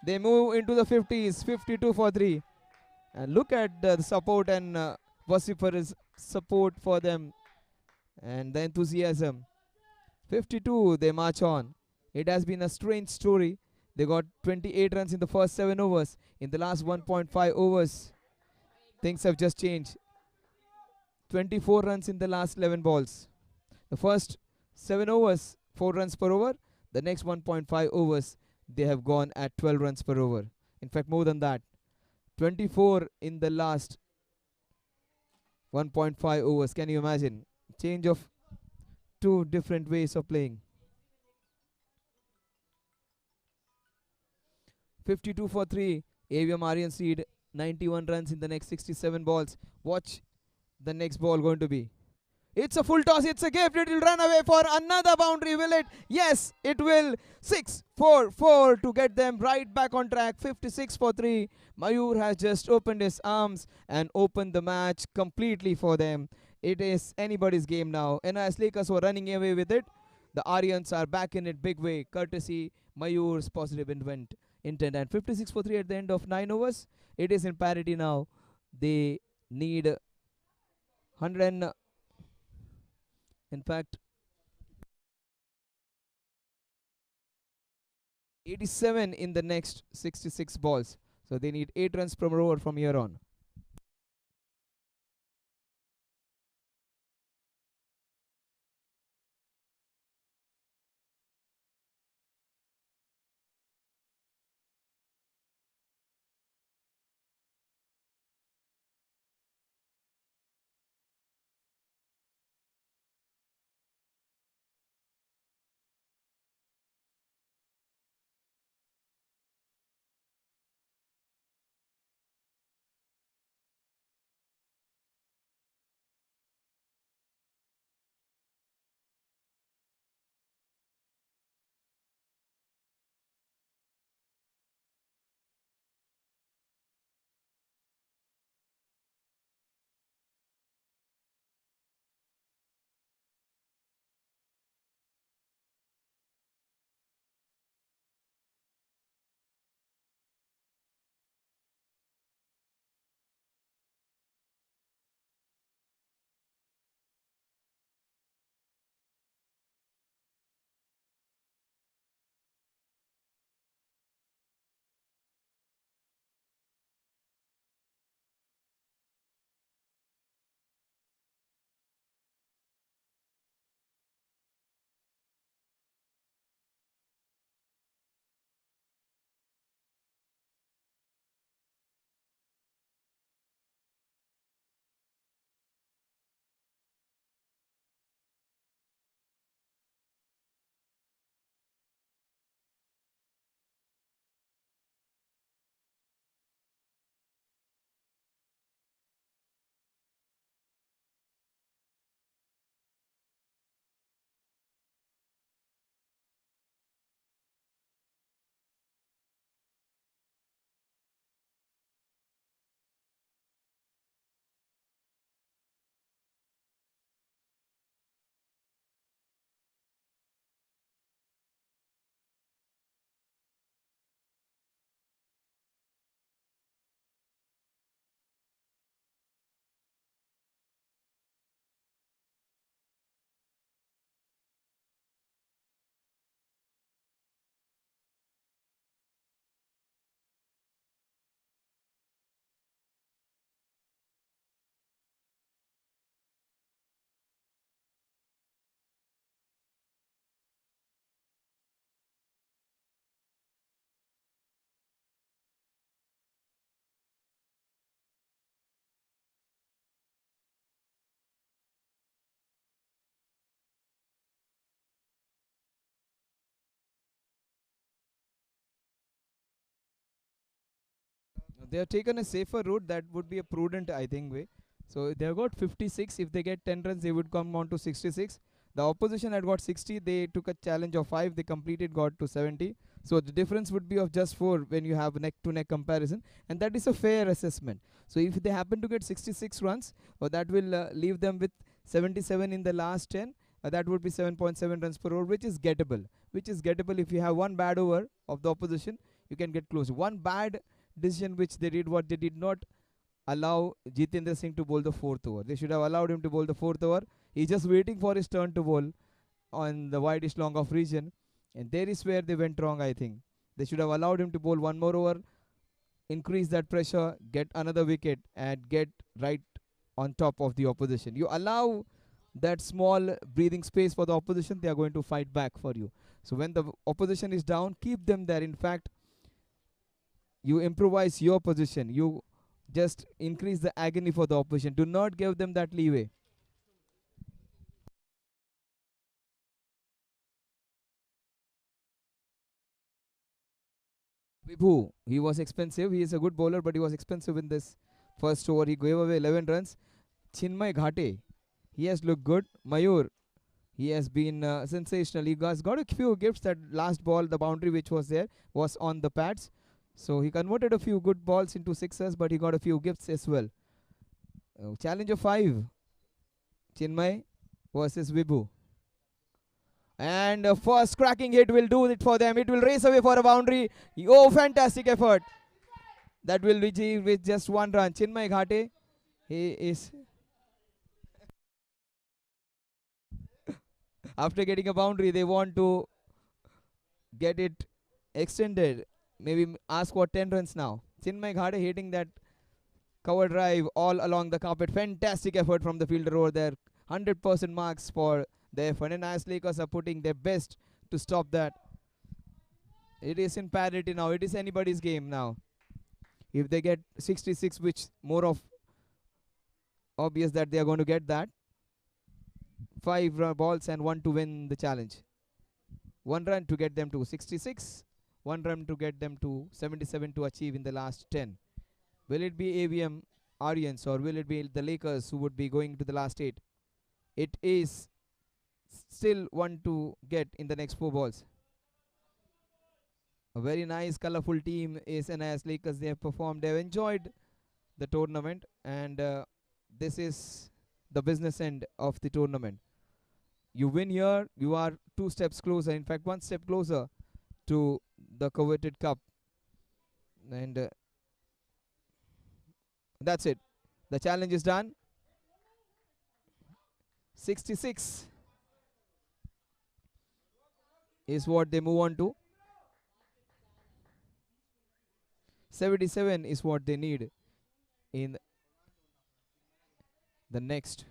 They move into the 50s. 52 for 3. And look at the support and vociferous support for them. And the enthusiasm. 52, they march on. It has been a strange story. They got 28 runs in the first 7 overs. In the last 1.5 overs, things have just changed. 24 runs in the last 11 balls. The first 7 overs, 4 runs per over. The next 1.5 overs, they have gone at 12 runs per over. In fact, more than that. 24 in the last 1.5 overs. Can you imagine? Change of 2 different ways of playing. 52 for 3. AVM ARYANS lead 91 runs in the next 67 balls. Watch the next ball going to be. It's a full toss. It's a gift. It will run away for another boundary. Will it? Yes, it will. 6-4-4 to get them right back on track. 56 for 3. Mayur has just opened his arms and opened the match completely for them. It is anybody's game now. NIS Lakers were running away with it. The ARYANS are back in it big way, courtesy Mayur's positive intent. And 56 for 3 at the end of 9 overs. It is in parity now. They need 100 and in fact 87 in the next 66 balls. So they need 8 runs per over from here on. They have taken a safer route. That would be a prudent, I think, way. So they have got 56. If they get 10 runs, they would come on to 66. The opposition had got 60. They took a challenge of 5. They completed, got to 70. So the difference would be of just 4 when you have neck to neck comparison. And that is a fair assessment. So if they happen to get 66 runs, that will leave them with 77 in the last 10. That would be 7.7 runs per over, which is gettable. Which is gettable if you have one bad over of the opposition, you can get close. One bad decision which they did, what they did not allow Jitendra Singh to bowl the fourth over. They should have allowed him to bowl the fourth over. He's just waiting for his turn to bowl on the widest long off region, and there is where they went wrong. I think they should have allowed him to bowl one more over, increase that pressure, get another wicket, and get right on top of the opposition. You allow that small breathing space for the opposition, they are going to fight back for you. So when the opposition is down, keep them there. In fact, you improvise your position. You just increase the agony for the opposition. Do not give them that leeway. Vibhu, he was expensive. He is a good bowler, but he was expensive in this first over. He gave away 11 runs. Chinmay Ghate, he has looked good. Mayur, he has been sensational. He has got a few gifts. That last ball, the boundary which was there, was on the pads. So he converted a few good balls into sixers, but he got a few gifts as well. Challenge of 5. Chinmay versus Vibhu. And first cracking hit will do it for them. It will race away for a boundary. Oh, fantastic effort. That will achieve with just 1 run. Chinmay Ghate, he is after getting a boundary, they want to get it extended. Maybe ask for 10 runs now. Chinmay Ghate hitting that cover drive all along the carpet. Fantastic effort from the fielder over there. 100% marks for the effort. And NIS Lakers are putting their best to stop that. It is in parity now. It is anybody's game now. If they get 66, which more of obvious that they are going to get that. 5 balls and 1 to win the challenge. 1 run to get them to 66. 1 run to get them to 77 to achieve in the last 10. Will it be AVM ARYANS or will it be the Lakers who would be going to the last 8? It is still 1 to get in the next 4 balls. A very nice, colorful team is NIS Lakers. They have performed, they have enjoyed the tournament, and this is the business end of the tournament. You win here, you are 2 steps closer, in fact 1 step closer to the coveted cup. And that's it. The challenge is done. 66 is what they move on to. 77 is what they need in the next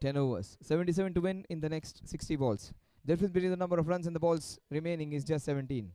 10 overs. 77 to win in the next 60 balls. Difference between the number of runs and the balls remaining is just 17.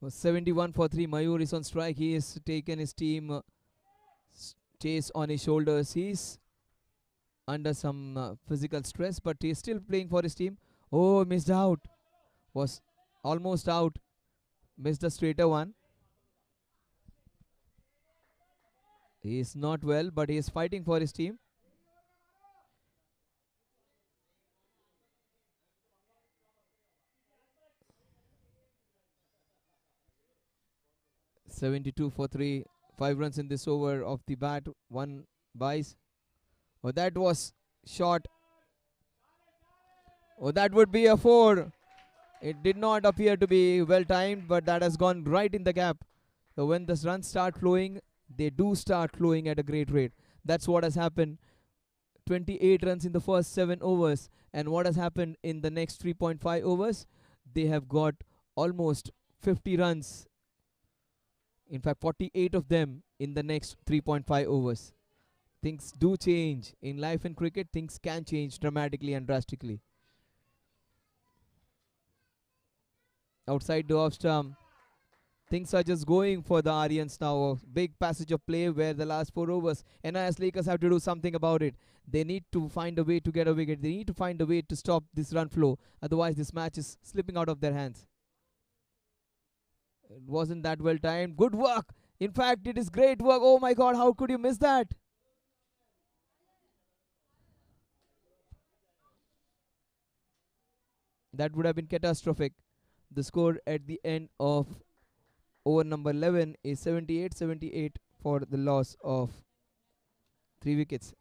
71 for 3. Mayur is on strike. He has taken his team chase on his shoulders. He's under some physical stress, but he's still playing for his team. Oh, missed out. Was almost out. Missed a straighter one. He is not well, but he is fighting for his team. "72 for 3. 5 runs in this over of the bat. 1 buys. Oh, that was short. Oh, that would be a 4. It did not appear to be well timed, but that has gone right in the gap. So when the runs start flowing, they do start flowing at a great rate. That's what has happened. 28 runs in the first 7 overs. And what has happened in the next 3.5 overs? They have got almost 50 runs. In fact, 48 of them in the next 3.5 overs. Things do change. In life and cricket, things can change dramatically and drastically. Outside the off stump, things are just going for the Aryans now. A big passage of play where the last 4 overs, NIS Lakers have to do something about it. They need to find a way to get a wicket. They need to find a way to stop this run flow. Otherwise, this match is slipping out of their hands. It wasn't that well timed. Good work. In fact, it is great work. Oh my God, how could you miss that? That would have been catastrophic. The score at the end of over number 11 is 78-78 for the loss of 3 wickets.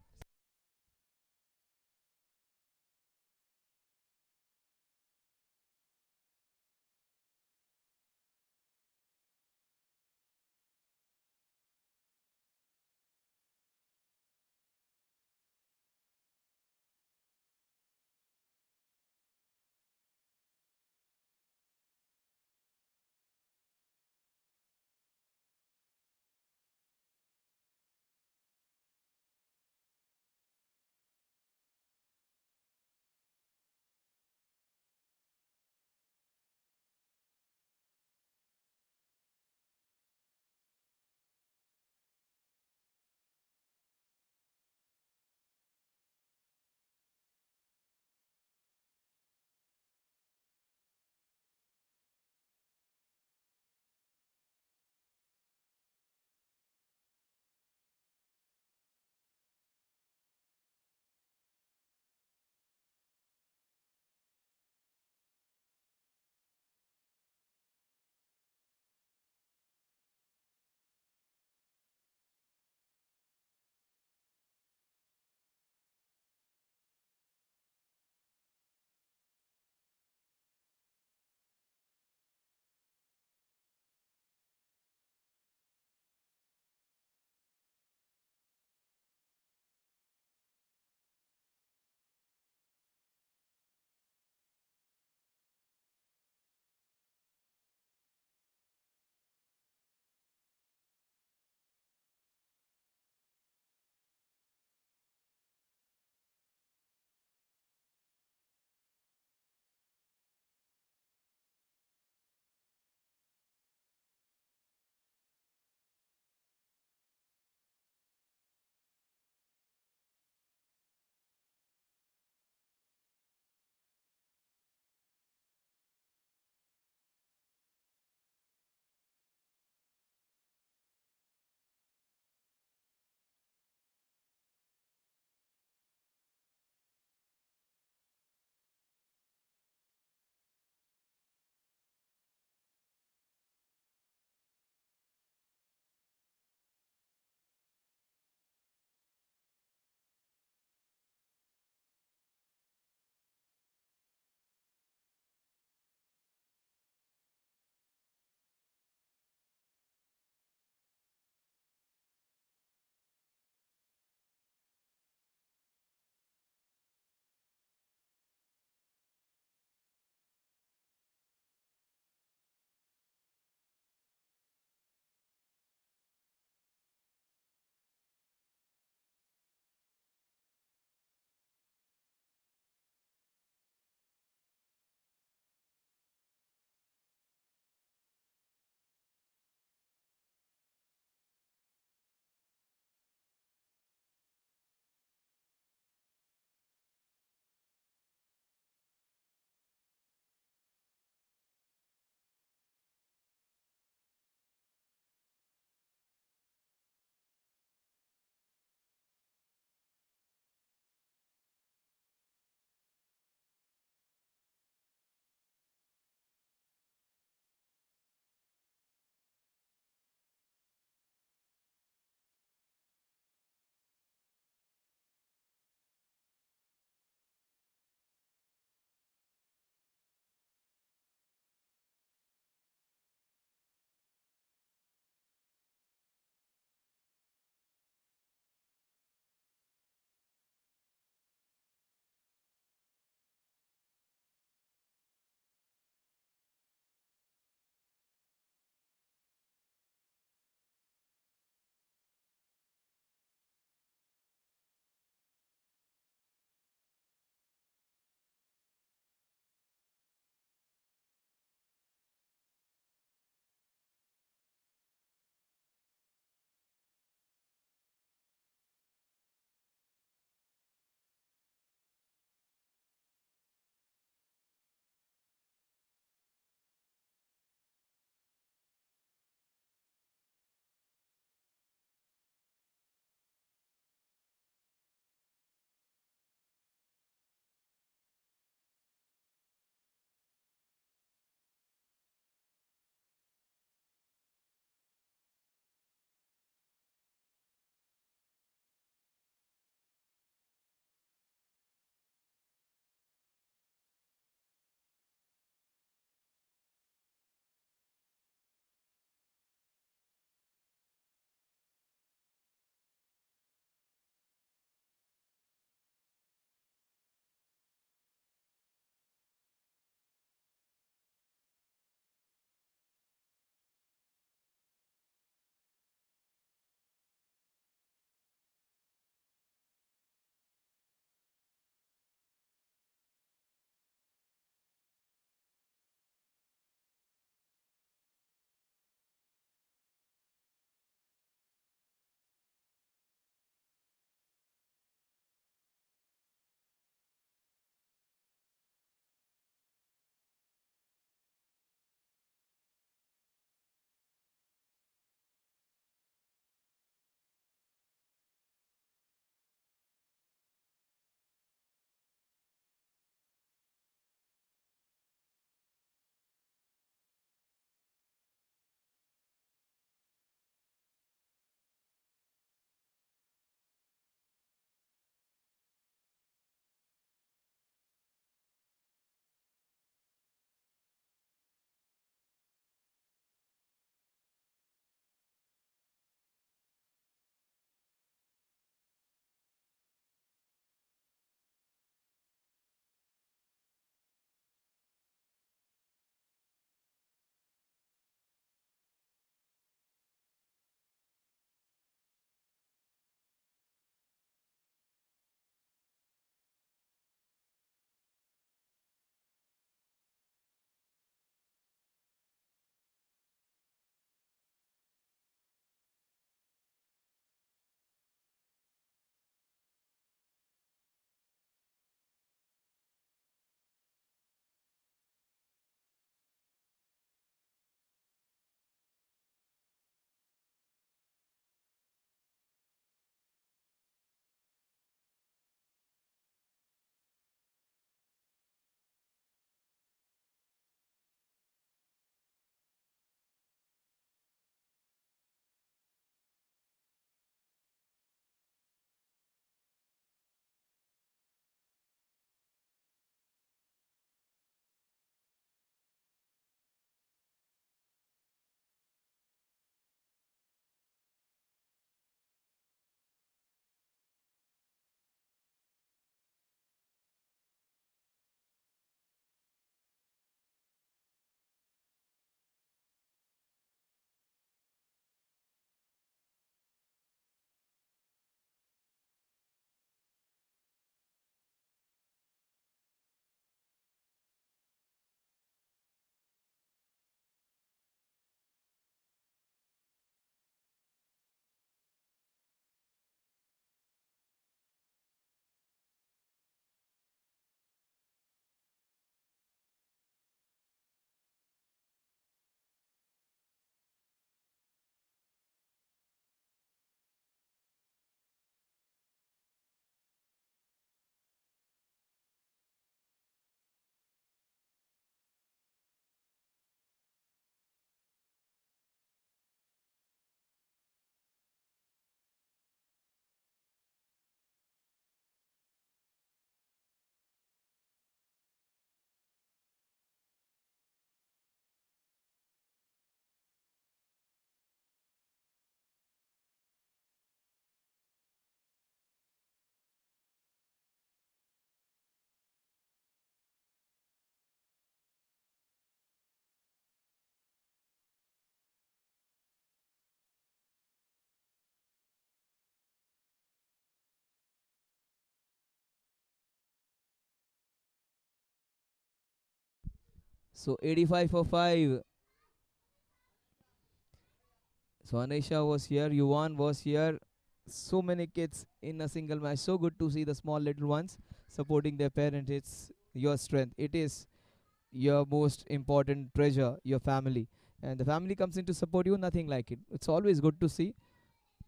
So 85 for 5. So Anisha was here, Yuvan was here. So many kids in a single match. So good to see the small little ones supporting their parent. It's your strength. It is your most important treasure, your family. And the family comes in to support you, nothing like it. It's always good to see.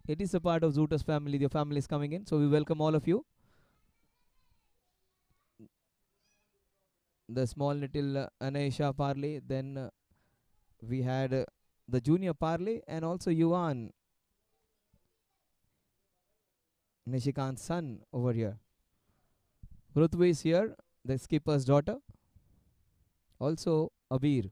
It is a part of Zuta's family. Your family is coming in. So we welcome all of you. The small little Anisha Parley. Then we had the junior Parley and also Yuvan, Nishikant's son over here. Rutvi is here, the skipper's daughter. Also Abir.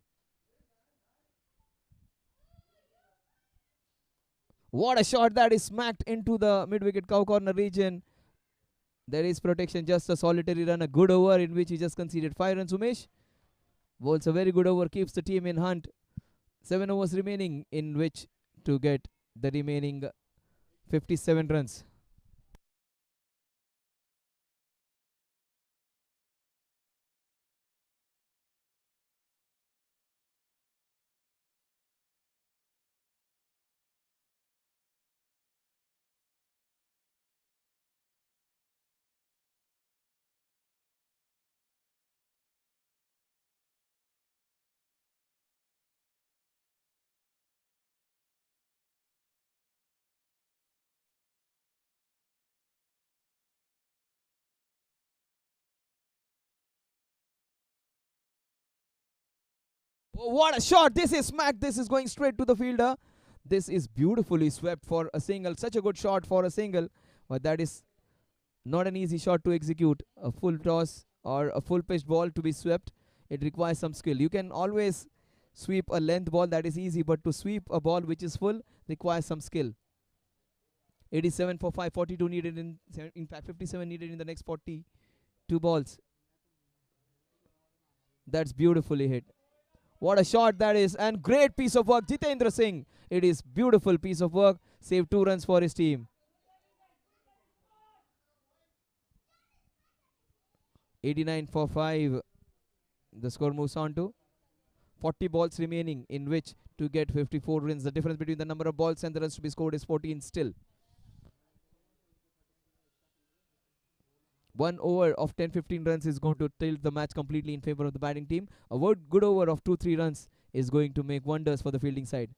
What a shot that is smacked into the mid-wicket cow corner region. There is protection, just a solitary run, a good over in which he just conceded 5 runs. Umesh bowls a very good over, keeps the team in hunt. 7 overs remaining in which to get the remaining 57 runs. Oh, what a shot! This is smacked. This is going straight to the fielder. This is beautifully swept for a single. Such a good shot for a single. But that is not an easy shot to execute. A full toss or a full pitched ball to be swept, it requires some skill. You can always sweep a length ball, that is easy, but to sweep a ball which is full requires some skill. 87 for 5, 42 needed in fact 57 needed in the next 42 balls. That's beautifully hit. What a shot that is, and great piece of work, Jitendra Singh. It is beautiful piece of work. Saved 2 runs for his team. 89 for 5. The score moves on to 40 balls remaining in which to get 54 runs. The difference between the number of balls and the runs to be scored is 14 still. 1 over of 10-15 runs is going to tilt the match completely in favor of the batting team. A good over of 2-3 runs is going to make wonders for the fielding side.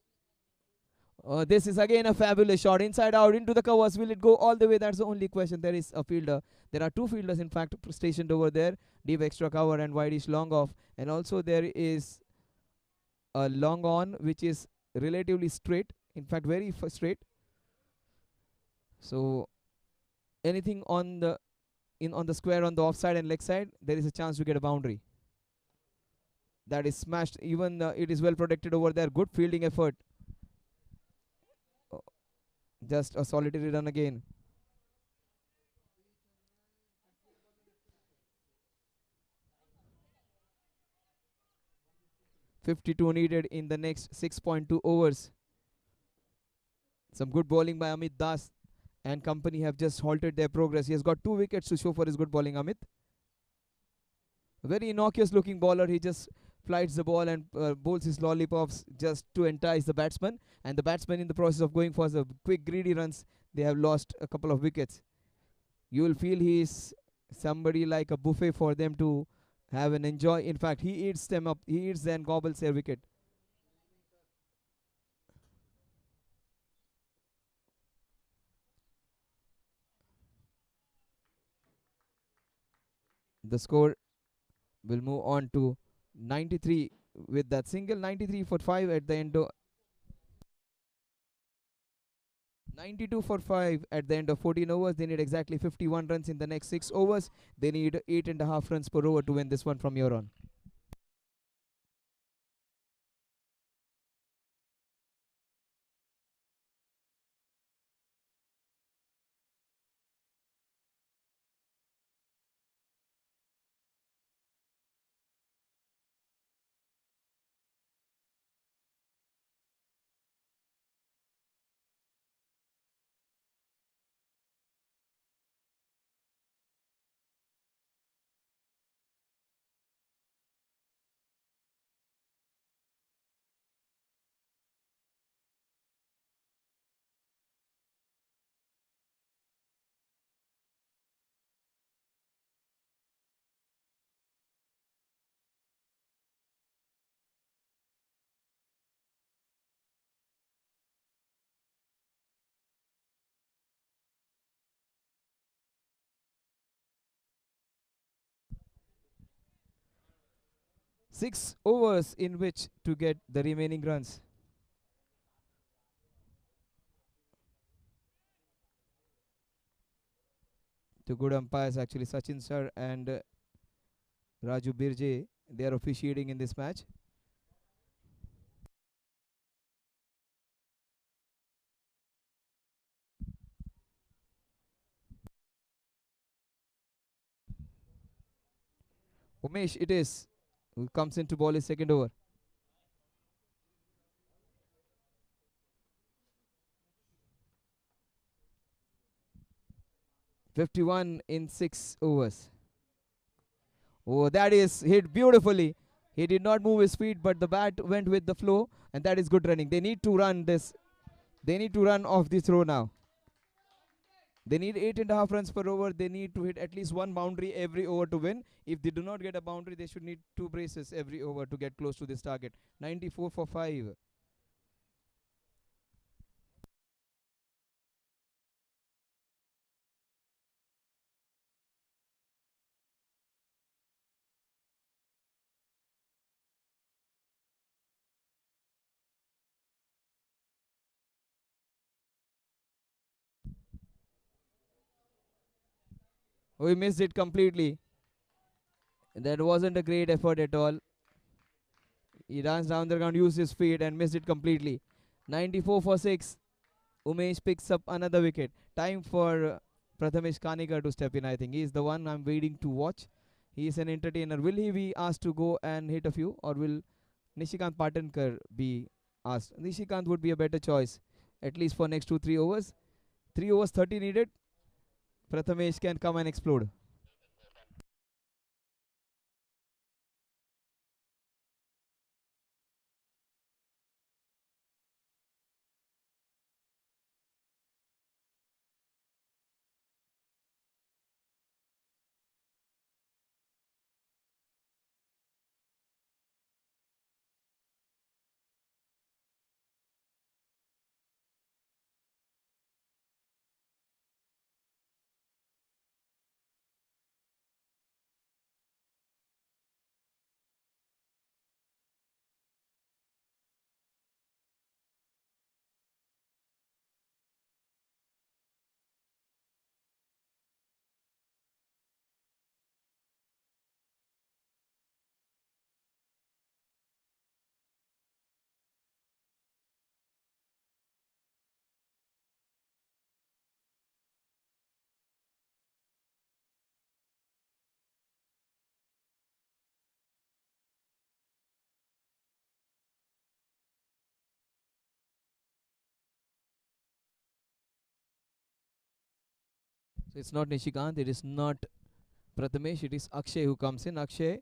This is again a fabulous shot. Inside out into the covers. Will it go all the way? That's the only question. There is a fielder. There are 2 fielders in fact stationed over there. Deep extra cover and wideish long off. And also there is a long on which is relatively straight. In fact very straight. So anything on the on the square on the offside and leg side, there is a chance to get a boundary. That is smashed. Even it is well protected over there. Good fielding effort. Oh, just a solitary run again. .52 needed in the next 6.2 overs. Some good bowling by Amit Das and company have just halted their progress. He has got 2 wickets to show for his good bowling, Amit. A very innocuous looking bowler. He just flights the ball and bowls his lollipops just to entice the batsman. And the batsman, in the process of going for the quick greedy runs, they have lost a couple of wickets. You will feel he is somebody like a buffet for them to have and enjoy. In fact, he eats them up. He eats and gobbles their wicket. The score will move on to 93 with that single. 93 for 5 at the end of 92 for 5 at the end of 14 overs. They need exactly 51 runs in the next 6 overs. They need 8.5 runs per over to win this one from here on. 6 overs in which to get the remaining runs. Two good umpires actually, Sachin Sir and Raju Birje. They are officiating in this match. Umesh it is, who comes into ball his second over. 51 in 6 overs. Oh, that is hit beautifully. He did not move his feet, but the bat went with the flow, and that is good running. They need to run this. They need to run off the throw now. They need 8.5 runs per over. They need to hit at least one boundary every over to win. If they do not get a boundary, they should need 2 braces every over to get close to this target. 94 for 5. Oh, he missed it completely. That wasn't a great effort at all. He runs down the ground, used his feet, and missed it completely. 94 for 6. Umesh picks up another wicket. Time for Prathamesh Kanikar to step in, I think. He is the one I'm waiting to watch. He is an entertainer. Will he be asked to go and hit a few, or will Nishikant Patankar be asked? Nishikant would be a better choice, at least for next 2-3 overs. 3 overs 30 needed. Prathamesh can come and explode. So it's not Nishikant, it is not Prathamesh, it is Akshay who comes in. Akshay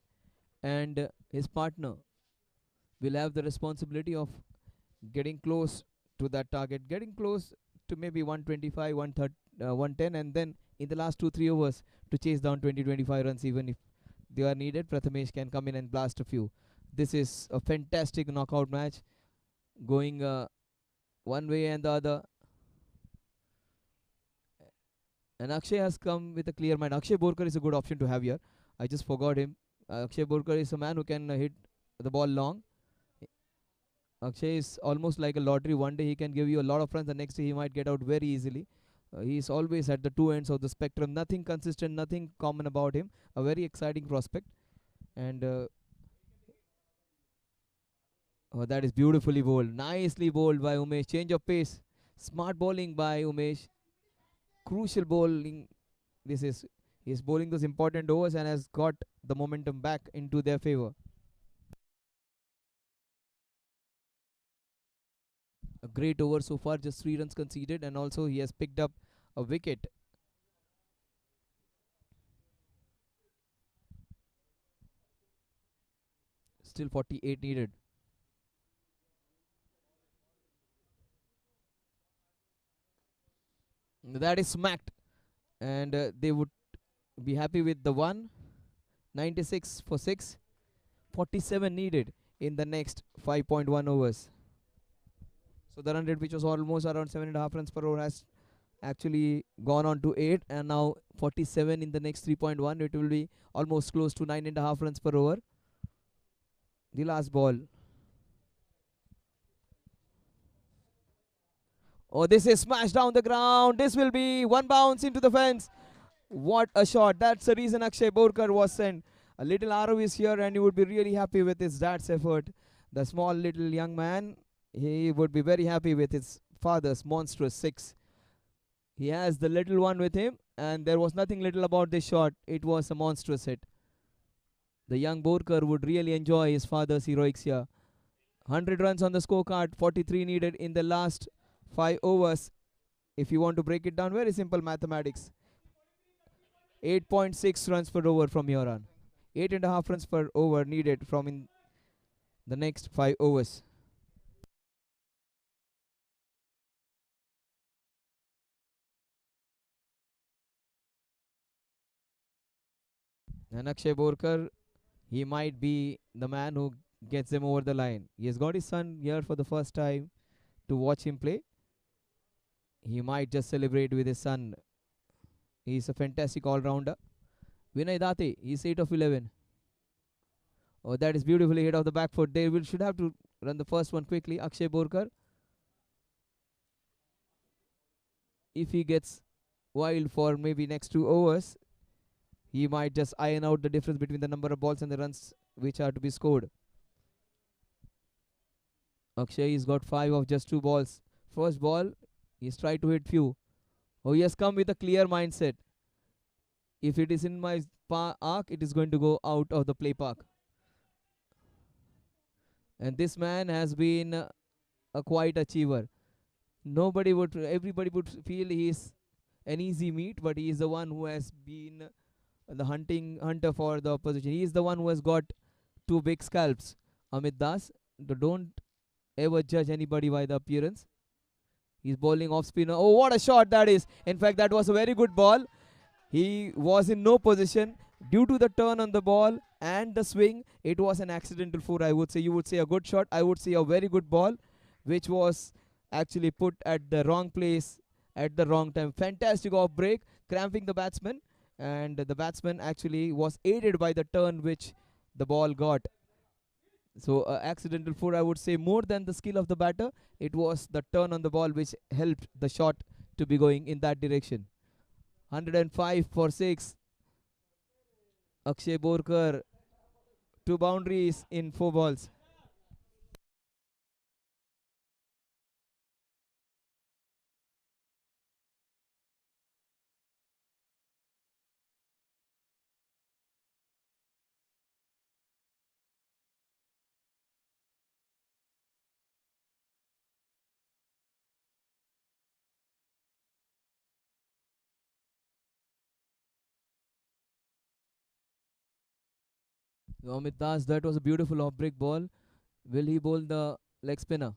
and his partner will have the responsibility of getting close to that target, getting close to maybe 125, 110, and then in the last 2-3 overs to chase down 20-25 runs. Even if they are needed, Prathamesh can come in and blast a few. This is a fantastic knockout match going one way and the other. And Akshay has come with a clear mind. Akshay Borkar is a good option to have here. I just forgot him. Akshay Borkar is a man who can hit the ball long. Akshay is almost like a lottery. One day he can give you a lot of runs, the next day he might get out very easily. He is always at the two ends of the spectrum. Nothing consistent, nothing common about him. A very exciting prospect. And oh, that is beautifully bowled. Nicely bowled by Umesh. Change of pace. Smart bowling by Umesh. Crucial bowling. This is he is bowling those important overs and has got the momentum back into their favor. A great over so far, just 3 runs conceded, and also he has picked up a wicket. Still 48 needed. That is smacked, and they would be happy with the one. 96 for 6. 47 needed in the next 5.1 overs. So the run rate, which was almost around 7.5 runs per over, has actually gone on to 8, and now 47 in the next 3.1. It will be almost close to 9.5 runs per over. The last ball. Oh, this is smashed down the ground. This will be one bounce into the fence. What a shot. That's the reason Akshay Borkar was sent. A little Arav is here and he would be really happy with his dad's effort. The small little young man, he would be very happy with his father's monstrous six. He has the little one with him and there was nothing little about this shot. It was a monstrous hit. The young Borkar would really enjoy his father's heroics here. 100 runs on the scorecard, 43 needed in the last 5 overs. If you want to break it down, very simple mathematics. 8.6 runs per over from here on. 8.5 runs per over needed from in the next 5 overs. And Akshay Borkar, he might be the man who gets him over the line. He has got his son here for the first time to watch him play. He might just celebrate with his son. He's a fantastic all-rounder. Vinay Date, he's 8 of 11. Oh, that is beautifully hit off the back foot. They should have to run the first one quickly. Akshay Borkar, if he gets wild for maybe next 2 overs, he might just iron out the difference between the number of balls and the runs which are to be scored. Akshay has got 5 of just 2 balls. First ball, he's tried to hit few. Oh, he has come with a clear mindset. If it is in my arc, it is going to go out of the play park. And this man has been a quiet achiever. Everybody would feel he is an easy meat, but he is the one who has been the hunter for the opposition. He is the one who has got 2 big scalps. Amit Das, don't ever judge anybody by the appearance. He's bowling off spinner. Oh, what a shot that is. In fact, that was a very good ball. He was in no position. Due to the turn on the ball and the swing, it was an accidental 4, I would say. You would say a good shot. I would say a very good ball, which was actually put at the wrong place at the wrong time. Fantastic off break, cramping the batsman. And the batsman actually was aided by the turn which the ball got. So accidental 4, I would say, more than the skill of the batter. It was the turn on the ball which helped the shot to be going in that direction. 105 for 6. Akshay Borkar, 2 boundaries in 4 balls. Amit Das, that was a beautiful off-break ball. Will he bowl the leg spinner?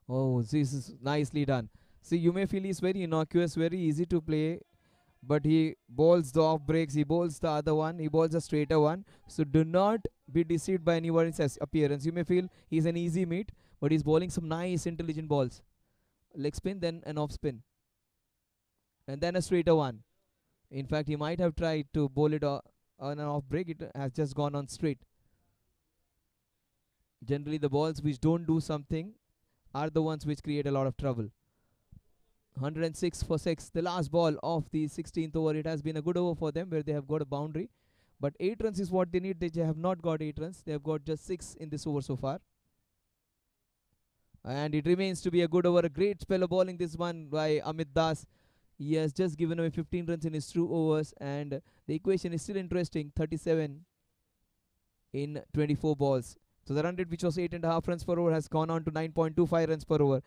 Oh, this is nicely done. See, you may feel he's very innocuous, very easy to play, but he bowls the off breaks, he bowls the other one, he bowls a straighter one. So do not be deceived by anyone's appearance. You may feel he's an easy meat, but he's bowling some nice, intelligent balls. Leg spin, then an off spin, and then a straighter one. In fact, he might have tried to bowl it on an off break. It has just gone on straight. Generally, the balls which don't do something are the ones which create a lot of trouble. 106 for 6, the last ball of the 16th over. It has been a good over for them where they have got a boundary. But 8 runs is what they need. They have not got 8 runs. They have got just 6 in this over so far. And it remains to be a good over. A great spell of bowling this one by Amit Das. He has just given away 15 runs in his 2 overs. And the equation is still interesting. 37 in 24 balls. So the run rate, which was 8.5 runs per over, has gone on to 9.25 runs per over.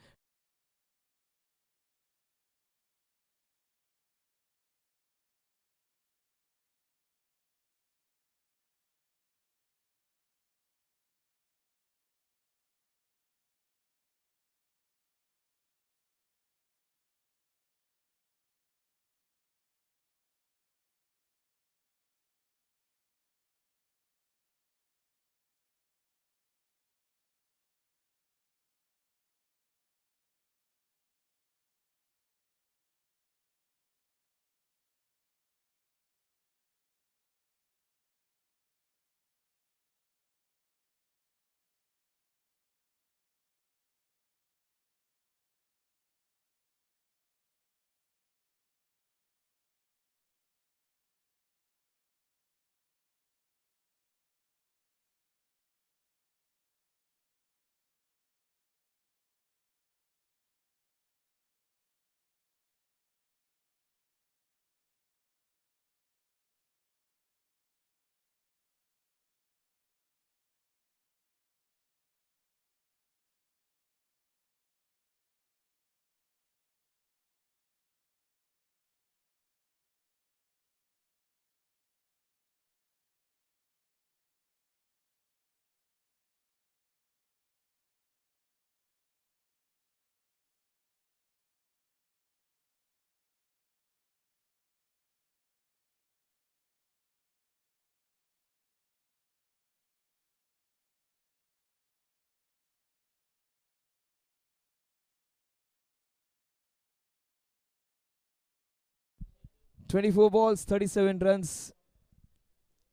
24 balls, 37 runs,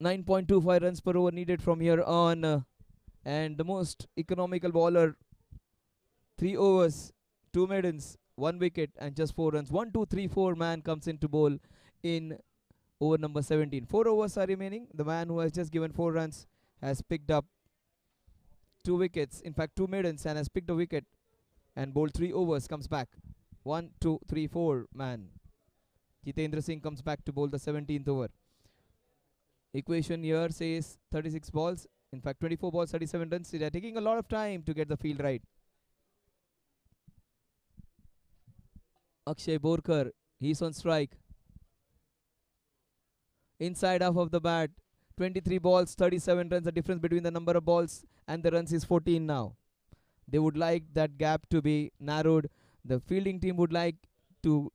9.25 runs per over needed from here on. And the most economical bowler, 3 overs, 2 maidens, 1 wicket, and just 4 runs. 1, 2, 3, 4 man comes into bowl in over number 17. 4 overs are remaining. The man who has just given 4 runs has picked up 2 wickets, in fact, 2 maidens, and has picked a wicket and bowled 3 overs, comes back. 1, 2, 3, 4 man. Jitendra Singh comes back to bowl the 17th over. Equation here says 36 balls, in fact 24 balls, 37 runs. They are taking a lot of time to get the field right. Akshay Borkar, he's on strike. Inside half of the bat, 23 balls, 37 runs. The difference between the number of balls and the runs is 14 now. They would like that gap to be narrowed. The fielding team would like to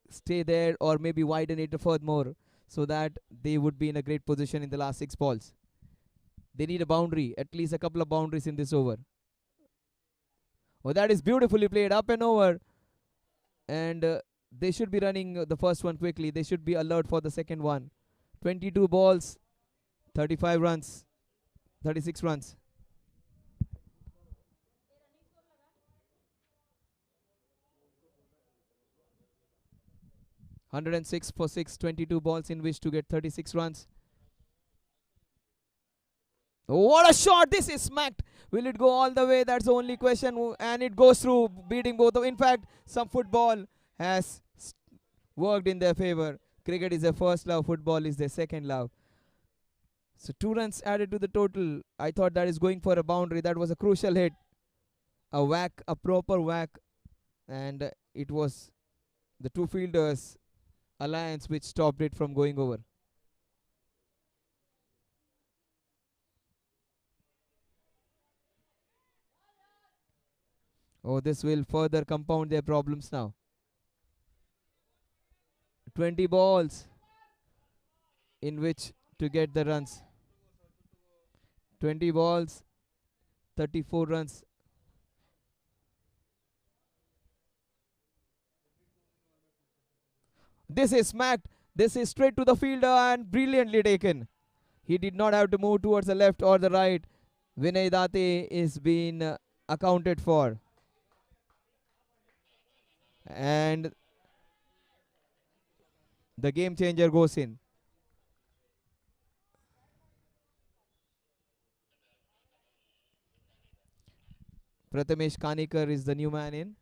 stay there or maybe widen it furthermore so that they would be in a great position in the last 6 balls. They need a boundary, at least a couple of boundaries in this over. Oh, that is beautifully played, up and over. And they should be running the first one quickly. They should be alert for the second one. 22 balls, 35 runs, 36 runs. (106 for 6), 22 balls in which to get 36 runs. Oh, what a shot! This is smacked. Will it go all the way? That's the only question. And it goes through, beating both. In fact, some football has worked in their favor. Cricket is their first love. Football is their second love. So 2 runs added to the total. I thought that is going for a boundary. That was a crucial hit. A whack, a proper whack. And it was the 2 fielders' alliance which stopped it from going over. Oh, this will further compound their problems now. 20 balls in which to get the runs. 20 balls, 34 runs. This is smacked. This is straight to the fielder and brilliantly taken. He did not have to move towards the left or the right. Vinay Date is being accounted for. And the game changer goes in. Prathamesh Kanikar is the new man in.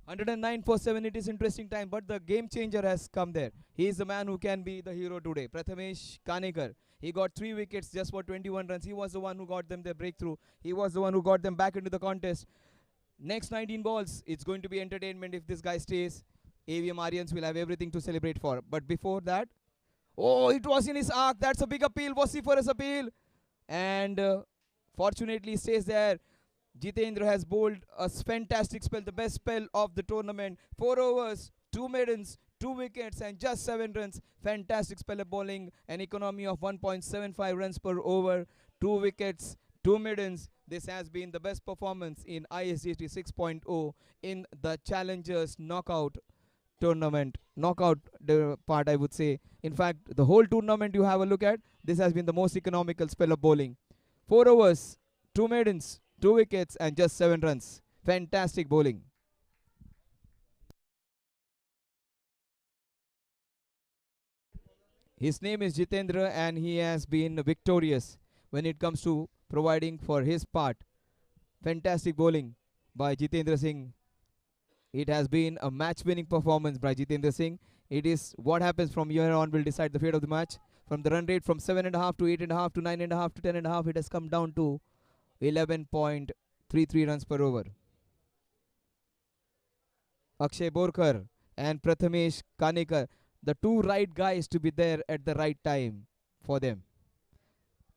(109 for 7). It is interesting time, but the game changer has come there. He is the man who can be the hero today. Prathamesh Kanikar. He got 3 wickets just for 21 runs. He was the one who got them their breakthrough. He was the one who got them back into the contest. Next 19 balls, it's going to be entertainment if this guy stays. AVM ARYANS will have everything to celebrate for. But before that, oh, it was in his arc. That's a big appeal. Vociferous appeal. And fortunately stays there. Jitendra has bowled a fantastic spell, the best spell of the tournament. 4 overs, 2 maidens, 2 wickets and just 7 runs. Fantastic spell of bowling. An economy of 1.75 runs per over, 2 wickets, 2 maidens. This has been the best performance in ISGT 6.0 in the Challengers knockout tournament. Knockout part, I would say. In fact, the whole tournament you have a look at, this has been the most economical spell of bowling. 4 overs, 2 maidens, 2 wickets and just 7 runs. Fantastic bowling. His name is Jitendra and he has been victorious when it comes to providing for his part. Fantastic bowling by Jitendra Singh. It has been a match-winning performance by Jitendra Singh. It is what happens from here on will decide the fate of the match. From the run rate from 7.5 to 8.5 to 9.5 to 10.5, it has come down to 11.33 runs per over. Akshay Borkar and Prathamesh Kanekar, the two right guys to be there at the right time for them.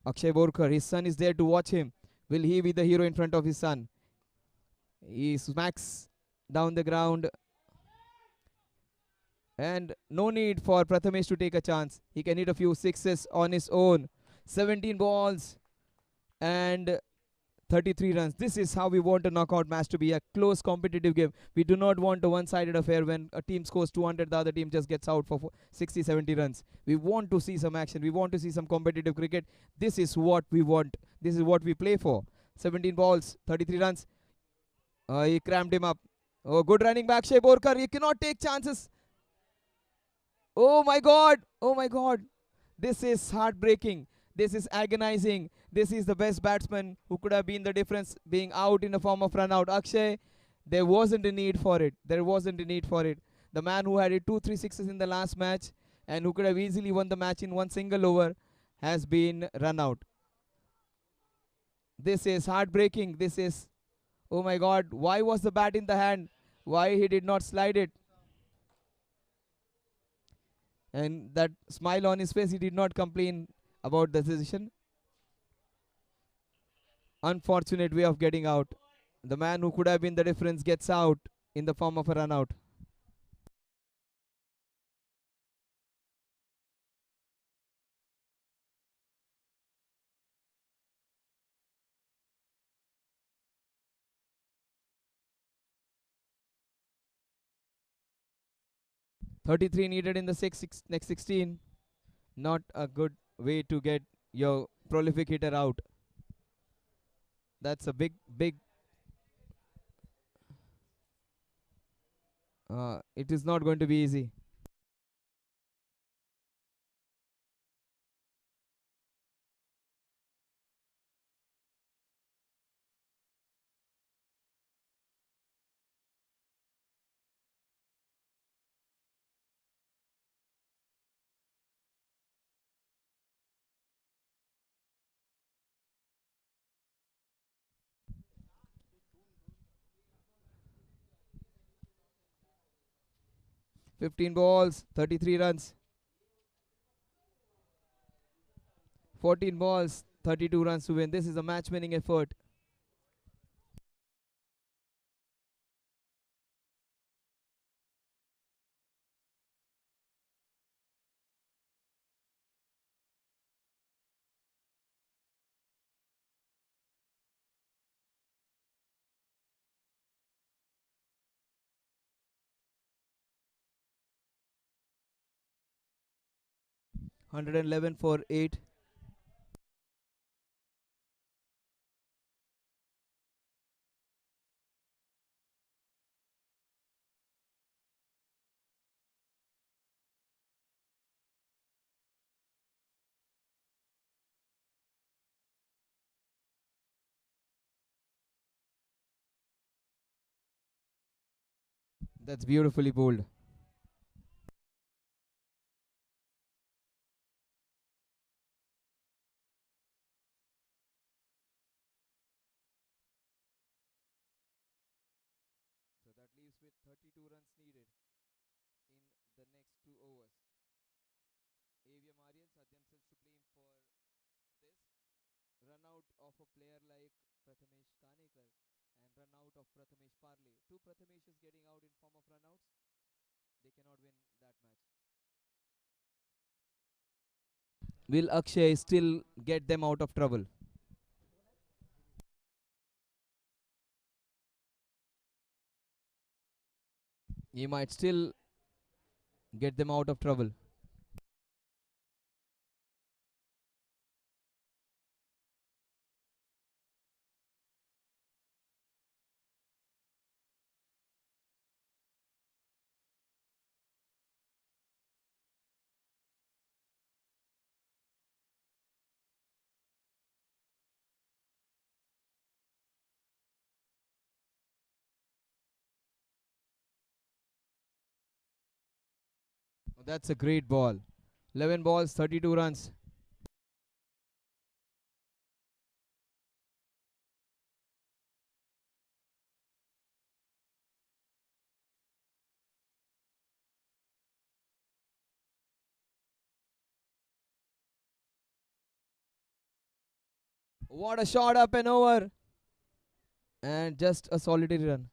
Akshay Borkar, his son is there to watch him. Will he be the hero in front of his son? He smacks down the ground. And no need for Prathamesh to take a chance. He can hit a few sixes on his own. 17 balls and 33 runs. This is how we want a knockout match to be, a close competitive game. We do not want a one-sided affair when a team scores 200, the other team just gets out for 60, 70 runs. We want to see some action. We want to see some competitive cricket. This is what we want. This is what we play for. 17 balls, 33 runs. He crammed him up. Oh, good running back, Shea Borkar. You cannot take chances. Oh my God. Oh my God. This is heartbreaking. This is agonizing. This is the best batsman who could have been the difference being out in the form of run out. Akshay, there wasn't a need for it. There wasn't a need for it. The man who had hit 2-3 sixes in the last match and who could have easily won the match in one single over has been run out. This is heartbreaking. This is, oh my God, why was the bat in the hand? Why he did not slide it? And that smile on his face, he did not complain about the decision. Unfortunate way of getting out. The man who could have been the difference gets out in the form of a run out. .33 needed in the next 16. Not a good way to get your prolific hitter out. That's a big. It is not going to be easy. .15 balls, 33 runs. 14 balls, 32 runs to win. This is a match-winning effort. .111 for 8. That's beautifully bowled. So that leaves with 32 runs needed in the next 2 overs. AVM ARYANS are themselves to blame for this. Run out of a player like Prathamesh Kanekar and run out of Prathamesh Parle. Two Prathameshes getting out in form of runouts. They cannot win that match. Will Akshay still get them out of trouble? He might still get them out of trouble. That's a great ball. 11 balls, 32 runs. What a shot up and over. And just a solitary run.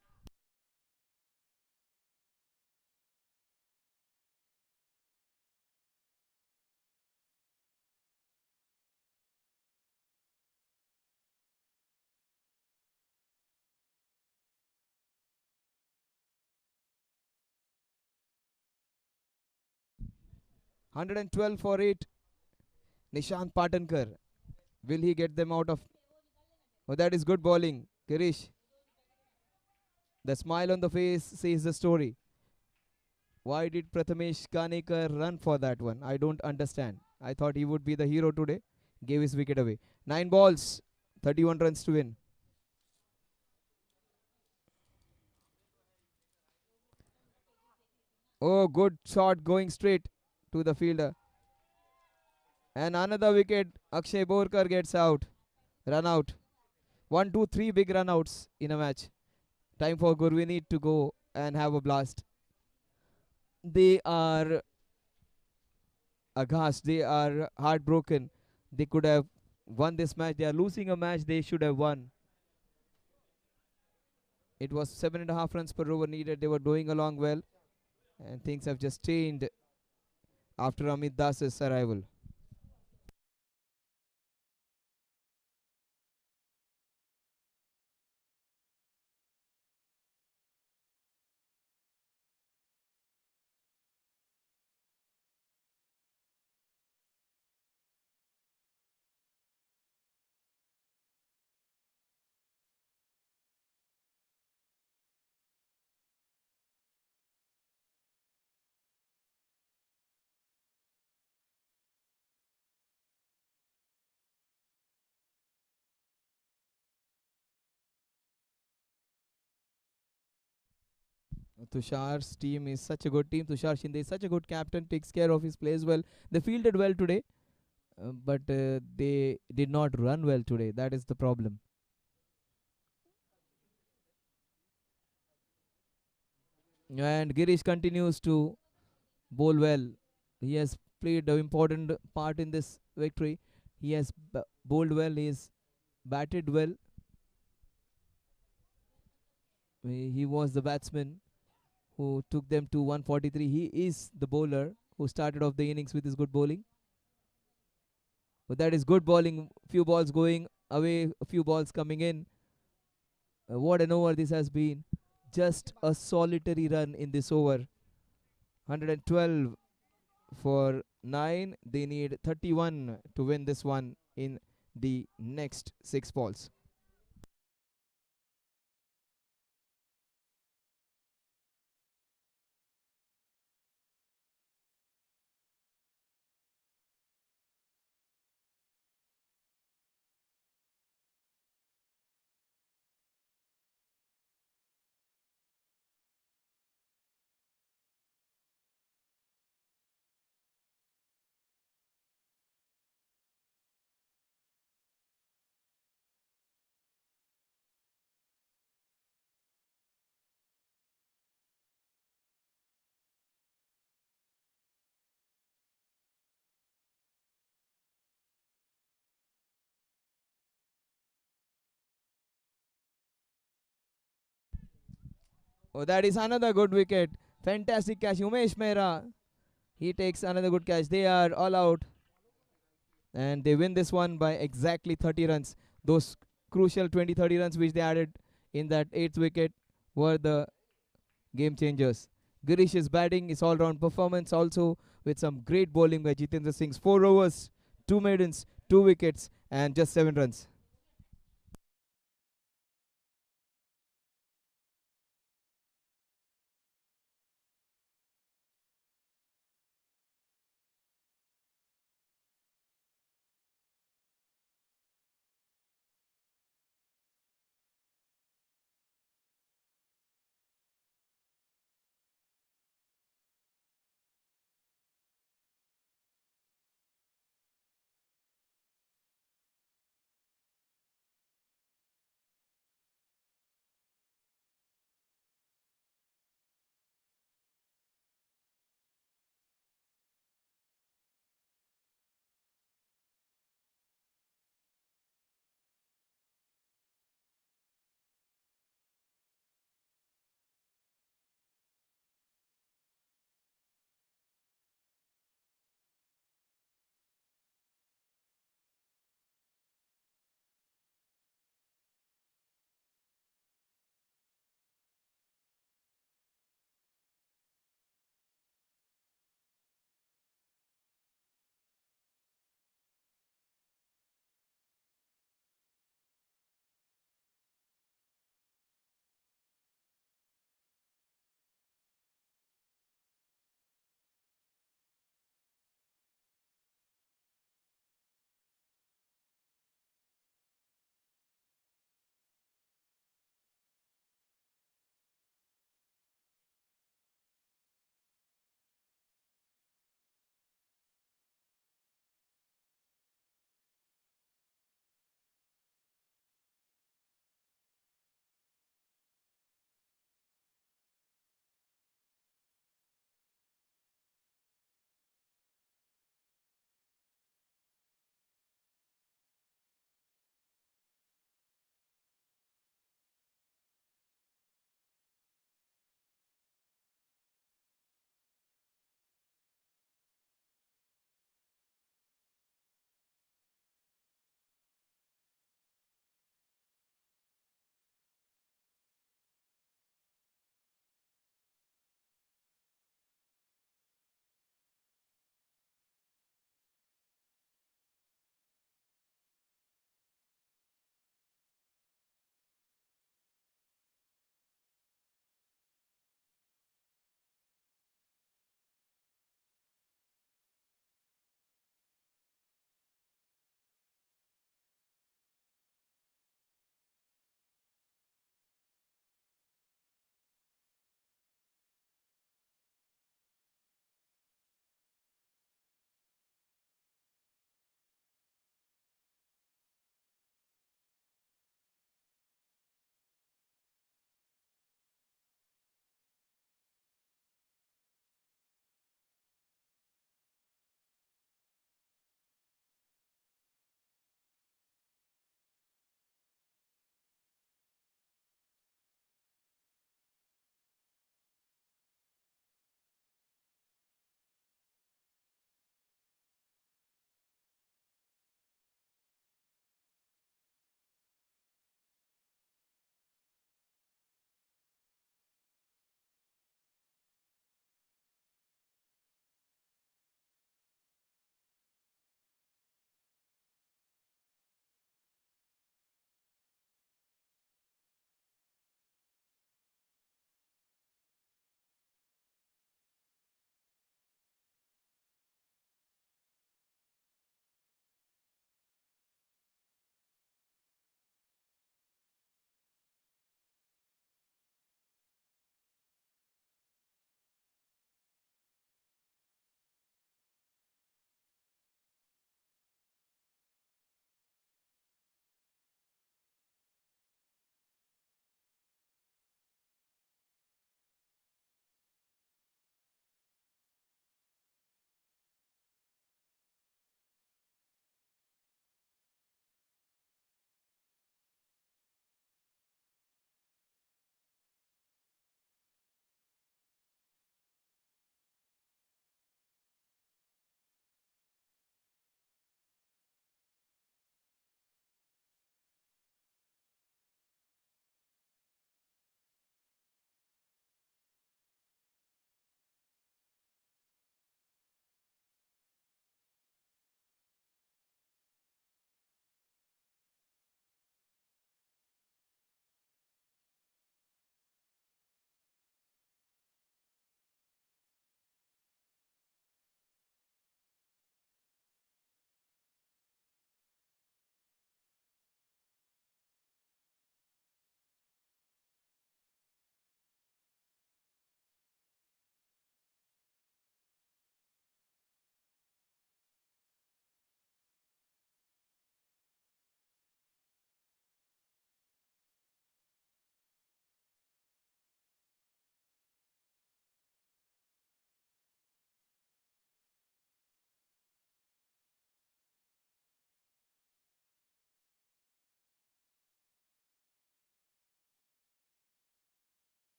112 for 8. Nishant Patankar. Will he get them out of? Oh, that is good bowling. Girish. The smile on the face says the story. Why did Prathamesh Kanekar run for that one? I don't understand. I thought he would be the hero today. Gave his wicket away. 9 balls, 31 runs to win. Oh, good shot going straight to the fielder. And another wicket. Akshay Borkar gets out. Run out. 1, 2, 3 big run outs in a match. Time for Gurvineet to go and have a blast. They are aghast. They are heartbroken. They could have won this match. They are losing a match they should have won. It was 7.5 runs per over needed. They were doing along well. And things have just changed after Amit Das's arrival. Tushar's team is such a good team. Tushar Shinde is such a good captain, takes care of his players well. They fielded well today, but they did not run well today. That is the problem. And Girish continues to bowl well. He has played an important part in this victory. He has bowled well. He has batted well. He was the batsman who took them to 143. He is the bowler who started off the innings with his good bowling. But that is good bowling. Few balls going away, a few balls coming in. What an over this has been. Just a solitary run in this over. 112 for 9. They need 31 to win this one in the next 6 balls. Oh, that is another good wicket. Fantastic catch. Umesh Mehra. He takes another good catch. They are all out. And they win this one by exactly 30 runs. Those crucial 20-30 runs which they added in that 8th wicket were the game changers. Girish's batting, his all-round performance also with some great bowling by Jitendra Singh's 4 overs, 2 maidens, 2 wickets and just 7 runs.